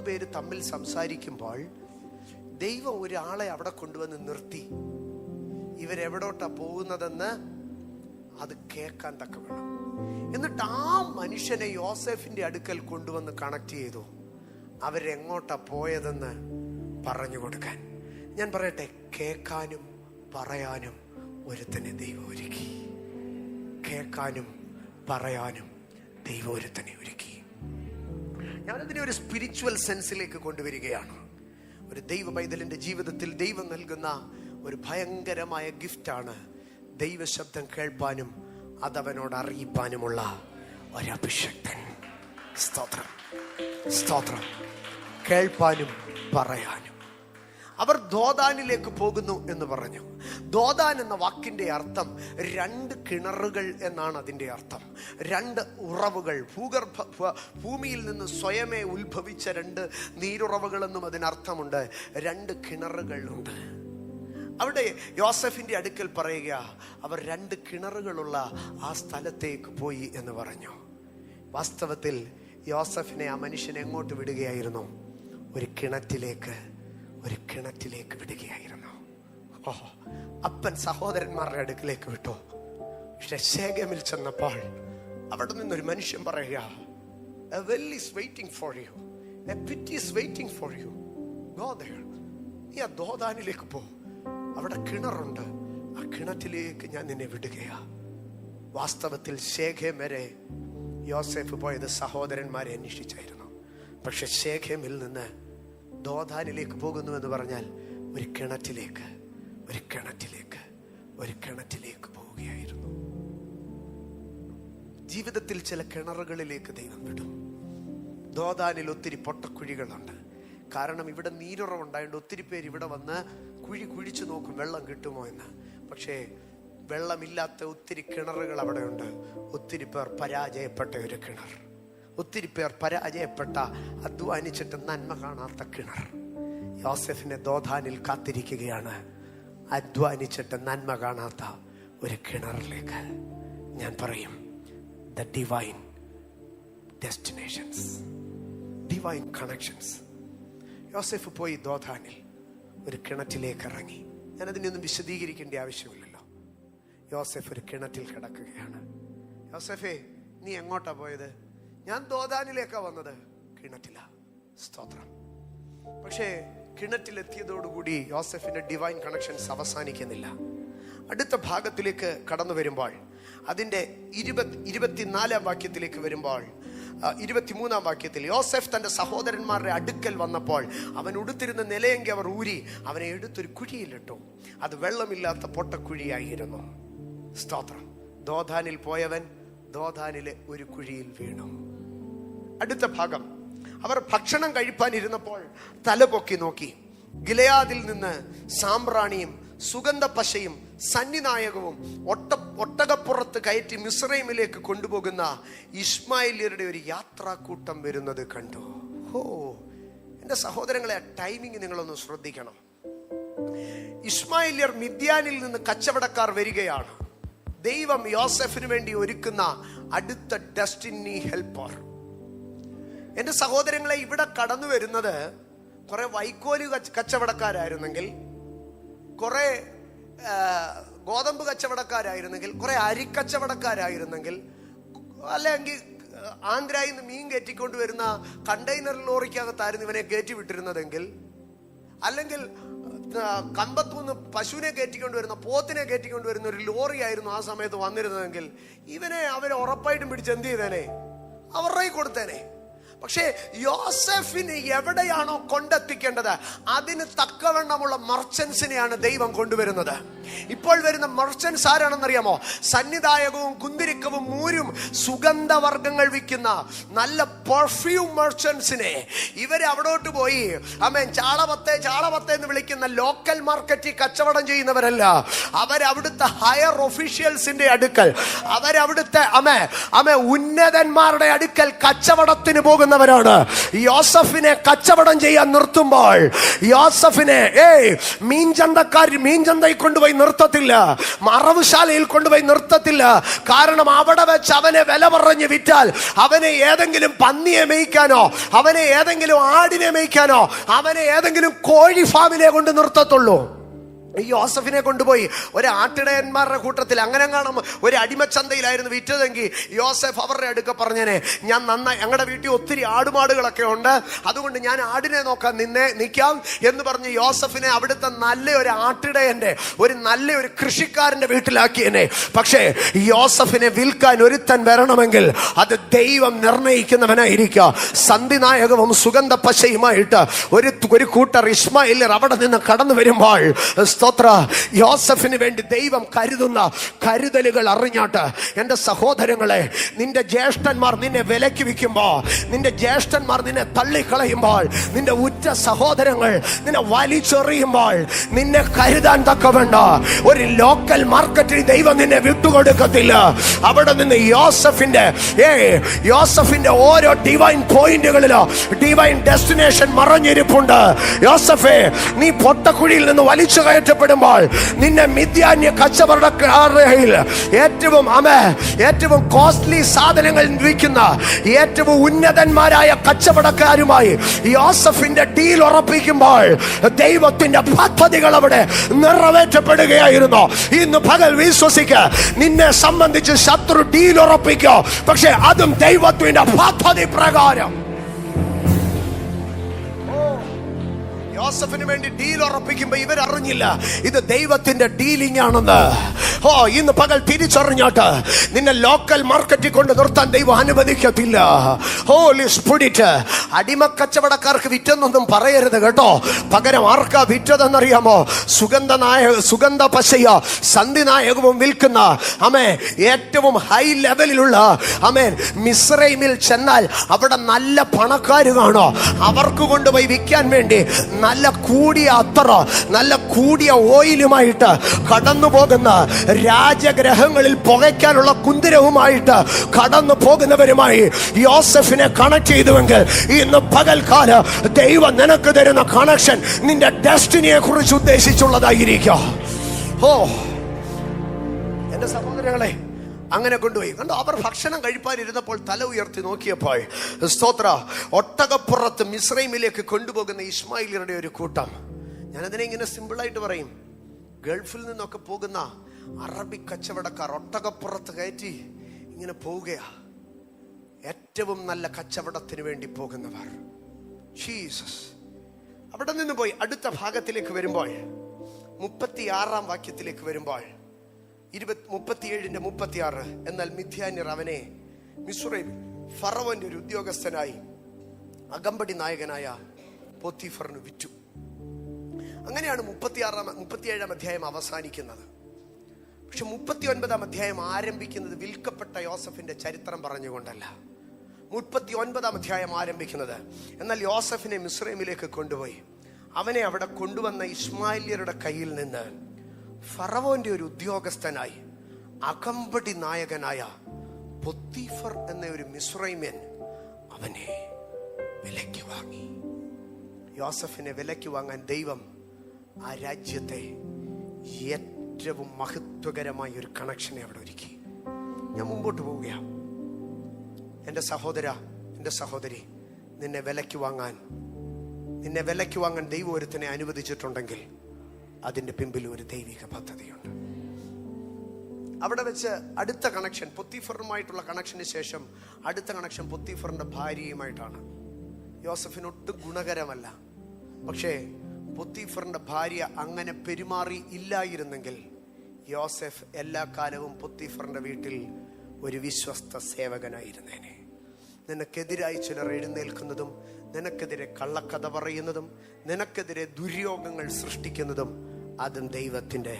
പേര് തമ്മിൽ സംസാരിക്കുമ്പോൾ ദൈവം ഒരാളെ അവിടെ കൊണ്ടുവന്ന് നിർത്തി. ഇവരെവിടോട്ടാ പോകുന്നതെന്ന് അത് കേൾക്കാൻ തക്കവണ്ണം. എന്നിട്ട് ആ മനുഷ്യനെ യോസെഫിന്റെ അടുക്കൽ കൊണ്ടുവന്ന് കണക്ട് ചെയ്തു. അവരെങ്ങോട്ടാ പോയതെന്ന് പറഞ്ഞു കൊടുക്കാൻ. ഞാൻ പറയട്ടെ, കേൾക്കാനും പറയാനും ഒരുത്തനെ ദൈവം ഒരുക്കി. കേൾക്കാനും പറയാനും ദൈവം ഒരുത്തനെ ഒരുക്കി. ഞാനതിനെ ഒരു സ്പിരിച്വൽ സെൻസിലേക്ക് കൊണ്ടുവരികയാണ്. ഒരു ദൈവ പൈതലിന്റെ ജീവിതത്തിൽ ദൈവം നൽകുന്ന ഒരു ഭയങ്കരമായ ഗിഫ്റ്റാണ് ദൈവശബ്ദം കേൾപ്പാനും അതവനോട് അറിയിപ്പാനുമുള്ള ഒരഭിഷക്തൻ. സ്തോത്രം, സ്തോത്രം. കേൾപ്പാനും പറയാനും. അവർ ദോഥാനിലേക്ക് പോകുന്നു എന്ന് പറഞ്ഞു. ദോഥാൻ എന്ന വാക്കിന്റെ അർത്ഥം 2 കിണറുകൾ എന്നാണ്. അതിന്റെ അർത്ഥം 2 ഉറവുകൾ, ഭൂമിയിൽ നിന്ന് സ്വയമേ ഉത്ഭവിച്ച 2 നീരുറവുകൾ എന്നും അതിനർത്ഥമുണ്ട്. 2 കിണറുകളുണ്ട്. അവിടെ യോസെഫിന്റെ അടുക്കൽ പറയുക, അവർ 2 കിണറുകളുള്ള ആ സ്ഥലത്തേക്ക് പോയി എന്ന് പറഞ്ഞു. വാസ്തവത്തിൽ യോസെഫിനെ ആ മനുഷ്യനെ എങ്ങോട്ട് വിടുകയായിരുന്നു? ഒരു കിണറ്റിലേക്ക് വിടുകയായിരുന്നു. അപ്പൻ സഹോദരന്മാരുടെ അടുക്കിലേക്ക് വിട്ടു. പക്ഷെ ശേഖേമിൽ ചെന്നപ്പോൾ അവിടെ നിന്നൊരു മനുഷ്യൻ പറയുക, a well is waiting for you, a pit is waiting for you, go there. നീ ആ ദോഥാനിലേക്ക് പോ, അവിടെ കിണറുണ്ട്, ആ കിണറ്റിലേക്ക് ഞാൻ നിന്നെ വിടുകയാ. വാസ്തവത്തിൽ ശേഖേം വരെ യോസെഫ് പോയത് സഹോദരന്മാരെ അന്വേഷിച്ചായിരുന്നു. പക്ഷെ ശേഖേമിൽ നിന്ന് ദോഥാനിലേക്ക് പോകുന്നു എന്ന് പറഞ്ഞാൽ ഒരു കിണറ്റിലേക്ക് പോവുകയായിരുന്നു. ജീവിതത്തിൽ ചില കിണറുകളിലേക്ക് ദൈവം വിടും. ദോഥാനിൽ ഒത്തിരി പൊട്ടക്കുഴികളുണ്ട്. കാരണം ഇവിടെ നീരുറവുണ്ടായതുകൊണ്ട് ഒത്തിരി പേര് ഇവിടെ വന്ന് കുഴിച്ചു നോക്കും വെള്ളം കിട്ടുമോ എന്ന്. പക്ഷേ വെള്ളമില്ലാത്ത ഒത്തിരി കിണറുകൾ അവിടെയുണ്ട്. ഒത്തിരി പേർ പരാജയപ്പെട്ട ഒരു കിണർ, ഒത്തിരി പേർ പരാജയപ്പെട്ട, അധ്വാനിച്ചിട്ട് നന്മ കാണാത്ത കിണർ. യോസെഫിനെ ദോഥാനിൽ കാത്തിരിക്കുകയാണ്, അധ്വാനിച്ചിട്ട് നന്മ കാണാത്ത ഒരു കിണറിലേക്ക്. ഞാൻ പറയും, the divine destinations, divine connections. യോസെഫ് പോയി ദോഥാനിൽ ഒരു കിണറ്റിലേക്ക് ഇറങ്ങി. ഞാനതിനൊന്നും വിശദീകരിക്കേണ്ട ആവശ്യമില്ലല്ലോ. യോസെഫ് ഒരു കിണറ്റിൽ കിടക്കുകയാണ്. യോസെഫേ, നീ എങ്ങോട്ടാ പോയത്? ഞാൻ ദോഥാനിലേക്കാ വന്നത്. കിണറ്റില. സ്തോത്രം. പക്ഷേ കിണറ്റിലെത്തിയതോടുകൂടി യോസെഫിന്റെ ഡിവൈൻ കണക്ഷൻസ് അവസാനിക്കുന്നില്ല. അടുത്ത ഭാഗത്തിലേക്ക് കടന്നു വരുമ്പോൾ അതിൻ്റെ 24 വാക്യത്തിലേക്ക് വരുമ്പോൾ 23 വാക്യത്തിൽ, യോസെഫ് തന്റെ സഹോദരന്മാരുടെ അടുക്കൽ വന്നപ്പോൾ അവൻ ഉടുത്തിരുന്ന നിലയെങ്കി അവർ ഊരി അവനെ എടുത്തൊരു കുഴിയിലിട്ടു. അത് വെള്ളമില്ലാത്ത പൊട്ടക്കുഴിയായിരുന്നു. സ്തോത്രം. ദോഥാനിൽ പോയവൻ ദോഥാനിലെ ഒരു കുഴിയിൽ വീണു. അടുത്ത ഭാഗം, അവർ ഭക്ഷണം കഴിപ്പാനിരുന്നപ്പോൾ തലപൊക്കി നോക്കി. ഗിലെയാദിൽ നിന്ന് സാമ്പ്രാണിയും സുഗന്ധ പശയും സന്നിനായകവും ഒട്ടകപ്പുറത്ത് കയറ്റി മിസ്രൈമിലേക്ക് കൊണ്ടുപോകുന്ന ഇശ്മായേല്യരുടെ ഒരു യാത്രാക്കൂട്ടം വരുന്നത് കണ്ടു. എൻ്റെ സഹോദരങ്ങളെ, ആ ടൈമിങ് നിങ്ങളൊന്ന് ശ്രദ്ധിക്കണം. ഇശ്മായേല്യർ മിദ്യാനിൽ നിന്ന് കച്ചവടക്കാർ വരികയാണ്. ദൈവം യോസെഫിന് വേണ്ടി ഒരുക്കുന്ന അടുത്ത ഡെസ്റ്റിനി ഹെൽപ്പർ. എൻ്റെ സഹോദരങ്ങളെ, ഇവിടെ കടന്നു വരുന്നത് കുറെ വൈക്കോല് കച്ചവടക്കാരായിരുന്നെങ്കിൽ, കുറെ ഗോതമ്പ് കച്ചവടക്കാരായിരുന്നെങ്കിൽ, കുറെ അരിക്കച്ചവടക്കാരായിരുന്നെങ്കിൽ, അല്ലെങ്കിൽ ആന്ധ്രയിൽ നിന്ന് മീൻ കയറ്റിക്കൊണ്ട് വരുന്ന കണ്ടെയ്നർ ലോറിക്കകത്തായിരുന്നു ഇവനെ കയറ്റി വിട്ടിരുന്നതെങ്കിൽ, അല്ലെങ്കിൽ കമ്പത്തുനിന്ന് പശുവിനെ കയറ്റിക്കൊണ്ടുവരുന്ന, പോത്തിനെ കയറ്റിക്കൊണ്ടുവരുന്ന ഒരു ലോറി ആയിരുന്നു ആ സമയത്ത് വന്നിരുന്നതെങ്കിൽ ഇവനെ അവരെ ഉറപ്പായിട്ടും പിടിച്ച് എന്ത് ചെയ്തേനെ? അവരുടെ കൊടുത്തേനെ. പക്ഷേ യോസെഫിന് എവിടെയാണോ കൊണ്ടെത്തിക്കേണ്ടത് അതിന് തക്കവണ്ണമുള്ള മർച്ചൻസിനെയാണ് ദൈവം കൊണ്ടുവരുന്നത്. ഇപ്പോൾ വരുന്ന മർച്ചൻസ് ആരാണെന്നറിയാമോ? സന്നിധായകവും കുന്തിരിക്കവും മൂരും സുഗന്ധവർഗങ്ങൾ വിൽക്കുന്ന നല്ല പെർഫ്യൂം മർച്ചൻസിനെ ഇവര് അവിടോട്ട് പോയി ചാളപത്തെ എന്ന് വിളിക്കുന്ന ലോക്കൽ മാർക്കറ്റിൽ കച്ചവടം ചെയ്യുന്നവരല്ല. അവരവിടുത്തെ ഹയർ ഒഫീഷ്യൽസിന്റെ അടുക്കൽ, അവരവിടുത്തെ ഉന്നതന്മാരുടെ അടുക്കൽ കച്ചവടത്തിന് പോകുന്നവരാണ്. യോസഫിനെ കച്ചവടം ചെയ്യാൻ നിർത്തുമ്പോൾ യോസഫിനെ മീൻചന്തയിൽ കൊണ്ടുപോയി നിർത്തത്തില്ല, മറവുശാലയിൽ കൊണ്ടുപോയി നിർത്തത്തില്ല. കാരണം അവിടെ വെച്ച് അവനെ വില പറഞ്ഞ് വിറ്റാൽ അവനെ ഏതെങ്കിലും പന്നിയെ മേയ്ക്കാനോ, അവനെ ഏതെങ്കിലും ആടിനെ മേയ്ക്കാനോ, അവനെ ഏതെങ്കിലും കോഴി ഫാമിലെ കൊണ്ട് നിർത്തത്തുള്ളൂ. യോസഫിനെ കൊണ്ടുപോയി ഒരു ആട്ടിടയന്മാരുടെ കൂട്ടത്തിൽ അങ്ങനെ കാണാം ഒരു അടിമച്ചന്തയിലായിരുന്നു വിറ്റതെങ്കിൽ യോസഫ് അവരുടെ അടുക്ക പറഞ്ഞേനെ, ഞാൻ നന്നായി, ഞങ്ങളുടെ വീട്ടിൽ ഒത്തിരി ആടുമാടുകളൊക്കെ ഉണ്ട്, അതുകൊണ്ട് ഞാൻ ആടിനെ നോക്കാൻ നിൽക്കാം എന്ന് പറഞ്ഞ് യോസഫിനെ അവിടുത്തെ നല്ലൊരു ആട്ടിടയന്റെ, നല്ലൊരു കൃഷിക്കാരന്റെ വീട്ടിലാക്കിയനെ. പക്ഷേ യോസഫിനെ വിൽക്കാൻ ഒരുത്തൻ വരണമെങ്കിൽ അത് ദൈവം നിർണയിക്കുന്നവനായിരിക്കുക. സന്ധിനായകവും സുഗന്ധ പശയുമായിട്ട് ഒരു കൂട്ടർ ഇസ്മായേല്യർ അവിടെ നിന്ന് കടന്നു വരുമ്പോൾ യോസഫിന് വേണ്ടി ദൈവം കരുതുന്ന കരുതലുകൾ അറിഞ്ഞാട്ട്, എന്റെ സഹോദരങ്ങളെ, നിന്റെ ജ്യേഷ്ഠന്മാർ നിന്നെ വിലക്ക് വിൽക്കുമ്പോൾ, നിന്റെ ജ്യേഷ്ഠന്മാർ നിന്നെ തള്ളിക്കളയുമ്പോൾ, നിന്റെ ഉറ്റ സഹോദരങ്ങൾ നിന്നെ വലിച്ചെറിയുമ്പോൾ നിന്നെ കരുതാൻ തക്കവേണ്ട ഒരു ലോക്കൽ മാർക്കറ്റിൽ ദൈവം നിന്നെ വിട്ടുകൊടുക്കത്തില്ല. അവിടെ നിന്ന് യോസഫിന്റെ ഓരോ ഡിവൈൻ പോയിന്റുകളിലോ ഡിവൈൻ ഡെസ്റ്റിനേഷൻ മറഞ്ഞിരിപ്പുണ്ട്. യോസഫേ, നീ പൊട്ടക്കുഴിയിൽ നിന്ന് വലിച്ചു കയറ്റപ്പെടുമ്പോൾ നിന്നെ മിദ്യാന്യ കച്ചവടക്കാരുടെ ഏറ്റവും കോസ്റ്റ്ലി സാധനങ്ങൾ വിൽക്കുന്ന ഏറ്റവും ഉന്നതന്മാരായ കച്ചവടക്കാരുമായി യോസഫിന്റെ ഡീൽ ഉറപ്പിക്കുമ്പോൾ ദൈവത്തിന്റെ പദ്ധതികൾ അവിടെ നിറവേറ്റപ്പെടുകയായിരുന്നു. ഇന്ന് പകൽ വിശ്വസിക്ക, നിന്നെ സംബന്ധിച്ച് ശത്രു ഡീൽ ഉറപ്പിക്കോ, പക്ഷെ അതും ദൈവത്തിന്റെ പദ്ധതി പ്രകാരം. യോസഫിന് വേണ്ടി ഡീൽ ഉറപ്പിക്കുമ്പോ ഇവരറിഞ്ഞില്ല ഇത് ദൈവത്തിന്റെ ഡീലിംഗ് ആണെന്ന്. ഇന്ന് പകൽ തിരിച്ചറിഞ്ഞോട്ട് നിന്നെ ലോക്കൽ മാർക്കറ്റിൽ കൊണ്ട് നിർത്താൻ ദൈവം അനുവദിക്കത്തില്ല. ഹോളി സ്പിരിറ്റ്, അടിമക്കച്ചവടക്കാർക്ക് വിറ്റെന്നൊന്നും പറയരുത് കേട്ടോ. പകരം ആർക്കാ വിറ്റതെന്നറിയാമോ? സുഗന്ധ പശയ സന്ധിനായകവും വിൽക്കുന്ന ഏറ്റവും ഹൈ ലെവലിലുള്ള മിസ്രൈമിൽ ചെന്നാൽ അവിടെ നല്ല പണക്കാർ കാണോ, അവർക്ക് കൊണ്ടുപോയി വിൽക്കാൻ വേണ്ടി നല്ല കൂടിയ അത്തറ, നല്ല കൂടിയ ഓയിലുമായിട്ട് കടന്നു പോകുന്ന, രാജഗ്രഹങ്ങളിൽ പുകയ്ക്കാനുള്ള കുന്തിരവുമായിട്ട് കടന്നു പോകുന്നവരുമായി യോസഫിനെ കണക്ട് ചെയ്തുവെങ്കിൽ ഇന്ന് പകൽക്കാല ദൈവം നിനക്ക് തരുന്ന കണക്ഷൻ നിന്റെ ഡെസ്റ്റിനിയെ കുറിച്ച് ഉദ്ദേശിച്ചുള്ളതായിരിക്കും. എന്റെ സഹോദരങ്ങളെ, അങ്ങനെ കൊണ്ടുപോയി കണ്ടോ. അവർ ഭക്ഷണം കഴിപ്പാനിരുന്നപ്പോൾ തല ഉയർത്തി നോക്കിയപ്പോൾ സ്തോത്ര, ഒട്ടകപ്പുറത്ത് മിസ്രൈമിലേക്ക് കൊണ്ടുപോകുന്ന ഇസ്മായിലിയരുടെ ഒരു കൂട്ടം. ഞാനതിനെ ഇങ്ങനെ സിമ്പിളായിട്ട് പറയും, ഗൾഫിൽ നിന്നൊക്കെ പോകുന്ന അറബി കച്ചവടക്കാർ ഒട്ടകപ്പുറത്ത് കയറ്റി ഇങ്ങനെ പോവുകയാ. ഏറ്റവും നല്ല കച്ചവടത്തിന് വേണ്ടി പോകുന്നവർ. ജീസസ് അവിടെ നിന്ന് പോയി അടുത്ത ഭാഗത്തിലേക്ക് വരുമ്പോൾ 36 വാക്യത്തിലേക്ക് വരുമ്പോൾ 37:36, എന്നാൽ മിദ്യാന്യർ അവനെ മിസ്രൈമിൽ ഫറവോന്റെ ഒരു ഉദ്യോഗസ്ഥനായി അകമ്പടി നായകനായ പോത്തിഫറിന് വിറ്റു. അങ്ങനെയാണ് 37 അധ്യായം അവസാനിക്കുന്നത്. പക്ഷെ 39 അധ്യായം ആരംഭിക്കുന്നത് വിൽക്കപ്പെട്ട യോസഫിന്റെ ചരിത്രം പറഞ്ഞുകൊണ്ടല്ല. 39 അധ്യായം ആരംഭിക്കുന്നത്, എന്നാൽ യോസഫിനെ മിസ്രൈമിലേക്ക് കൊണ്ടുപോയി അവനെ അവിടെ കൊണ്ടുവന്ന ഇസ്മായില്യരുടെ കയ്യിൽ നിന്ന് ഫറവോന്റെ ഒരു ഉദ്യോഗസ്ഥനായി അകമ്പടി നായകനായ പോത്തിഫർ എന്ന ഒരു മിസ്രൈമ്യൻ അവനെ വിലയ്ക്ക് വാങ്ങി. യോസഫിനെ വിലയ്ക്ക് വാങ്ങാൻ ദൈവം ആ രാജ്യത്തെ ഏറ്റവും മഹത്വകരമായ ഒരു കണക്ഷനെ അവിടെ ഒരുക്കി. ഞാൻ മുമ്പോട്ട് പോവുകയാണ്. എൻ്റെ സഹോദര, എൻ്റെ സഹോദരി, നിന്നെ വിലയ്ക്ക് വാങ്ങാൻ ദൈവം ഒരുത്തനെ അനുവദിച്ചിട്ടുണ്ടെങ്കിൽ അതിൻ്റെ പിമ്പിൽ ഒരു ദൈവിക പദ്ധതിയുണ്ട്. അവിടെ വെച്ച് അടുത്ത കണക്ഷൻ പോത്തിഫറുമായിട്ടുള്ള കണക്ഷന് ശേഷം അടുത്ത കണക്ഷൻ പോത്തിഫറിന്റെ ഭാര്യയുമായിട്ടാണ്. യോസഫിനൊട്ടും ഗുണകരമല്ല. പക്ഷേ പൊത്തീഫറിന്റെ ഭാര്യ അങ്ങനെ പെരുമാറി ഇല്ലായിരുന്നെങ്കിൽ യോസെഫ് എല്ലാ കാലവും പൊത്തീഫറിന്റെ വീട്ടിൽ ഒരു വിശ്വസ്ത സേവകനായിരുന്നേനെ. നിനക്കെതിരായി ചിലർ എഴുന്നേൽക്കുന്നതും, നിനക്കെതിരെ കള്ളക്കഥ പറയുന്നതും, നിനക്കെതിരെ ദുര്യോഗങ്ങൾ സൃഷ്ടിക്കുന്നതും അതും ദൈവത്തിന്റെ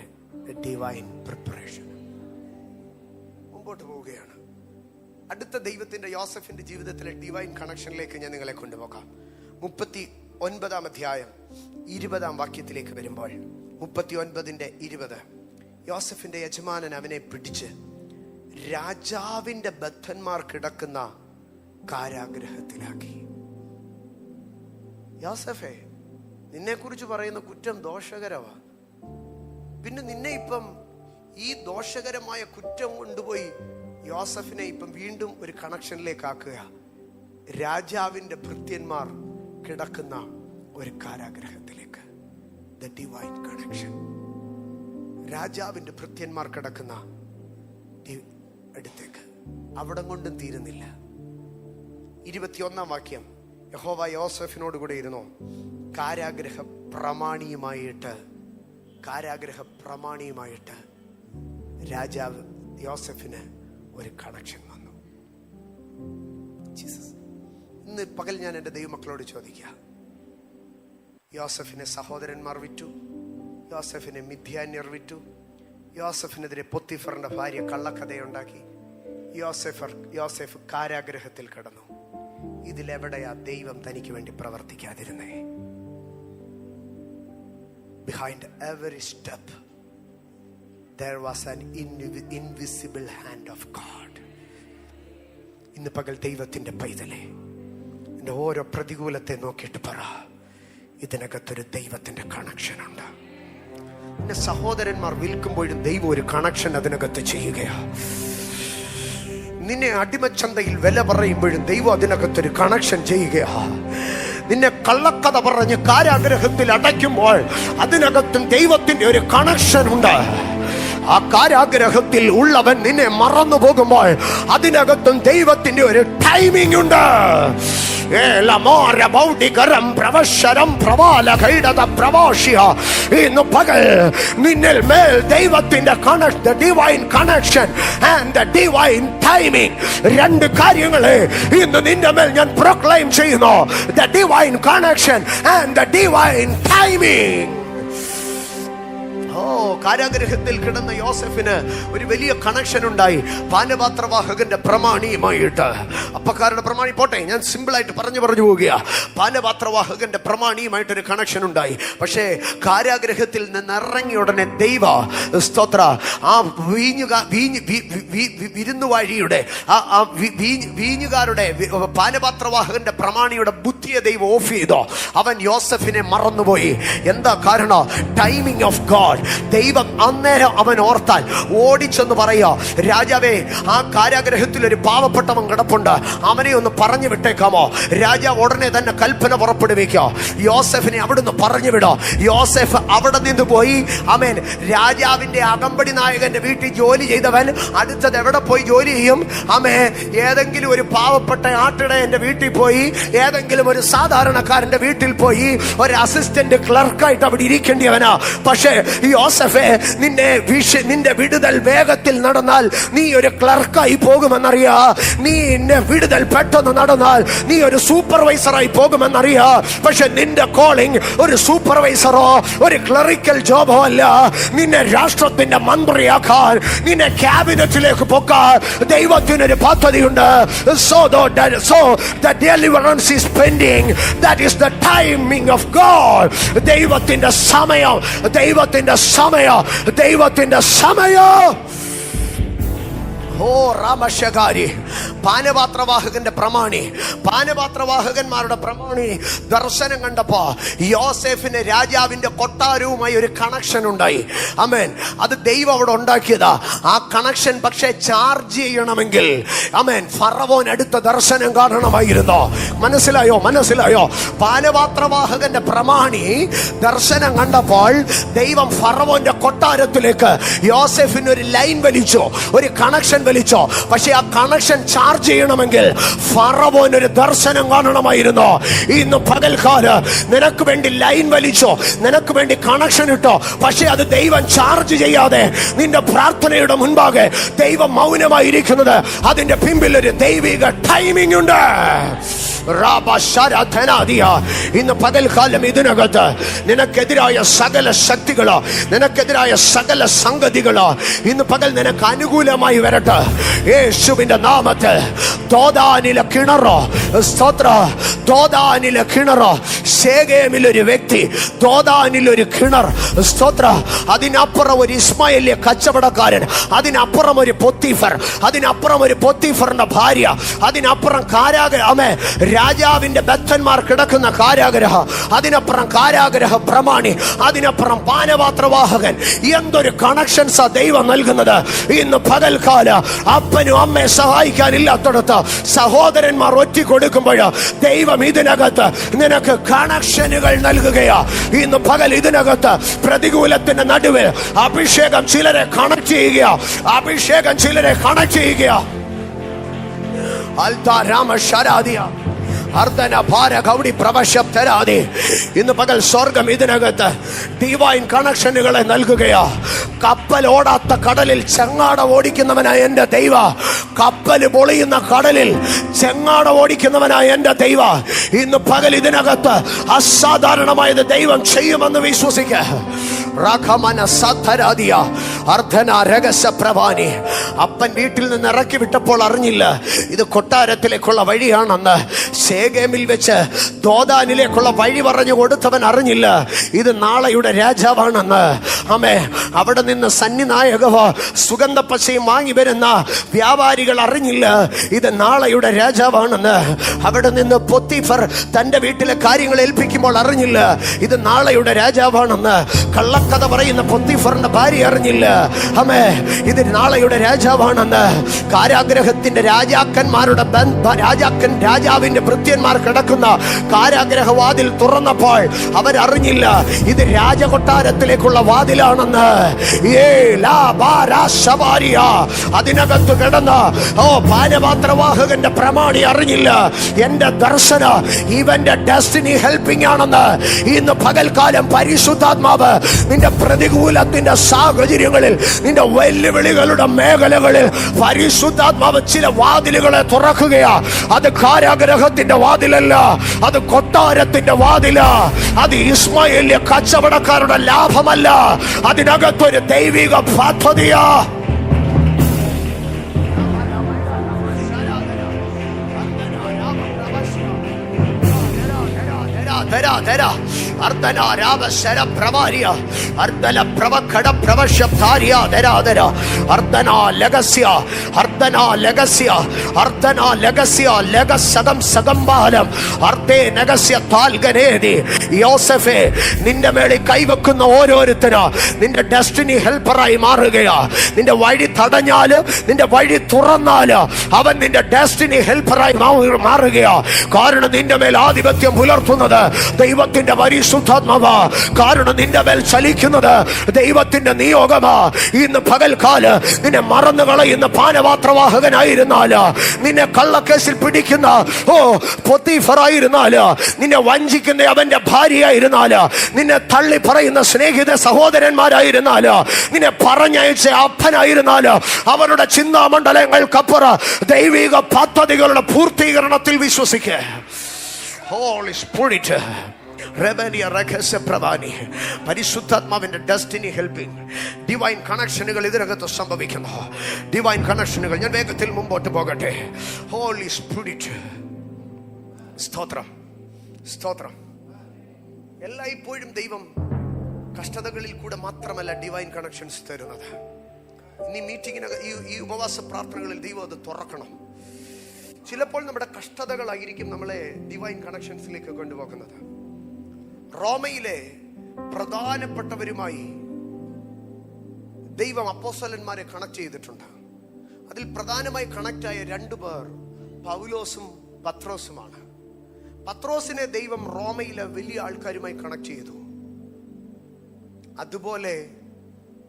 ഡിവൈൻ പ്രിപ്പറേഷൻ. മുമ്പോട്ട് പോവുകയാണ്. അടുത്ത ദൈവത്തിന്റെ യോസെഫിന്റെ ജീവിതത്തിലെ ഡിവൈൻ കണക്ഷനിലേക്ക് ഞാൻ നിങ്ങളെ കൊണ്ടുപോകാം. 39 അധ്യായം 20 വാക്യത്തിലേക്ക് വരുമ്പോൾ 39:20 യോസെഫിന്റെ യജമാനൻ അവനെ പിടിച്ച് രാജാവിന്റെ ബദ്ധന്മാർ കിടക്കുന്ന കാരാഗ്രഹത്തിലാക്കി. യോസെഫേ, നിന്നെ കുറിച്ച് പറയുന്ന കുറ്റം ദോഷകരമാ. പിന്നെ നിന്നെ ഇപ്പം ഈ ദോഷകരമായ കുറ്റം കൊണ്ടുപോയി യോസെഫിനെ ഇപ്പം വീണ്ടും ഒരു കണക്ഷനിലേക്ക് ആക്കുക. രാജാവിന്റെ ഭൃത്യന്മാർ കിടക്കുന്ന ഒരു കാരാഗ്രഹത്തിലേക്ക്. The divine connection. രാജാവിന്റെ ഭൃത്യന്മാർ കിടക്കുന്ന അടുത്തേക്ക്. അവിടം കൊണ്ടും തീരുന്നില്ല. 21 വാക്യം, യഹോവ യോസെഫിനോട് കൂടെ ഇരുന്നു. കാരാഗ്രഹ പ്രമാണിയുമായിട്ട് രാജാവ് യോസെഫിന് ഒരു കണക്ഷൻ വന്നു. ജീസസ്. ഇന്ന് പകൽ ഞാൻ എൻ്റെ ദൈവമക്കളോട് ചോദിക്കുക, യോസെഫിനെ സഹോദരന്മാർ വിറ്റു, യോസെഫിനെ മിദ്യാന്യർ വിറ്റു, യോസെഫിനെതിരെ പൊത്തിഫറിന്റെ ഭാര്യ കള്ളക്കഥയുണ്ടാക്കി, യോസെഫ് കാരാഗ്രഹത്തിൽ കിടന്നു. ഇതിലെവിടെയാ ദൈവം തനിക്ക് വേണ്ടി പ്രവർത്തിക്കാതിരുന്നേ? Behind every step there was an invisible hand of God. ഇന്ന് പകൽ ദൈവത്തിന്റെ പൈതലേ, എൻ്റെ ഓരോ പ്രതികൂലത്തെ നോക്കിയിട്ട് പറ, ഇതിനകത്തൊരു ദൈവത്തിന്റെ കണക്ഷൻ ഉണ്ട്. എന്റെ സഹോദരന്മാർ വിൽക്കുമ്പോഴും ദൈവം ഒരു കണക്ഷൻ അതിനകത്ത് ചെയ്യുകയാ. നിന്നെ അടിമച്ചന്തയിൽ വില പറയുമ്പോഴും ദൈവം അതിനകത്തൊരു കണക്ഷൻ ചെയ്യുകയാ. നിന്നെ കള്ളക്കഥ പറഞ്ഞ് കാരാഗ്രഹത്തിൽ അടയ്ക്കുമ്പോൾ അതിനകത്തും ദൈവത്തിന്റെ ഒരു കണക്ഷൻ ഉണ്ട്. ആ കാരാഗ്രഹത്തിൽ ഉള്ളവൻ നിന്നെ മറന്നു പോകുമ്പോൾ അതിനകത്തും ദൈവത്തിന്റെ ഒരു ടൈമിംഗ് ഉണ്ട്. ഇന്ന് പകൽ നിന്നിൽ മേൽ ദൈവത്തിന്റെ divine connection and divine timing, രണ്ട് കാര്യങ്ങളെ ഇന്ന് നിന്റെ മേൽ ഞാൻ പ്രൊക്ലെയിം ചെയ്യുന്നു. The divine connection and the divine timing. കാരാഗ്രഹത്തിൽ കിടന്ന യോസെഫിന് ഒരു വലിയ കണക്ഷൻ ഉണ്ടായി. പാനപാത്രവാഹകന്റെ പ്രമാണിയുമായിട്ട്. അപ്പക്കാരുടെ പ്രമാണി പോട്ടെ, ഞാൻ സിമ്പിൾ ആയിട്ട് പറഞ്ഞു പോവുക. പാനപാത്രവാഹകന്റെ പ്രമാണിയുമായിട്ടൊരു കണക്ഷൻ ഉണ്ടായി. പക്ഷേ കാരാഗ്രഹത്തിൽ നിന്ന് ഇറങ്ങിയ ഉടനെ ദൈവ സ്തോത്ര ആ വിരുന്നുവാഴിയുടെ വീഞ്ഞുകാരുടെ പാനപാത്രവാഹകന്റെ പ്രമാണിയുടെ ബുദ്ധിയെ ദൈവം ഓഫ് ചെയ്തോ. അവൻ യോസെഫിനെ മറന്നുപോയി. എന്താ കാരണം? Timing of God. ദൈവം അന്നേരം അവൻ ഓർത്താൽ ഓടിച്ചെന്ന് പറയാ, രാജാവേ, ആ കാരാഗ്രഹത്തിൽ ഒരു പാവപ്പെട്ടവൻ കിടപ്പുണ്ട്, അവനെ ഒന്ന് പറഞ്ഞു വിട്ടേക്കാമോ? രാജാവ് ഉടനെ തന്നെ കൽപ്പന പുറപ്പെടുവിക്കോ, യോസെഫിനെ അവിടുന്ന് പറഞ്ഞു വിടോ. യോസെഫ് അവിടെ നിന്ന് പോയി. ആമേൻ. രാജാവിന്റെ അകമ്പടി നായകന്റെ വീട്ടിൽ ജോലി ചെയ്തവൻ അടുത്തത് എവിടെ പോയി ജോലി ചെയ്യും? ആമേ, ഏതെങ്കിലും ഒരു പാവപ്പെട്ട ആട്ടിടയന്റെ വീട്ടിൽ പോയി, ഏതെങ്കിലും ഒരു സാധാരണക്കാരന്റെ വീട്ടിൽ പോയി ഒരു അസിസ്റ്റന്റ് ക്ലർക്കായിട്ട് അവിടെ ഇരിക്കേണ്ടിയവനാ. പക്ഷേ യോസെഫേ, നിന്റെ വിടുതൽ വേഗത്തിൽ നടന്നാൽ നീ ഒരു ക്ലർക്കായി പോകുമെന്നറിയാ. നിന്റെ വിടുതൽ പെട്ടെന്ന് നടന്നാൽ നീ ഒരു സൂപ്പർവൈസറായി പോകുമെന്നറിയാ. പക്ഷെ നിന്റെ കോളിംഗ് ഒരു സൂപ്പർവൈസറോ ഒരു ക്ലറിക്കൽ ജോബോ അല്ല. നിന്നെ രാഷ്ട്രത്തിന്റെ മന്ത്രിയാക്കാൻ, നിന്നെ ക്യാബിനറ്റിലേക്ക് പോക്കാൻ ദൈവത്തിനൊരു പദ്ധതിയുണ്ട്. So the deliverance is pending. That is the timing of God. ദൈവത്തിന്റെ സമയം, ദൈവത്തിന്റെ സമയം. ഓ രാമശകാരി, പാനപാത്രവാഹകന്റെ പ്രമാണി, പാനപാത്രവാഹകന്മാരുടെ പ്രമാണി ദർശനം കണ്ടപ്പോ യോസെഫിന് രാജാവിന്റെ കൊട്ടാരവുമായി ഒരു കണക്ഷൻ ഉണ്ടായി. ആമേൻ. അത് ദൈവം അവിടെ ഉണ്ടാക്കിയതാ. ആ കണക്ഷൻ പക്ഷേ ചാർജ് ചെയ്യണമെങ്കിൽ ആമേൻ ഫറവോൻ അടുത്ത ദർശനം കാണണമായിരുന്നു. മനസ്സിലായോ? പാനപാത്രവാഹകന്റെ പ്രമാണി ദർശനം കണ്ടപ്പോൾ ദൈവം ഫറവോന്റെ കൊട്ടാരത്തിലേക്ക് യോസെഫിന് ഒരു ലൈൻ വലിച്ചു, ഒരു കണക്ഷൻ വലിച്ചോ. പക്ഷെ ആ കണക്ഷൻ ചാർജ് ചെയ്യണമെങ്കിൽ ഫറവോന് ഒരു ദർശനം കാണണമായിരുന്നു. ഇന്ന് പകൽക്കാലം നിനക്ക് വേണ്ടി ലൈൻ വലിച്ചോ, നിനക്ക് വേണ്ടി കണക്ഷൻ ഇട്ടോ, പക്ഷെ അത് ദൈവം ചാർജ് ചെയ്യാതെ നിന്റെ പ്രാർത്ഥനയുടെ മുൻപാകെ ദൈവം മൗനമായിരിക്കുന്നത്, അതിന്റെ പിമ്പിൽ ഒരു ദൈവിക ടൈമിംഗ് ഉണ്ട്. ഇന്ന് പകൽക്കാലം ഇതിനകത്ത് നിനക്കെതിരായ സകല ശക്തികളോ, നിനക്കെതിരായ സകല സംഗതികളോ ഇന്ന് പകൽ നിനക്ക് അനുകൂലമായി വരട്ടെ യേശുവിന്റെ നാമത്തിൽ. ദോദാനിലെ കിണറോ, സ്തോത്ര, ദോദാനിലെ കിണറോ, ശേഖേമിലൊരു വ്യക്തി, ദോദാനിലൊരു കിണർ, സ്തോത്ര, അതിനപ്പുറം ഒരു ഇസ്മായേലിയ കച്ചവടക്കാരൻ, അതിനപ്പുറം ഒരു പൊത്തിഫർ, അതിനപ്പുറം ഒരു പൊത്തിഫറിന്റെ ഭാര്യ, അതിനപ്പുറം കാരാഗ്രഹമേ രാജാവിന്റെ ബദ്ധന്മാർ കിടക്കുന്ന കാരാഗ്രഹ, അതിനപ്പുറം കാരാഗ്രഹ പ്രമാണി, അതിനപ്പുറം പാനപാത്രവാഹകൻ. എന്തൊരു കണക്ഷൻസാ ദൈവം നൽകുന്നത്. ഇന്ന് പകൽക്കാല അപ്പനും അമ്മയെ സഹായിക്കാനില്ലാത്തടത്ത് സഹോദരന്മാർ ഒറ്റ കൊടുക്കുമ്പോൾ ദൈവം ഇതിനകത്ത് നിനക്ക് കണക്ഷനുകൾ നൽകുകയാ. ഇന്ന് പകൽ ഇതിനകത്ത് പ്രതികൂലത്തിന്റെ നടുവിൽ അഭിഷേകം ചിലരെ കണക്ട് ചെയ്യുക, അഭിഷേകം ചിലരെ കണക്ട് ചെയ്യുക. അൽത്താ രാമ ശരാദിയ അർദ്ധന ഭാര ഗൗഡി പ്രവശബ്ദരാദി. ഇന്ന് പകൽ സ്വർഗം ഇതിനകത്ത് ഡിവൈൻ കണക്ഷനുകളെ നൽകുകയാ. കപ്പൽ ഓടാത്ത കടലിൽ ചെങ്ങാട ഓടിക്കുന്നവനായ എന്റെ ദൈവ, കപ്പൽ പൊളിയുന്ന കടലിൽ ചെങ്ങാട ഓടിക്കുന്നവനായ എന്റെ ദൈവ, ഇന്ന് പകൽ ഇതിനകത്ത് അസാധാരണമായത് ദൈവം ചെയ്യുമെന്ന് വിശ്വസിക്ക. അപ്പൻ വീട്ടിൽ നിന്ന് ഇറക്കി വിട്ടപ്പോൾ അറിഞ്ഞില്ല ഇത് കൊട്ടാരത്തിലേക്കുള്ള വഴിയാണെന്ന്. ശേഖേമിൽ വെച്ച് ദോദാനിലേക്കുള്ള വഴി പറഞ്ഞു കൊടുത്തവൻ അറിഞ്ഞില്ല ഇത് നാളെയുടെ രാജാവാണെന്ന്. ആമേ, അവിടെ നിന്ന് സന്നിനായകവോ സുഗന്ധപ്പശയും വാങ്ങി വരുന്ന വ്യാപാരികൾ അറിഞ്ഞില്ല ഇത് നാളെയുടെ രാജാവാണെന്ന്. അവിടെ നിന്ന് പൊത്തിഫർ തന്റെ വീട്ടിലെ കാര്യങ്ങൾ ഏൽപ്പിക്കുമ്പോൾ അറിഞ്ഞില്ല ഇത് നാളെയുടെ രാജാവാണെന്ന്. കള്ളക്കഥ പറയുന്ന പൊത്തിഫറിന്റെ ഭാര്യ അറിഞ്ഞില്ല ആമേ ഇത് നാളെയുടെ രാജാവാണെന്ന്. കാരാഗ്രഹത്തിന്റെ രാജാക്കന്മാരുടെ രാജാവിന്റെ ഭൃത്യന്മാർ കിടക്കുന്ന കാരാഗ്രഹവാതിൽ തുറന്നപ്പോൾ അവരറിഞ്ഞില്ല ഇത് രാജകൊട്ടാരത്തിലേക്കുള്ള വാതിലാണെന്ന്. അതിനകത്ത് കിടന്ന പാനപാത്രവാഹകന്റെ പ്രമാണി അറിഞ്ഞില്ല എന്റെ ദർശന ഇവന്റെ ഡെസ്റ്റിനി ഹെൽപ്പിംഗ് ആണെന്ന്. ഇന്ന് പകൽക്കാലം പരിശുദ്ധാത്മാവ് നിന്റെ പ്രതികൂലത്തിന്റെ സാഹചര്യങ്ങളിൽ, നിന്റെ വെല്ലുവിളികളുടെ മേഖലകളിൽ പരിശുദ്ധാത്മാവ് ചില വാതിലുകളെ തുറക്കുകയാ. അത് കാരാഗ്രഹത്തിന്റെ വാതിലല്ല, അത് കൊട്ടാരത്തിന്റെ വാതിലാ. അത് ഇസ്മായേലിയ കച്ചവടക്കാരുടെ ലാഭമല്ല, അതിനകത്തൊരു ദൈവിക പദ്ധതിയാ. യോസഫേ, നിന്റെ മേളിൽ കൈവെക്കുന്ന ഓരോരുത്തരാ നിന്റെ ഡെസ്റ്റിനി ഹെൽപ്പറായി മാറുകയാ. നിന്റെ വഴി തടഞ്ഞാല്, നിന്റെ വഴി തുറന്നാല് അവൻ നിന്റെ ഡെസ്റ്റിനി ഹെൽപ്പറായി മാറുകയാ. കാരണം നിന്റെ മേൽ ആധിപത്യം പുലർത്തുന്നത് ദൈവത്തിന്റെ പരിശുദ്ധാത്മാവാ. കാരണം നിന്റെ മേൽ ചലിക്കുന്നത് ദൈവത്തിന്റെ നിയോഗമാ. ഇന്ന് പകൽക്കാല് നിന്നെ മറന്നു കളയുന്ന പാനപാത്രവാഹകനായിരുന്നാല്, നിന്നെ കള്ളക്കേസിൽ പിടിക്കുന്ന പൊത്തിഫറായിരുന്നാല്, നിന്നെ വഞ്ചിക്കുന്ന അവന്റെ ഭാര്യയായിരുന്നാല്, നിന്നെ തള്ളി പറയുന്ന സ്നേഹിത സഹോദരന്മാരായിരുന്നാല്, നിന്നെ പറഞ്ഞയച്ച അപ്പനായിരുന്നാല്, അവരുടെ ചിന്താമണ്ഡലങ്ങൾക്കപ്പുറം ദൈവിക പദ്ധതികളുടെ പൂർത്തീകരണത്തിൽ വിശ്വസിക്കുക. Holy Spirit, പരിശുദ്ധാത്മാവിന്റെ ഡെസ്റ്റിനി ഹെൽപ്പിംഗ് ഡിവൈൻ കണക്ഷനുകൾ ഇതിനകത്ത് സംഭവിക്കുന്നു. ഡിവൈൻ കണക്ഷനുകൾ. ഞാൻ വേഗത്തിൽ മുമ്പോട്ട് പോകട്ടെ. ഹോളി സ്പിരിറ്റ്, സ്തോത്രം, സ്തോത്രം. എല്ലായ്പ്പോഴും ദൈവം കഷ്ടതകളിൽ കൂടെ മാത്രമല്ല ഡിവൈൻ കണക്ഷൻസ് തരുന്നത്. ഇനി മീറ്റിങ്ങിന് ഈ ഉപവാസ പ്രാർത്ഥനകളിൽ ദൈവം അത് തുറക്കണം. ചിലപ്പോൾ നമ്മുടെ കഷ്ടതകളായിരിക്കും നമ്മളെ ഡിവൈൻ കണക്ഷൻസിലേക്ക് കൊണ്ടുപോകുന്നത്. റോമയിലെ പ്രധാനപ്പെട്ടവരുമായി ദൈവം അപ്പോസ്തലന്മാരെ കണക്ട് ചെയ്തിട്ടുണ്ട്. അതിൽ പ്രധാനമായി കണക്ട് ആയ രണ്ടു പേർ പൗലോസും പത്രോസുമാണ്. പത്രോസിനെ ദൈവം റോമയിലെ വലിയ ആൾക്കാരുമായി കണക്ട് ചെയ്തു. അതുപോലെ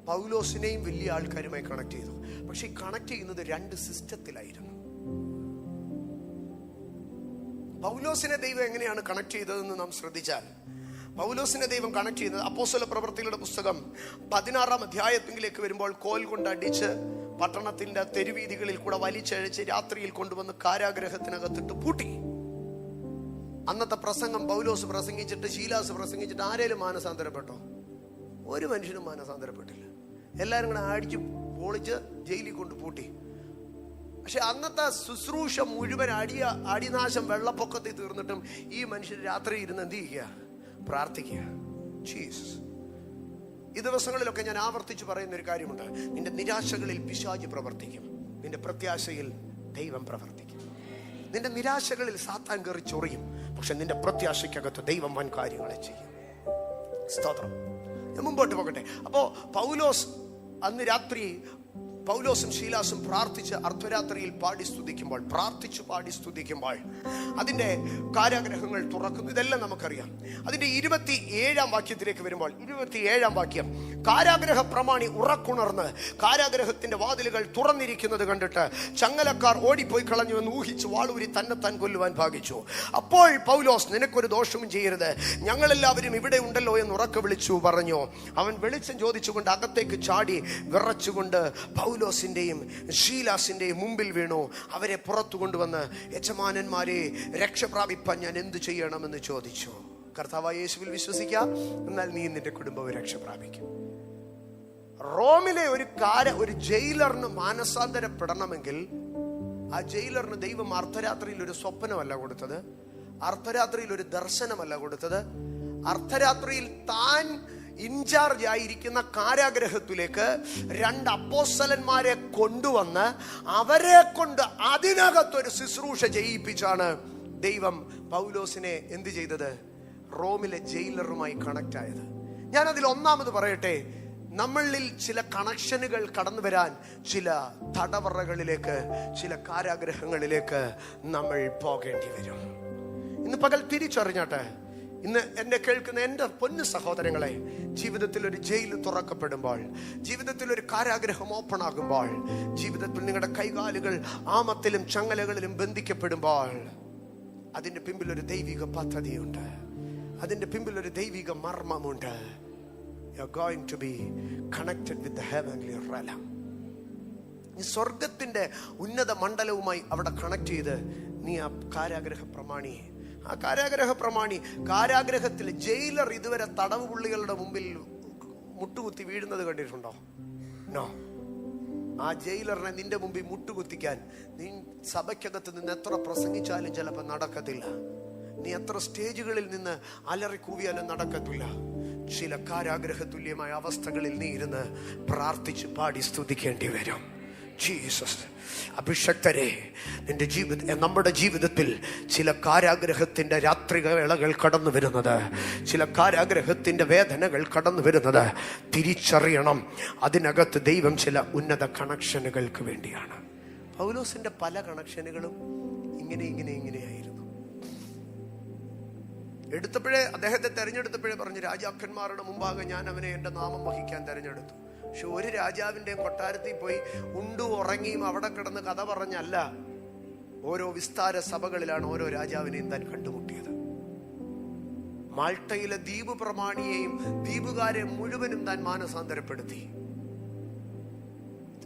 പൗലോസിനെയും വലിയ ആൾക്കാരുമായി കണക്ട് ചെയ്തു. പക്ഷെ കണക്ട് ചെയ്യുന്നത് രണ്ട് സിസ്റ്റത്തിലായിരുന്നു. പൗലോസിനെ ദൈവം എങ്ങനെയാണ് കണക്ട് ചെയ്തതെന്ന് നാം ശ്രദ്ധിച്ചാൽ, പൗലോസിനെ ദൈവം കണക്ട് ചെയ്യുന്നത് അപ്പോസ്തല പ്രവൃത്തികളുടെ പുസ്തകം 16-ാം അധ്യായത്തിലേക്ക് വരുമ്പോൾ കോൽ കൊണ്ട് അടിച്ച് പട്ടണത്തിന്റെ തെരുവീതികളിൽ കൂടെ വലിച്ചഴിച്ച് രാത്രിയിൽ കൊണ്ടുവന്ന് കാരാഗ്രഹത്തിനകത്തിട്ട് പൂട്ടി. അന്നത്തെ പ്രസംഗം പൗലോസ് പ്രസംഗിച്ചിട്ട് ശീലാസ് പ്രസംഗിച്ചിട്ട് ആരേലും മാനസാന്തരപ്പെട്ടോ? ഒരു മനുഷ്യനും മാനസാന്തരപ്പെട്ടില്ല. എല്ലാവരും കൂടെ അടിച്ച് പൊളിച്ച് ജയിലിൽ കൊണ്ട് പൂട്ടി. പക്ഷെ അന്നത്തെ ശുശ്രൂഷ മുഴുവൻ അടിനാശം വെള്ളപ്പൊക്കത്തിൽ തീർന്നിട്ടും ഈ മനുഷ്യർ രാത്രി ഇരുന്ന് എന്ത് ചെയ്യുക? പ്രാർത്ഥിക്കുക. ജീസസ്. ഈ ദിവസങ്ങളിലൊക്കെ ഞാൻ ആവർത്തിച്ച് പറയുന്ന ഒരു കാര്യമുണ്ട്. നിന്റെ നിരാശകളിൽ പിശാച് പ്രവർത്തിക്കും, നിന്റെ പ്രത്യാശയിൽ ദൈവം പ്രവർത്തിക്കും. നിന്റെ നിരാശകളിൽ സാത്താൻ കയറി ചൊറിയും, പക്ഷെ നിന്റെ പ്രത്യാശയ്ക്കകത്ത് ദൈവം വൻ കാര്യങ്ങളെ ചെയ്യും. സ്തോത്രം. മുമ്പോട്ട് പോകട്ടെ. അപ്പോ പൗലോസ് അന്ന് രാത്രി പൗലോസും ശീലാസും പ്രാർത്ഥിച്ച് അർദ്ധരാത്രിയിൽ പ്രാർത്ഥിച്ചു പാടി സ്തുതിക്കുമ്പോൾ അതിന്റെ കാരാഗ്രഹങ്ങൾ തുറക്കുന്നു. ഇതെല്ലാം നമുക്കറിയാം. അതിന്റെ 27-ാം വാക്യത്തിലേക്ക് വരുമ്പോൾ, 27-ാം വാക്യം, കാരാഗ്രഹ പ്രമാണി ഉറക്കുണർന്ന് കാരാഗ്രഹത്തിന്റെ വാതിലുകൾ തുറന്നിരിക്കുന്നത് കണ്ടിട്ട് ചങ്ങലക്കാർ ഓടിപ്പോയി കളഞ്ഞു എന്ന് ഊഹിച്ച് വാളൂരി തന്നെത്താൻ കൊല്ലുവാൻ ഭാഗിച്ചു. അപ്പോൾ പൗലോസ്, നിനക്കൊരു ദോഷവും ചെയ്യരുത്, ഞങ്ങളെല്ലാവരും ഇവിടെ ഉണ്ടല്ലോ എന്ന് ഉറക്കെ വിളിച്ചു പറഞ്ഞു. അവൻ വെളിച്ചം ചോദിച്ചുകൊണ്ട് അകത്തേക്ക് ചാടി വിറച്ചുകൊണ്ട് പൗലോസിന്റെയും ശീലാസിന്റെയും മുമ്പിൽ വീണു. അവരെ പുറത്തു കൊണ്ടുവന്ന്, യജമാനന്മാരെ, രക്ഷപ്രാപിപ്പാൻ ഞാൻ എന്ത് ചെയ്യണമെന്ന് ചോദിച്ചു. കർത്താവായ യേശുവിൽ വിശ്വസിക്കാം, എന്നാൽ നീ നിന്റെ കുടുംബവും രക്ഷപ്രാപിക്കും. റോമിലെ ഒരു ജയിലറിന് മാനസാന്തരപ്പെടണമെങ്കിൽ ആ ജയിലറിന് ദൈവം അർദ്ധരാത്രിയിൽ ഒരു സ്വപ്നമല്ല കൊടുത്തത്, അർദ്ധരാത്രിയിൽ ഒരു ദർശനമല്ല കൊടുത്തത്. അർദ്ധരാത്രിയിൽ താൻ ഇൻചാർജ് ആയിരിക്കുന്ന കാരാഗ്രഹത്തിലേക്ക് 2 അപ്പോസ്തലന്മാരെ കൊണ്ടുവന്ന് അവരെ കൊണ്ട് അതിനകത്തൊരു ശുശ്രൂഷ ചെയ്യിപ്പിച്ചാണ് ദൈവം പൗലോസിനെ എന്ത് ചെയ്തത്? റോമിലെ ജയിലറുമായി കണക്ട് ആയത്. ഞാനതിൽ ഒന്നാമത് പറയട്ടെ, നമ്മളിൽ ചില കണക്ഷനുകൾ കടന്നു വരാൻ ചില തടവറകളിലേക്ക്, ചില കാരാഗ്രഹങ്ങളിലേക്ക് നമ്മൾ പോകേണ്ടി വരും. ഇന്ന് പകൽ തിരിച്ചറിഞ്ഞാട്ടെ, ഇന്ന് എന്നെ കേൾക്കുന്ന എൻ്റെ പൊന്നു സഹോദരങ്ങളെ, ജീവിതത്തിൽ ഒരു ജയിൽ തുറക്കപ്പെടുമ്പോൾ, ജീവിതത്തിൽ ഒരു കാരാഗ്രഹം ഓപ്പൺ ആകുമ്പോൾ, ജീവിതത്തിൽ നിങ്ങളുടെ കൈകാലുകൾ ആമത്തിലും ചങ്ങലകളിലും ബന്ധിക്കപ്പെടുമ്പോൾ അതിൻ്റെ പിമ്പിൽ ഒരു ദൈവിക പദ്ധതിയുണ്ട്, അതിൻ്റെ പിമ്പിൽ ഒരു ദൈവിക മർമ്മമുണ്ട്. You are going to be connected with the heavenly realm. നീ സ്വർഗത്തിന്റെ ഉന്നത മണ്ഡലവുമായി അവിടെ കണക്ട് ചെയ്ത് നീ ആ കാരാഗ്രഹ പ്രമാണി കാരാഗ്രഹത്തിൽ ജയിലർ ഇതുവരെ തടവ് പുള്ളികളുടെ മുമ്പിൽ മുട്ടുകുത്തി വീഴുന്നത് കണ്ടിട്ടുണ്ടോ? നോ. ആ ജയിലറിനെ നിന്റെ മുമ്പിൽ മുട്ടുകുത്തിക്കാൻ നീ സഭയ്ക്കകത്ത് നിന്ന് എത്ര പ്രസംഗിച്ചാലും ചിലപ്പോൾ നടക്കത്തില്ല. നീ എത്ര സ്റ്റേജുകളിൽ നിന്ന് അലറി കൂവിയാലും നടക്കത്തില്ല. ചില കാരാഗ്രഹ തുല്യമായ അവസ്ഥകളിൽ നീ ഇരുന്ന് പ്രാർത്ഥിച്ച് പാടി സ്തുതിക്കേണ്ടി വരും. ജീസസ്. അഭിഷക്തരെ, നമ്മുടെ ജീവിതത്തിൽ ചില കാരാഗ്രഹത്തിന്റെ രാത്രിവേളകൾ കടന്നു വരുന്നത്, ചില കാരാഗ്രഹത്തിന്റെ വേദനകൾ കടന്നു വരുന്നത് തിരിച്ചറിയണം. അതിനകത്ത് ദൈവം ചില ഉന്നത കണക്ഷനുകൾക്ക് വേണ്ടിയാണ്. പൗലോസിന്റെ പല കണക്ഷനുകളും ഇങ്ങനെയായിരുന്നു. അദ്ദേഹത്തെ തെരഞ്ഞെടുത്തപ്പോഴേ പറഞ്ഞു, രാജാക്കന്മാരുടെ മുമ്പാകെ ഞാൻ അവനെ എൻ്റെ നാമം വഹിക്കാൻ തെരഞ്ഞെടുത്തു. പക്ഷെ ഒരു രാജാവിൻ്റെ കൊട്ടാരത്തിൽ പോയി ഉണ്ടു ഉറങ്ങിയും അവിടെ കിടന്ന് കഥ പറഞ്ഞല്ല, ഓരോ വിസ്താര സഭകളിലാണ് ഓരോ രാജാവിനെയും താൻ കണ്ടുമുട്ടിയത്. മാൾട്ടയിലെ ദ്വീപ് പ്രമാണിയെയും ദ്വീപുകാരെ മുഴുവനും താൻ മാനസാന്തരപ്പെടുത്തി.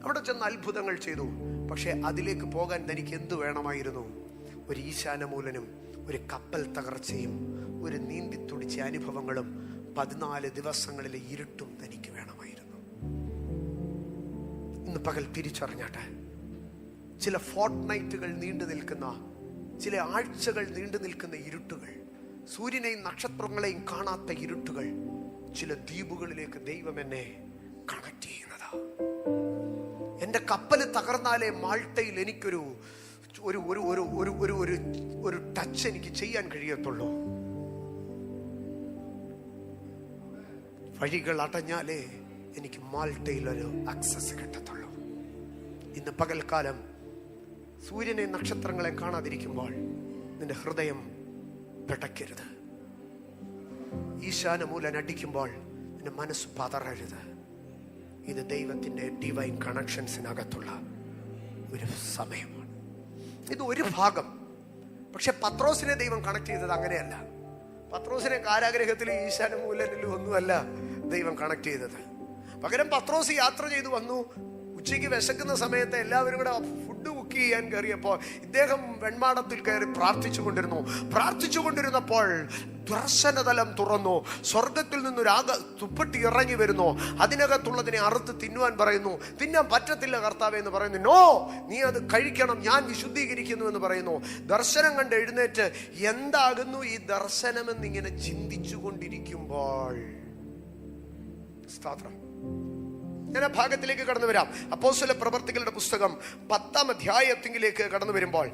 അവിടെ ചെന്ന് അത്ഭുതങ്ങൾ ചെയ്തു. പക്ഷെ അതിലേക്ക് പോകാൻ തനിക്ക് എന്തു വേണമായിരുന്നു? ഒരു ഈശാനമൂലനും, ഒരു കപ്പൽ തകർച്ചയും, ഒരു നീന്തി തുടിച്ച അനുഭവങ്ങളും 14 ദിവസങ്ങളിലെ ഇരുട്ടും തനിക്ക് വേണമായിരുന്നു. ഇന്ന് പകൽ തിരിച്ചറിഞ്ഞാട്ടെ, ചില ഫോർട്ട്നൈറ്റുകൾ നീണ്ടു നിൽക്കുന്ന, ചില ആഴ്ചകൾ നീണ്ടു നിൽക്കുന്ന ഇരുട്ടുകൾ, സൂര്യനെയും നക്ഷത്രങ്ങളെയും കാണാത്ത ഇരുട്ടുകൾ, ചില ദ്വീപുകളിലേക്ക് ദൈവം എന്നെ കണക്ട് ചെയ്യുന്നതാ. എൻ്റെ കപ്പൽ തകർന്നാലേ മാൾട്ടയിൽ എനിക്കൊരു ഒരു ടച്ച് എനിക്ക് ചെയ്യാൻ കഴിയത്തുള്ളൂ. വഴികൾ അടഞ്ഞാലേ എനിക്ക് മാൾട്ടയിൽ ഒരു ആക്സസ് കിട്ടത്തുള്ളൂ. ഇന്ന് പകൽക്കാലം സൂര്യനെ നക്ഷത്രങ്ങളെ കാണാതിരിക്കുമ്പോൾ നിന്റെ ഹൃദയം പിടയ്ക്കരുത്. ഈശാനമൂലൻ അടിക്കുമ്പോൾ നിന്റെ മനസ്സ് പതറരുത്. ഇത് ദൈവത്തിൻ്റെ ഡിവൈൻ കണക്ഷൻസിനകത്തുള്ള ഒരു സമയമാണ്. ഇത് ഒരു ഭാഗം. പക്ഷെ പത്രോസിനെ ദൈവം കണക്ട് ചെയ്തത് അങ്ങനെയല്ല. പത്രോസിനെ കാരാഗ്രഹത്തിലും ഈശാനമൂലനിലും ഒന്നുമല്ല ദൈവം കണക്ട് ചെയ്തത്. പകരം പത്രോസ് യാത്ര ചെയ്തു വന്നു. ഉച്ചയ്ക്ക് വിശക്കുന്ന സമയത്ത് എല്ലാവരും കൂടെ ഫുഡ് കുക്ക് ചെയ്യാൻ കയറിയപ്പോൾ ഇദ്ദേഹം വെൺമാടത്തിൽ കയറി പ്രാർത്ഥിച്ചു കൊണ്ടിരുന്നപ്പോൾ ദർശനതലം തുറന്നു. സ്വർഗത്തിൽ നിന്നൊരു തുപ്പട്ടി ഇറങ്ങി വരുന്നു. അതിനകത്തുള്ളതിനെ അറുത്ത് തിന്നുവാൻ പറയുന്നു. തിന്നാൻ പറ്റത്തില്ല കർത്താവേ എന്ന് പറയുന്നു. നോ, നീ അത് കഴിക്കണം, ഞാൻ വിശുദ്ധീകരിക്കുന്നു എന്ന് പറയുന്നു. ദർശനം കണ്ട് എഴുന്നേറ്റ് എന്താകുന്നു ഈ ദർശനമെന്നിങ്ങനെ ചിന്തിച്ചു കൊണ്ടിരിക്കുമ്പോൾ, സ്തോത്രം, ഞാൻ ആ ഭാഗത്തിലേക്ക് കടന്നു വരാം. അപ്പോസ്തല പ്രവർത്തികളുടെ പുസ്തകം 10-ാം അധ്യായത്തിലേക്ക് കടന്നു വരുമ്പോൾ,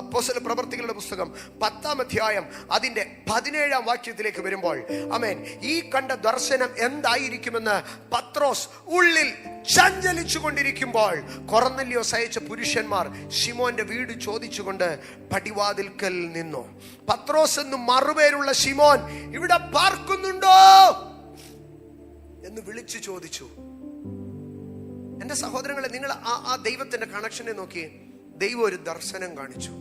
അപ്പോസ്തല പ്രവർത്തികളുടെ പുസ്തകം 10-ാം അധ്യായം അതിന്റെ 17-ാം വാക്യത്തിലേക്ക് വരുമ്പോൾ, ആമേൻ, ഈ കണ്ട ദർശനം എന്തായിരിക്കുമെന്ന് പത്രോസ് ഉള്ളിൽ ചഞ്ചലിച്ചു കൊണ്ടിരിക്കുമ്പോൾ കൊർന്നല്യോസ് അയച്ച പുരുഷന്മാർ ശിമോന്റെ വീട് ചോദിച്ചുകൊണ്ട് പടിവാതിൽക്കൽ നിന്നു. പത്രോസ് എന്ന് മറുപേരുള്ള ശിമോൻ ഇവിടെ പാർക്കുന്നുണ്ടോ എന്ന് വിളിച്ചു ചോദിച്ചു. എന്റെ സഹോദരങ്ങളെ, നിങ്ങൾ ആ ദൈവത്തിന്റെ കണക്ഷനെ നോക്കി. ദൈവം ഒരു ദർശനം കാണിച്ചു.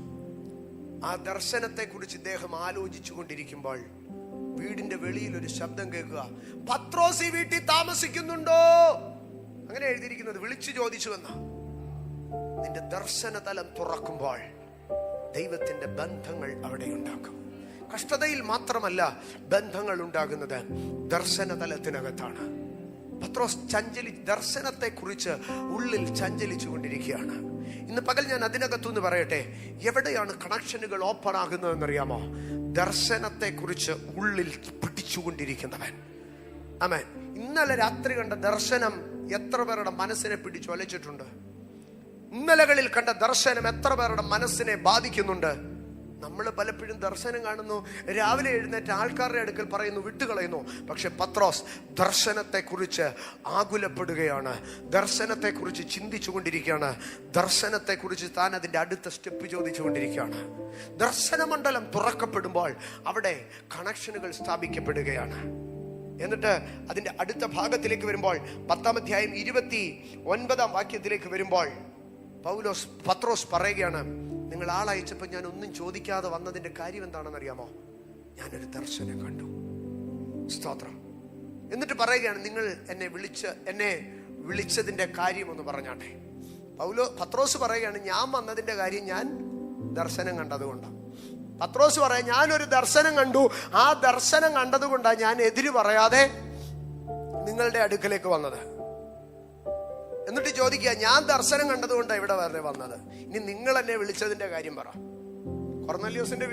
ആ ദർശനത്തെ കുറിച്ച് ഇദ്ദേഹം ആലോചിച്ചു കൊണ്ടിരിക്കുമ്പോൾ വീടിന്റെ വെളിയിൽ ഒരു ശബ്ദം കേൾക്കുക. പത്രോസ് ഈ വീട്ടിൽ താമസിക്കുന്നുണ്ടോ? അങ്ങനെ എഴുതിയിരിക്കുന്നത്. വിളിച്ചു ചോദിച്ചു എന്ന. നിന്റെ ദർശന തലം തുറക്കുമ്പോൾ ദൈവത്തിന്റെ ബന്ധങ്ങൾ അവിടെ ഉണ്ടാക്കും. കഷ്ടതയിൽ മാത്രമല്ല ബന്ധങ്ങൾ ഉണ്ടാകുന്നത്, ദർശന തലത്തിനകത്താണ്. പത്രോസ് ദർശനത്തെ കുറിച്ച് ഉള്ളിൽ ചഞ്ചലിച്ചു കൊണ്ടിരിക്കുകയാണ്. ഇന്ന് പകൽ ഞാൻ അതിനകത്തുനിന്ന് പറയട്ടെ, എവിടെയാണ് കണക്ഷനുകൾ ഓപ്പൺ ആകുന്നതെന്നറിയാമോ? ദർശനത്തെ കുറിച്ച് ഉള്ളിൽ പിടിച്ചുകൊണ്ടിരിക്കുന്നവൻ. ആമേൻ. ഇന്നലെ രാത്രി കണ്ട ദർശനം എത്ര പേരുടെ മനസ്സിനെ പിടിച്ചു വലച്ചിട്ടുണ്ട്? ഇന്നലകളിൽ കണ്ട ദർശനം എത്ര പേരുടെ മനസ്സിനെ ബാധിക്കുന്നുണ്ട്? നമ്മൾ പലപ്പോഴും ദർശനം കാണുന്നു, രാവിലെ എഴുന്നേറ്റ് ആൾക്കാരുടെ അടുക്കൽ പറയുന്നു, വിട്ടുകളയുന്നു. പക്ഷെ പത്രോസ് ദർശനത്തെക്കുറിച്ച് ആകുലപ്പെടുകയാണ്, ദർശനത്തെക്കുറിച്ച് ചിന്തിച്ചു കൊണ്ടിരിക്കുകയാണ്, ദർശനത്തെക്കുറിച്ച് താൻ അതിൻ്റെ അടുത്ത സ്റ്റെപ്പ് ചോദിച്ചു കൊണ്ടിരിക്കുകയാണ്. ദർശനമണ്ഡലം തുറക്കപ്പെടുമ്പോൾ അവിടെ കണക്ഷനുകൾ സ്ഥാപിക്കപ്പെടുകയാണ്. എന്നിട്ട് അതിൻ്റെ അടുത്ത ഭാഗത്തിലേക്ക് വരുമ്പോൾ 10-ാം അധ്യായം 29-ാം വാക്യത്തിലേക്ക് വരുമ്പോൾ പത്രോസ് പറയുകയാണ്, നിങ്ങൾ ആളയച്ചപ്പോൾ ഞാൻ ഒന്നും ചോദിക്കാതെ വന്നതിന്റെ കാര്യം എന്താണെന്നറിയാമോ? ഞാനൊരു ദർശനം കണ്ടു. സ്തോത്രം. എന്നിട്ട് പറയുകയാണ്, നിങ്ങൾ എന്നെ വിളിച്ചതിന്റെ കാര്യം ഒന്ന് പറഞ്ഞാട്ടെ. പത്രോസ് പറയുകയാണ്, ഞാൻ വന്നതിന്റെ കാര്യം ഞാൻ ദർശനം കണ്ടതുകൊണ്ടാണ്. പത്രോസ് പറയാം, ഞാനൊരു ദർശനം കണ്ടു, ആ ദർശനം കണ്ടതുകൊണ്ടാണ് ഞാൻ എതിര് പറയാതെ നിങ്ങളുടെ അടുക്കലേക്ക് വന്നത്. എന്നിട്ട് ചോദിക്കുക, ഞാൻ ദർശനം കണ്ടതുകൊണ്ടാണ് ഇവിടെ വരെ വന്നത്, ഇനി നിങ്ങൾ എന്നെ വിളിച്ചതിന്റെ കാര്യം പറ. കൊർന്നല്യോസിന്റെ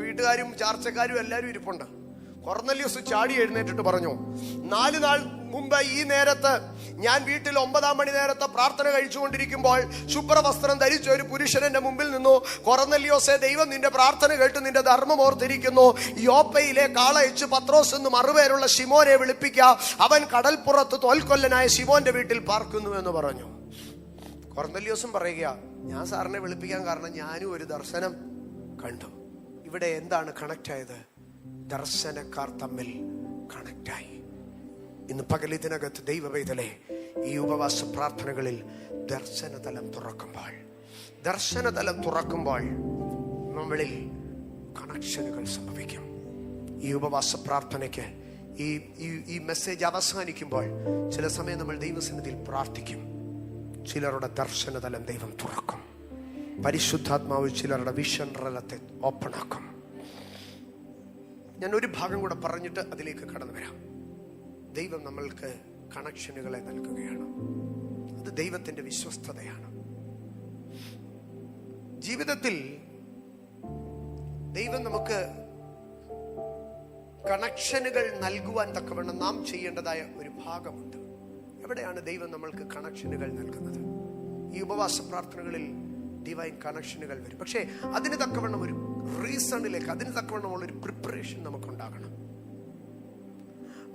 വീട്ടുകാരും ചാർച്ചക്കാരും എല്ലാവരും ഇരിപ്പുണ്ട്. കൊർന്നല്യോസ് ചാടി എഴുന്നേറ്റിട്ട് പറഞ്ഞു, 4 നാൾ മുമ്പ് ഈ നേരത്ത് ഞാൻ വീട്ടിൽ 9-ാം മണി നേരത്തെ പ്രാർത്ഥന കഴിച്ചുകൊണ്ടിരിക്കുമ്പോൾ ശുഭ്രവസ്ത്രം ധരിച്ച ഒരു പുരുഷൻ എന്റെ മുമ്പിൽ നിന്നു. കൊർന്നല്യോസേ, ദൈവം നിന്റെ പ്രാർത്ഥന കേട്ട് നിന്റെ ധർമ്മം ഓർത്തിരിക്കുന്നു. യോപ്പയിലെ കാളയച്ച് പത്രോസ് എന്ന് മറുപേരുള്ള ശിമോനെ വിളിപ്പിക്ക, അവൻ കടൽപ്പുറത്ത് തോൽക്കൊല്ലനായ ശിമോന്റെ വീട്ടിൽ പാർക്കുന്നു എന്ന് പറഞ്ഞു. കൊർന്നല്യോസും പറയുക, ഞാൻ സാറിനെ വിളിപ്പിക്കാൻ കാരണം ഞാനും ഒരു ദർശനം കണ്ടു. ഇവിടെ എന്താണ് കണക്ട് ആയത്? ദർശനക്കാർ തമ്മിൽ കണക്റ്റായി. ഇന്ന് പകലിതിനകത്ത് ദൈവവേദലേ, ഈ ഉപവാസ പ്രാർത്ഥനകളിൽ ദർശനതലം തുറക്കുമ്പോൾ നമ്മളിൽ കണക്ഷനുകൾ സംഭവിക്കും. ഈ ഉപവാസ പ്രാർത്ഥനയ്ക്ക് ഈ മെസ്സേജ് അവസാനിക്കുമ്പോൾ ചില സമയം നമ്മൾ ദൈവസന്നിധിയിൽ പ്രാർത്ഥിക്കും. ചിലരുടെ ദർശനതലം ദൈവം തുറക്കും. പരിശുദ്ധാത്മാവ് ചിലരുടെ വിഷൻ തലത്തെ ഓപ്പൺ ആക്കും. ഞാൻ ഒരു ഭാഗം കൂടെ പറഞ്ഞിട്ട് അതിലേക്ക് കടന്നു വരാം. ദൈവം നമ്മൾക്ക് കണക്ഷനുകളെ നൽകുകയാണ്. അത് ദൈവത്തിന്റെ വിശ്വസ്തതയാണ്. ജീവിതത്തിൽ ദൈവം നമുക്ക് കണക്ഷനുകൾ നൽകുവാൻ തക്കവണ്ണം നാം ചെയ്യേണ്ടതായ ഒരു ഭാഗമുണ്ട്. എവിടെയാണ് ദൈവം നമ്മൾക്ക് കണക്ഷനുകൾ നൽകുന്നത്? ഈ ഉപവാസ പ്രാർത്ഥനകളിൽ ഡിവൈൻ കണക്ഷനുകൾ വരും. പക്ഷേ അതിന് തക്കവണ്ണം ഒരു റീസണിലേക്ക്, അതിന് തക്കവണ്ണമുള്ള ഒരു പ്രിപ്പറേഷൻ നമുക്കുണ്ടാകണം.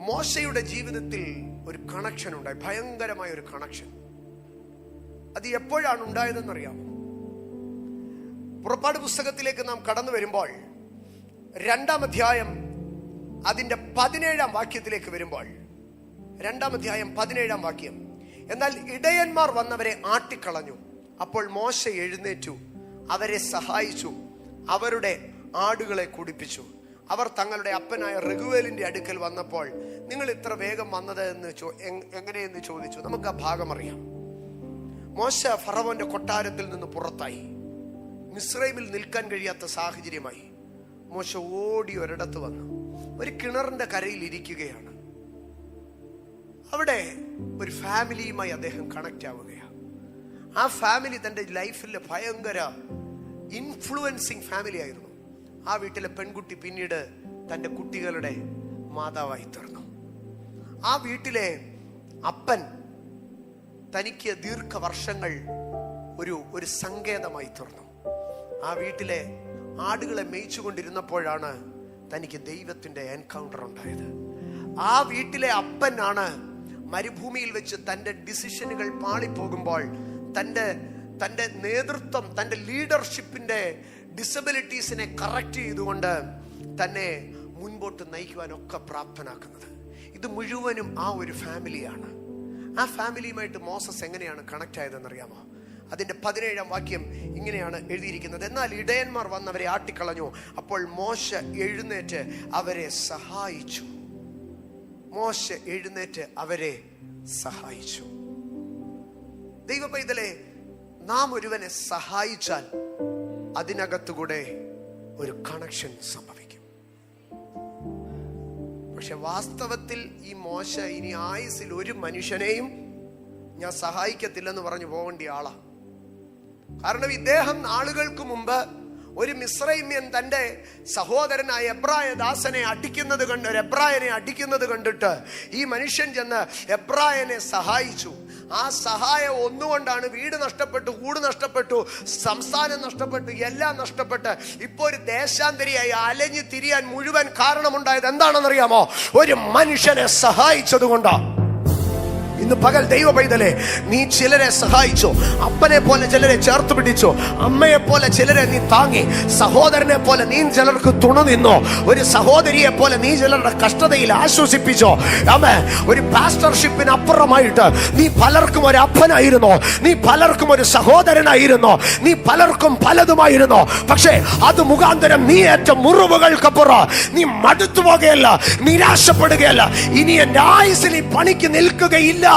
മോശയുടെ ജീവിതത്തിൽ ഒരു കണക്ഷൻ ഉണ്ടായി, ഭയങ്കരമായ ഒരു കണക്ഷൻ. അത് എപ്പോഴാണ് ഉണ്ടായതെന്നറിയാമോ? പുറപ്പാട് പുസ്തകത്തിലേക്ക് നാം കടന്നു വരുമ്പോൾ 2-ാം അധ്യായം അതിന്റെ 17-ാം വാക്യത്തിലേക്ക് വരുമ്പോൾ, 2-ാം അധ്യായം 17-ാം വാക്യം, എന്നാൽ ഇടയന്മാർ വന്നവരെ ആട്ടിക്കളഞ്ഞു. അപ്പോൾ മോശ എഴുന്നേറ്റു, അവരെ സഹായിച്ചു, അവരുടെ ആടുകളെ കുടിപ്പിച്ചു. അവർ തങ്ങളുടെ അപ്പനായ റഘുവേലിന്റെ അടുക്കൽ വന്നപ്പോൾ, നിങ്ങൾ ഇത്ര വേഗം വന്നത് എങ്ങനെയെന്ന് ചോദിച്ചു. നമുക്ക് ആ ഭാഗം അറിയാം. മോശ ഫറവോന്റെ കൊട്ടാരത്തിൽ നിന്ന് പുറത്തായി. മിസ്രൈമിൽ നിൽക്കാൻ കഴിയാത്ത സാഹചര്യമായി. മോശ ഓടി ഒരിടത്ത് വന്നു, ഒരു കിണറിന്റെ കരയിൽ ഇരിക്കുകയാണ്. അവിടെ ഒരു ഫാമിലിയുമായി അദ്ദേഹം കണക്ട് ആവുകയാണ്. ആ ഫാമിലി തൻ്റെ ലൈഫിലെ ഭയങ്കര ഇൻഫ്ലുവൻസിങ് ഫാമിലി ആയിരുന്നു. ആ വീട്ടിലെ പെൺകുട്ടി പിന്നീട് തൻ്റെ കുട്ടികളുടെ മാതാവായി തീർന്നു. ആ വീട്ടിലെ അപ്പൻ തനിക്ക് ദീർഘവർഷങ്ങൾ ഒരു സങ്കേതമായി തീർന്നു. ആ വീട്ടിലെ ആടുകളെ മേയിച്ചുകൊണ്ടിരുന്നപ്പോഴാണ് തനിക്ക് ദൈവത്തിന്റെ എൻകൗണ്ടർ ഉണ്ടായത്. ആ വീട്ടിലെ അപ്പനാണ് മരുഭൂമിയിൽ വെച്ച് തൻ്റെ ഡിസിഷനുകൾ പാളിപ്പോകുമ്പോൾ തൻ്റെ നേതൃത്വം, തൻ്റെ ലീഡർഷിപ്പിന്റെ ഡിസബിലിറ്റീസിനെ കറക്റ്റ് ചെയ്തുകൊണ്ട് തന്നെ മുൻപോട്ട് നയിക്കുവാനൊക്കെ പ്രാപ്തനാക്കുന്നത്. ഇത് മുഴുവനും ആ ഒരു ഫാമിലിയാണ്. ആ ഫാമിലിയുമായിട്ട് മോസസ് എങ്ങനെയാണ് കണക്ട് ആയതെന്നറിയാമോ? അതിന്റെ 17-ാം വാക്യം ഇങ്ങനെയാണ് എഴുതിയിരിക്കുന്നത്. എന്നാൽ ഇടയന്മാർ വന്നവരെ ആട്ടിക്കളഞ്ഞു. അപ്പോൾ മോശ എഴുന്നേറ്റ് അവരെ സഹായിച്ചു. മോശ എഴുന്നേറ്റ് അവരെ സഹായിച്ചു. ദൈവ പൈതലേ, നാം ഒരുവനെ സഹായിച്ചാൽ അതിനകത്തുകൂടെ ഒരു കണക്ഷൻ സംഭവിക്കും. പക്ഷെ വാസ്തവത്തിൽ ഈ മോശ ഇനി ആയുസിൽ ഒരു മനുഷ്യനെയും ഞാൻ സഹായിക്കത്തില്ലെന്ന് പറഞ്ഞു പോകേണ്ട ആളാ. കാരണം ഇദ്ദേഹം നാളുകൾക്ക് മുമ്പ് ഒരു മിസ്രൈമ്യൻ തൻ്റെ സഹോദരനായ എബ്രായദാസനെ അടിക്കുന്നത് കണ്ടിട്ട് ഈ മനുഷ്യൻ ചെന്ന് എബ്രായനെ സഹായിച്ചു. ആ സഹായം ഒന്നുകൊണ്ടാണ് വീട് നഷ്ടപ്പെട്ടു, കൂട് നഷ്ടപ്പെട്ടു, സംസ്ഥാനം നഷ്ടപ്പെട്ടു, എല്ലാം നഷ്ടപ്പെട്ട് ഇപ്പൊ ഒരു ദേശാന്തരിയായി അലഞ്ഞു തിരിയാൻ മുഴുവൻ കാരണമുണ്ടായത് എന്താണെന്നറിയാമോ? ഒരു മനുഷ്യനെ സഹായിച്ചത് കൊണ്ടാണ്. ഇന്ന് പകൽ ദൈവ പൈതലേ, നീ ചിലരെ സഹായിച്ചു. അപ്പനെ പോലെ ചിലരെ ചേർത്ത് പിടിച്ചു, അമ്മയെ പോലെ ചിലരെ നീ താങ്ങി, സഹോദരനെ പോലെ നീ ചിലർക്ക് തുണ നിന്നോ, ഒരു സഹോദരിയെ പോലെ നീ ചിലരുടെ കഷ്ടതയിൽ ആശ്വസിപ്പിച്ചോ. അമ്മേ, ഒരു പാസ്റ്റർഷിപ്പിന് അപ്പുറമായിട്ട് നീ പലർക്കും ഒരു അപ്പനായിരുന്നോ, നീ പലർക്കും ഒരു സഹോദരനായിരുന്നോ, നീ പലർക്കും പലതുമായിരുന്നോ. പക്ഷേ അത് മുഖാന്തരം നീ ഏറ്റ മുറിവുകൾക്കപ്പുറം നീ മടുത്തു പോകുകയല്ല, നിരാശപ്പെടുകയല്ല, ഇനി എന്റെ ആയുസ്സിൽ ഈ പണിക്ക് നിൽക്കുകയില്ല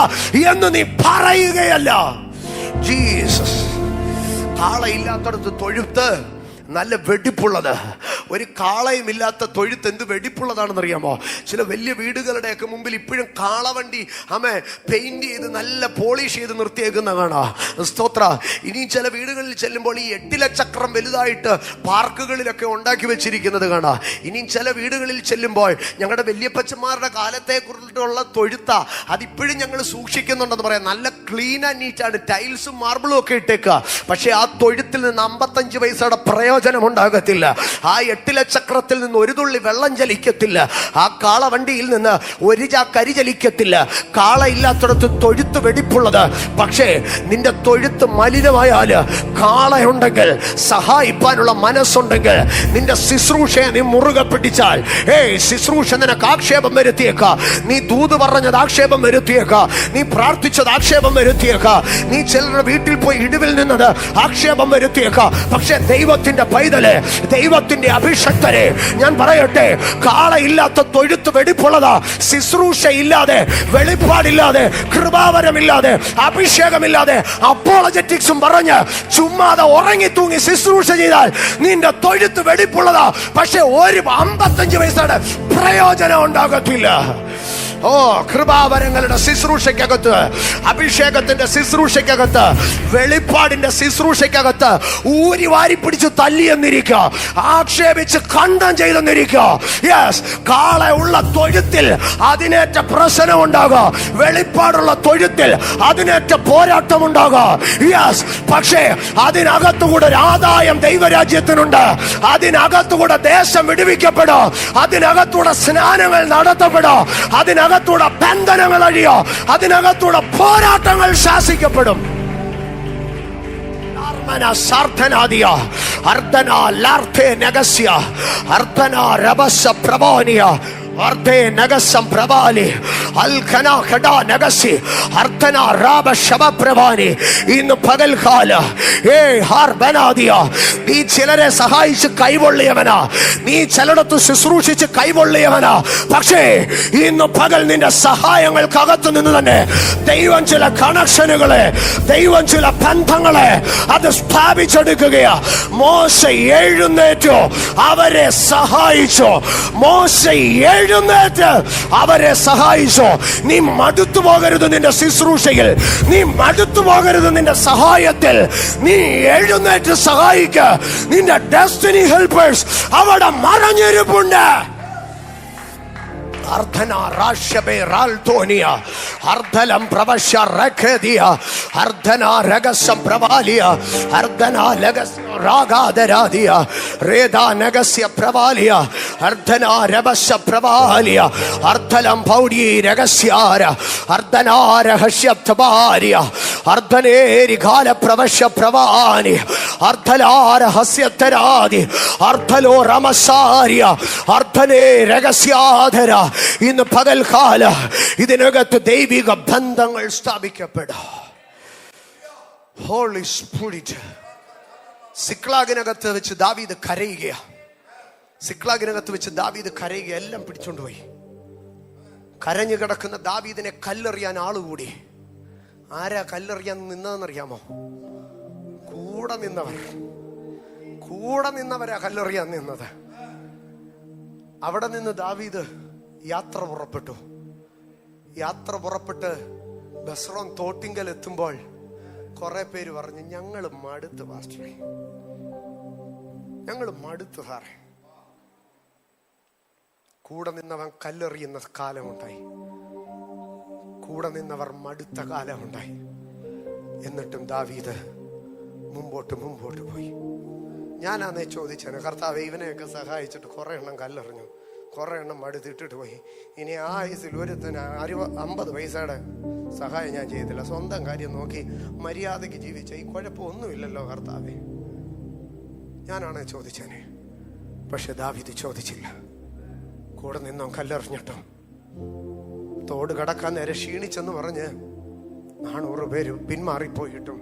എന്ന് നീ പറയുകയല്ല. ജീസസ്. കാളയില്ലാത്തടത്ത് തൊഴുത്ത് നല്ല വെടിപ്പുള്ളത്. ഒരു കാളയും ഇല്ലാത്ത തൊഴുത്ത് എന്ത് വെടിപ്പുള്ളതാണെന്നറിയാമോ? ചില വലിയ വീടുകളുടെയൊക്കെ മുമ്പിൽ ഇപ്പോഴും കാളവണ്ടി പെയിന്റ് ചെയ്ത് നല്ല പോളിഷ് ചെയ്ത് നിർത്തിയേക്കുന്ന കാണാം. സ്തോത്ര. ഇനി ചില വീടുകളിൽ ചെല്ലുമ്പോൾ ഈ 8 ചക്രം വലുതായിട്ട് പാർക്കുകളിലൊക്കെ ഉണ്ടാക്കി വെച്ചിരിക്കുന്നത് കാണാം. ഇനിയും ചില വീടുകളിൽ ചെല്ലുമ്പോൾ ഞങ്ങളുടെ വല്യപ്പച്ചന്മാരുടെ കാലത്തെ കുറിച്ചുള്ള തൊഴുത്ത അതിപ്പോഴും ഞങ്ങൾ സൂക്ഷിക്കുന്നുണ്ടെന്ന് പറയാം. നല്ല ക്ലീൻ ആൻഡ് നീറ്റാണ്, ടൈൽസും മാർബിളും ഒക്കെ ഇട്ടേക്കുക. പക്ഷെ ആ തൊഴുത്തിൽ നിന്ന് 55 പൈസയുടെ പ്രയോജനം ഉണ്ടാകത്തില്ല. ആ 8 ചക്രത്തിൽ നിന്ന് ഒരു തുള്ളി വെള്ളം ചലിക്കത്തില്ല. ആ കാളവണ്ടിയിൽ നിന്ന് ഒരു ചാക്കരി ചലിക്കത്തില്ല. കാള ഇല്ലാത്തടത്ത് തൊഴുത്ത് വെടിപ്പുള്ളത്. പക്ഷേ നിന്റെ തൊഴുത്ത് മലിനമായാല് കാളയുണ്ടെങ്കിൽ, സഹായിപ്പാനുള്ള മനസ്സുണ്ടെങ്കിൽ, നിന്റെ ശുശ്രൂഷയെ നീ മുറുകെ പിടിച്ചാൽ, ശുശ്രൂഷ നിനക്ക് ആക്ഷേപം വരുത്തിയേക്കാം, നീ ദൂത് പറഞ്ഞത് ആക്ഷേപം വരുത്തിയേക്കാം, നീ പ്രാർത്ഥിച്ചത് ആക്ഷേപം വരുത്തിയേക്കാം, നീ ചിലരുടെ വീട്ടിൽ പോയി ഇടിവിൽ നിന്നത് ആക്ഷേപം വരുത്തിയേക്കാം. പക്ഷെ ദൈവത്തിന്റെ പൈതലെ, ദൈവത്തിന്റെ അഭിഷക്തരെ, ഞാൻ പറയട്ടെ, കാളയില്ലാത്ത തൊഴുത്ത് വെടിപ്പുള്ളതാ. ശുശ്രൂഷ ഇല്ലാതെ, വെളിപ്പാടില്ലാതെ, കൃപാവരമില്ലാതെ, അഭിഷേകമില്ലാതെ, അപ്പോളജറ്റിക്സും പറഞ്ഞ് ചുമ്മാതെ ഉറങ്ങി തൂങ്ങി ശുശ്രൂഷ ചെയ്താൽ നിന്റെ തൊഴുത്ത് വെടിപ്പുള്ളതാ. പക്ഷെ ഒരു 55 പൈസയുടെ പ്രയോജനം ഉണ്ടാകത്തില്ല. കൃപാവരങ്ങളുടെ ശുശ്രൂഷയ്ക്കകത്ത്, അഭിഷേകത്തിന്റെ ശുശ്രൂഷയ്ക്കകത്ത്, വെളിപ്പാടിന്റെ ശുശ്രൂഷയ്ക്കകത്ത് ഊരി വാരി പിടിച്ച് തല്ലിയെന്നിരിക്കുക, ആക്ഷേപിച്ച് ഖണ്ഡം ചെയ്തെന്നിരിക്കുക. യെസ്, കാള ഉള്ള തൊഴുത്തിൽ അതിനേറ്റ പ്രശ്നം ഉണ്ടാകുക, വെളിപ്പാടുള്ള തൊഴുത്തിൽ അതിനേറ്റ പോരാട്ടം ഉണ്ടാകുക. യെസ്, പക്ഷേ അതിനകത്തുകൂടെ ഒരു ആദായം ദൈവരാജ്യത്തിനുണ്ട്. അതിനകത്തുകൂടെ ദേശം വിടുവിക്കപ്പെടും, അതിനകത്തൂടെ സ്നാനങ്ങൾ നടത്തപ്പെടും, അതിനകത്തൂടെ ബന്ധനങ്ങൾ അഴിയോ, അതിനകത്തൂടെ പോരാട്ടങ്ങൾ ശാസിക്കപ്പെടും. അർദ്ധേ നഗസം പ്രവാലി അൽഖന ഖഡ നഗസി അർദ്ധന റാബ ശബ പ്രവാനി. ഇന്ന് പകൽക്കാല ഹാർബനാദിയ, നീ ചിലരെ സഹായിച്ച് കൈവൊള്ളിയവനാ, നീ ചിലടത്ത് ശുശ്രൂഷിച്ച് കൈവൊള്ളിയവനാ. പക്ഷേ ഇന്ന് പകൽ നിന്റെ സഹായങ്ങൾക്കകത്തു നിന്ന് തന്നെ ദൈവം ചില കണക്ഷനുകളെ, ദൈവം ചില ബന്ധങ്ങളെ അത് സ്ഥാപിച്ചെടുക്കുകയാ. മോശ എഴുന്നേറ്റോ, അവരെ സഹായിച്ചോ. മോശ എഴുന്നേറ്റ് അവരെ സഹായിച്ചോ. നീ മടുത്തു പോകരുത് നിന്റെ ശുശ്രൂഷയിൽ, നീ മടുത്തു പോകരുത് നിന്റെ സഹായത്തിൽ. നീ എഴുന്നേറ്റ് സഹായിക്ക. നിന്റെ ഡെസ്റ്റിനി ഹെൽപ്പേഴ്സ് അവിടെ മറഞ്ഞിരിപ്പുണ്ട്. അർദ്ധന റാഷബേ റാൽതോനിയ അർദ്ധലം പ്രവശ്യ റഖദിയ അർദ്ധന രഗസം പ്രവാലിയ അർദ്ധന ലഗസ് രാഗാദരാദിയ രേദാ നഗസ്യ പ്രവാലിയ അർദ്ധന രവസ്യ പ്രവാലിയ അർദ്ധലം പൗഡി രഗസ്യാര അർദ്ധന രഹസ്യ പ്രവാലിയ അർദ്ധനേരി കാല പ്രവശ്യ പ്രവാനി അർദ്ധലാര ഹസ്യത്തരാദി അർദ്ധലോ രമസാരിയ അർദ്ധനേ രഹസ്യാധര. ഇന്ന് പകൽക്കാല ഇതിനകത്ത് ദൈവിക ബന്ധങ്ങൾ സ്ഥാപിക്കപ്പെടാം. Holy spirit. സിക്ലാഗിനകത്ത് വെച്ച് ദാവീദ് കരയുകയാ. സിക്ലാഗിനകത്ത് വെച്ച് ദാവീദ് കരയുക. എല്ലാം പിടിച്ചോണ്ടുപോയി. കരഞ്ഞു കിടക്കുന്ന ദാവീദിനെ കല്ലെറിയാൻ ആളുകൂടി. ആരാ കല്ലെറിയാൻ നിന്നതെന്നറിയാമോ? കൂടെ നിന്നവരാ കല്ലെറിയാൻ നിന്നത്. അവിടെ നിന്ന് ദാവീദ് യാത്ര പുറപ്പെട്ട് ബസ്രോൻ തോട്ടിങ്കൽ എത്തുമ്പോൾ കുറെ പേര് പറഞ്ഞു, ഞങ്ങൾ മടുത്ത് പാസ്റ്ററെ, ഞങ്ങൾ മടുത്തു സാറേ. കൂടെ നിന്നവൻ കല്ലെറിയുന്ന കാലമുണ്ടായി, കൂടെ നിന്നവർ മടുത്ത കാലമുണ്ടായി. എന്നിട്ടും ദാവീദ് മുമ്പോട്ട് പോയി. ഞാനാന്നേ ചോദിച്ചേനെ, കർത്താവേ ഇവനെയൊക്കെ സഹായിച്ചിട്ട് കുറെ എണ്ണം കല്ലെറിഞ്ഞു, കുറെ എണ്ണം മടുത്തിട്ടിട്ട് പോയി. ഇനി ആ ആയുസിൽ ഒരുത്തന് 50 പൈസയുടെ സഹായം ഞാൻ ചെയ്തില്ല. സ്വന്തം കാര്യം നോക്കി മര്യാദയ്ക്ക് ജീവിച്ച ഈ കുഴപ്പമൊന്നുമില്ലല്ലോ കർത്താവേ. ഞാനാണേ ചോദിച്ചേനെ. പക്ഷെ ദാവീദ് ചോദിച്ചില്ല. കൂടെ നിന്നോ കല്ലെറിഞ്ഞിട്ടോ തോട് കടക്കാൻ നേരെ ക്ഷീണിച്ചെന്ന് പറഞ്ഞ് 400 പേര് പിന്മാറിപ്പോയിട്ടും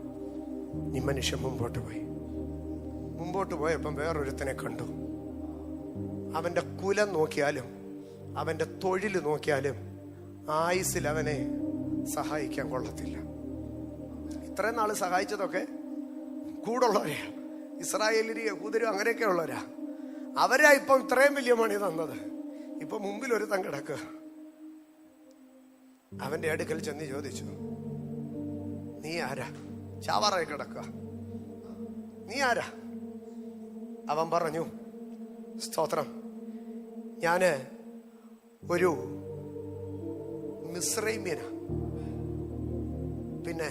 ഈ മനുഷ്യൻ മുമ്പോട്ട് പോയപ്പം വേറൊരുത്തനെ കണ്ടു. അവന്റെ കുലം നോക്കിയാലും അവന്റെ തൊഴിൽ നോക്കിയാലും ആയുസിൽ അവനെ സഹായിക്കാൻ കൊള്ളത്തില്ല. ഇത്രയും നാള് സഹായിച്ചതൊക്കെ കൂടുള്ളവരാ, ഇസ്രായേലിനും യഹൂദരും അങ്ങനെയൊക്കെ ഉള്ളവരാ. അവരാ ഇപ്പം ഇത്രയും വലിയ മണി തന്നത്. ഇപ്പൊ മുമ്പിൽ ഒരുത്തൻ കിടക്കുക. അവന്റെ അടുക്കൽ ചെന്ന് ചോദിച്ചു, നീ ആരാ? ചാവാറായി കിടക്കുക, നീ ആരാ? അവൻ പറഞ്ഞു, സ്തോത്രം, ഞാന് ഒരു മിസ്രൈമ്യനാ. പിന്നെ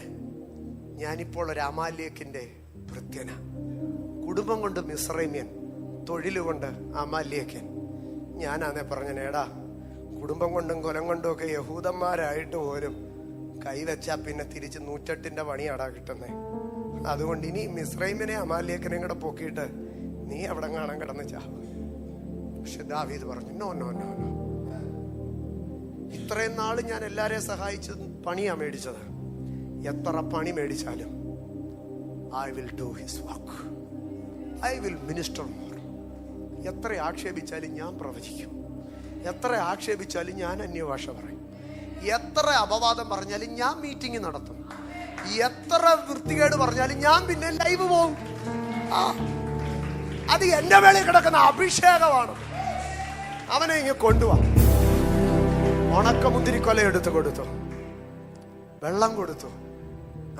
ഞാനിപ്പോൾ ഒരു അമാലേക്കിന്റെ ഭൃത്യനാ. കുടുംബം കൊണ്ട് മിസ്രൈമ്യൻ, തൊഴിലുകൊണ്ട് അമാലേക്കൻ. ഞാനാന്നേ പറഞ്ഞേടാ, കുടുംബം കൊണ്ടും കൊലം കൊണ്ടും ഒക്കെ യഹൂദന്മാരായിട്ട് പോലും കൈവച്ചാ പിന്നെ തിരിച്ച് 108ന്റെ പണിയാടാ കിട്ടുന്നേ. അതുകൊണ്ട് ഇനി മിസ്രൈമിനെ അമാലേക്കനെയും കൂടെ പൊക്കിയിട്ട് നീ അവിടെ കാണാൻ കിടന്ന് ചാവും. പക്ഷെ ദാവീദ് പറഞ്ഞു, നോ നോ നോ നോ, ഇത്രയും നാള് ഞാൻ എല്ലാരെയും സഹായിച്ച് പണിയാ മേടിച്ചത്. എത്ര പണി മേടിച്ചാലും I will do his work, I will minister more. എത്ര ആക്ഷേപിച്ചാലും ഞാൻ പ്രവചിക്കും, എത്ര ആക്ഷേപിച്ചാലും ഞാൻ അന്യഭാഷ പറയും, എത്ര അപവാദം പറഞ്ഞാലും ഞാൻ മീറ്റിംഗ് നടത്തും, എത്ര വൃത്തികേട് പറഞ്ഞാലും ഞാൻ പിന്നെ ലൈവ് പോകും. അത് എന്റെ വേളയിൽ കിടക്കുന്ന അഭിഷേകമാണ്. അവനെ ഇങ്ങനെ കൊണ്ടുപോവാ. ഉണക്കമുന്തിരിക്കൊല എടുത്ത് കൊടുത്തു, വെള്ളം കൊടുത്തു.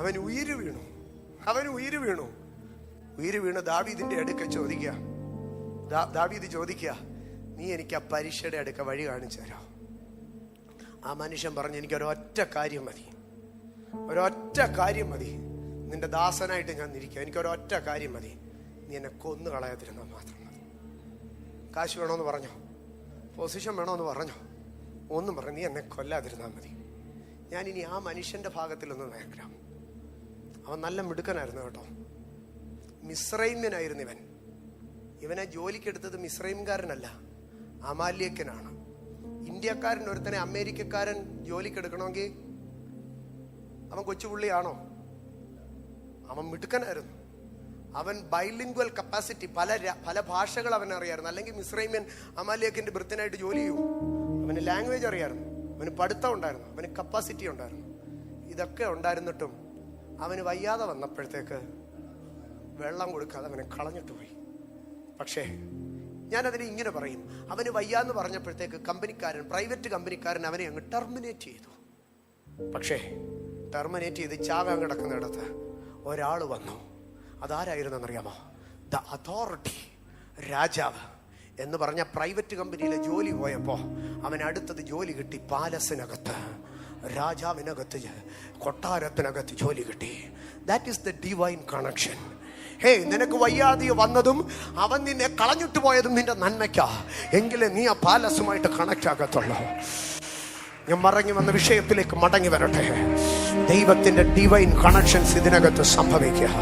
അവൻ ഉയിര് വീണു. ദാവീദിന്റെ അടുക്ക ചോദിക്കുക, ദാവീദ് ചോദിക്കുക, നീ എനിക്ക് ആ പരീക്ഷയുടെ അടുക്ക വഴി കാണിച്ചു തരാം. ആ മനുഷ്യൻ പറഞ്ഞു, എനിക്കൊരൊറ്റ കാര്യം മതി, നിന്റെ ദാസനായിട്ട് ഞാൻ ഇരിക്കുക. എനിക്കൊരൊറ്റ കാര്യം മതി, നീ എന്നെ കൊന്നു കളയാതിരുന്നാൽ മാത്രം മതി. കാശ് വേണമെന്ന് പറഞ്ഞോ, പൊസിഷൻ വേണമെന്ന് പറഞ്ഞോ, ഒന്നും പറഞ്ഞു, നീ എന്നെ കൊല്ലാതിരുന്നാൽ മതി. ഞാനിനി ആ മനുഷ്യന്റെ ഭാഗത്തിലൊന്നും നോക്കാം. അവൻ നല്ല മിടുക്കനായിരുന്നു കേട്ടോ, മിസ്രൈമ്യനായിരുന്നു ഇവനെ ജോലിക്കെടുത്തത് മിസ്രൈംകാരനല്ല, അമാലേക്കനാണ്. ഇന്ത്യക്കാരൻ ഒരുത്തനെ അമേരിക്കക്കാരൻ ജോലിക്ക് എടുക്കണമെങ്കിൽ അവൻ കൊച്ചുപുള്ളിയാണോ? അവൻ മിടുക്കനായിരുന്നു. അവൻ ബൈലിംഗ്വൽ കപ്പാസിറ്റി, പല ഭാഷകൾ അവൻ അറിയായിരുന്നു. അല്ലെങ്കിൽ മിസ്രൈമ്യൻ അമാലിയക്കിന്റെ വൃത്തിനായിട്ട് ജോലി ചെയ്യും. അവന് ലാംഗ്വേജ് അറിയായിരുന്നു, അവന് പഠിത്തം ഉണ്ടായിരുന്നു, അവന് കപ്പാസിറ്റി ഉണ്ടായിരുന്നു. ഇതൊക്കെ ഉണ്ടായിരുന്നിട്ടും അവന് വയ്യാതെ വന്നപ്പോഴത്തേക്ക് വെള്ളം കൊടുക്കാതെ അവനെ കളഞ്ഞിട്ട് പോയി. പക്ഷേ ഞാനതിനെ ഇങ്ങനെ പറയും, അവന് വയ്യാന്ന് പറഞ്ഞപ്പോഴത്തേക്ക് പ്രൈവറ്റ് കമ്പനിക്കാരൻ അവനെ അങ്ങ് ടെർമിനേറ്റ് ചെയ്തു. പക്ഷേ ടെർമിനേറ്റ് ചെയ്ത് ചാകാൻ കിടക്കുന്നിടത്ത് ഒരാൾ വന്നു. അതാരായിരുന്നെന്നറിയാമോ? ദ അതോറിറ്റി, രാജാവ് എന്ന് പറഞ്ഞ പ്രൈവറ്റ് കമ്പനിയിലെ ജോലി പോയപ്പോൾ അവൻ അടുത്തത് ജോലി കിട്ടി. പാലസിനകത്ത്, രാജാവിനകത്ത്, കൊട്ടാരത്തിനകത്ത് ജോലി കിട്ടി. That is the divine connection. നിനക്ക് വയ്യാതെ വന്നതും അവൻ നിന്നെ കളഞ്ഞിട്ട് പോയതും നിന്റെ നന്മയ്ക്കാ. എങ്കിലേ നീ ആ പാലസുമായിട്ട് കണക്ട് ആകത്തുള്ളൂ. ഞാൻ മടങ്ങി വന്ന വിഷയത്തിലേക്ക് മടങ്ങി വരട്ടെ. ദൈവത്തിന്റെ ഡിവൈൻ കണക്ഷൻസ് ഇതിനകത്ത് സംഭവിക്കുക.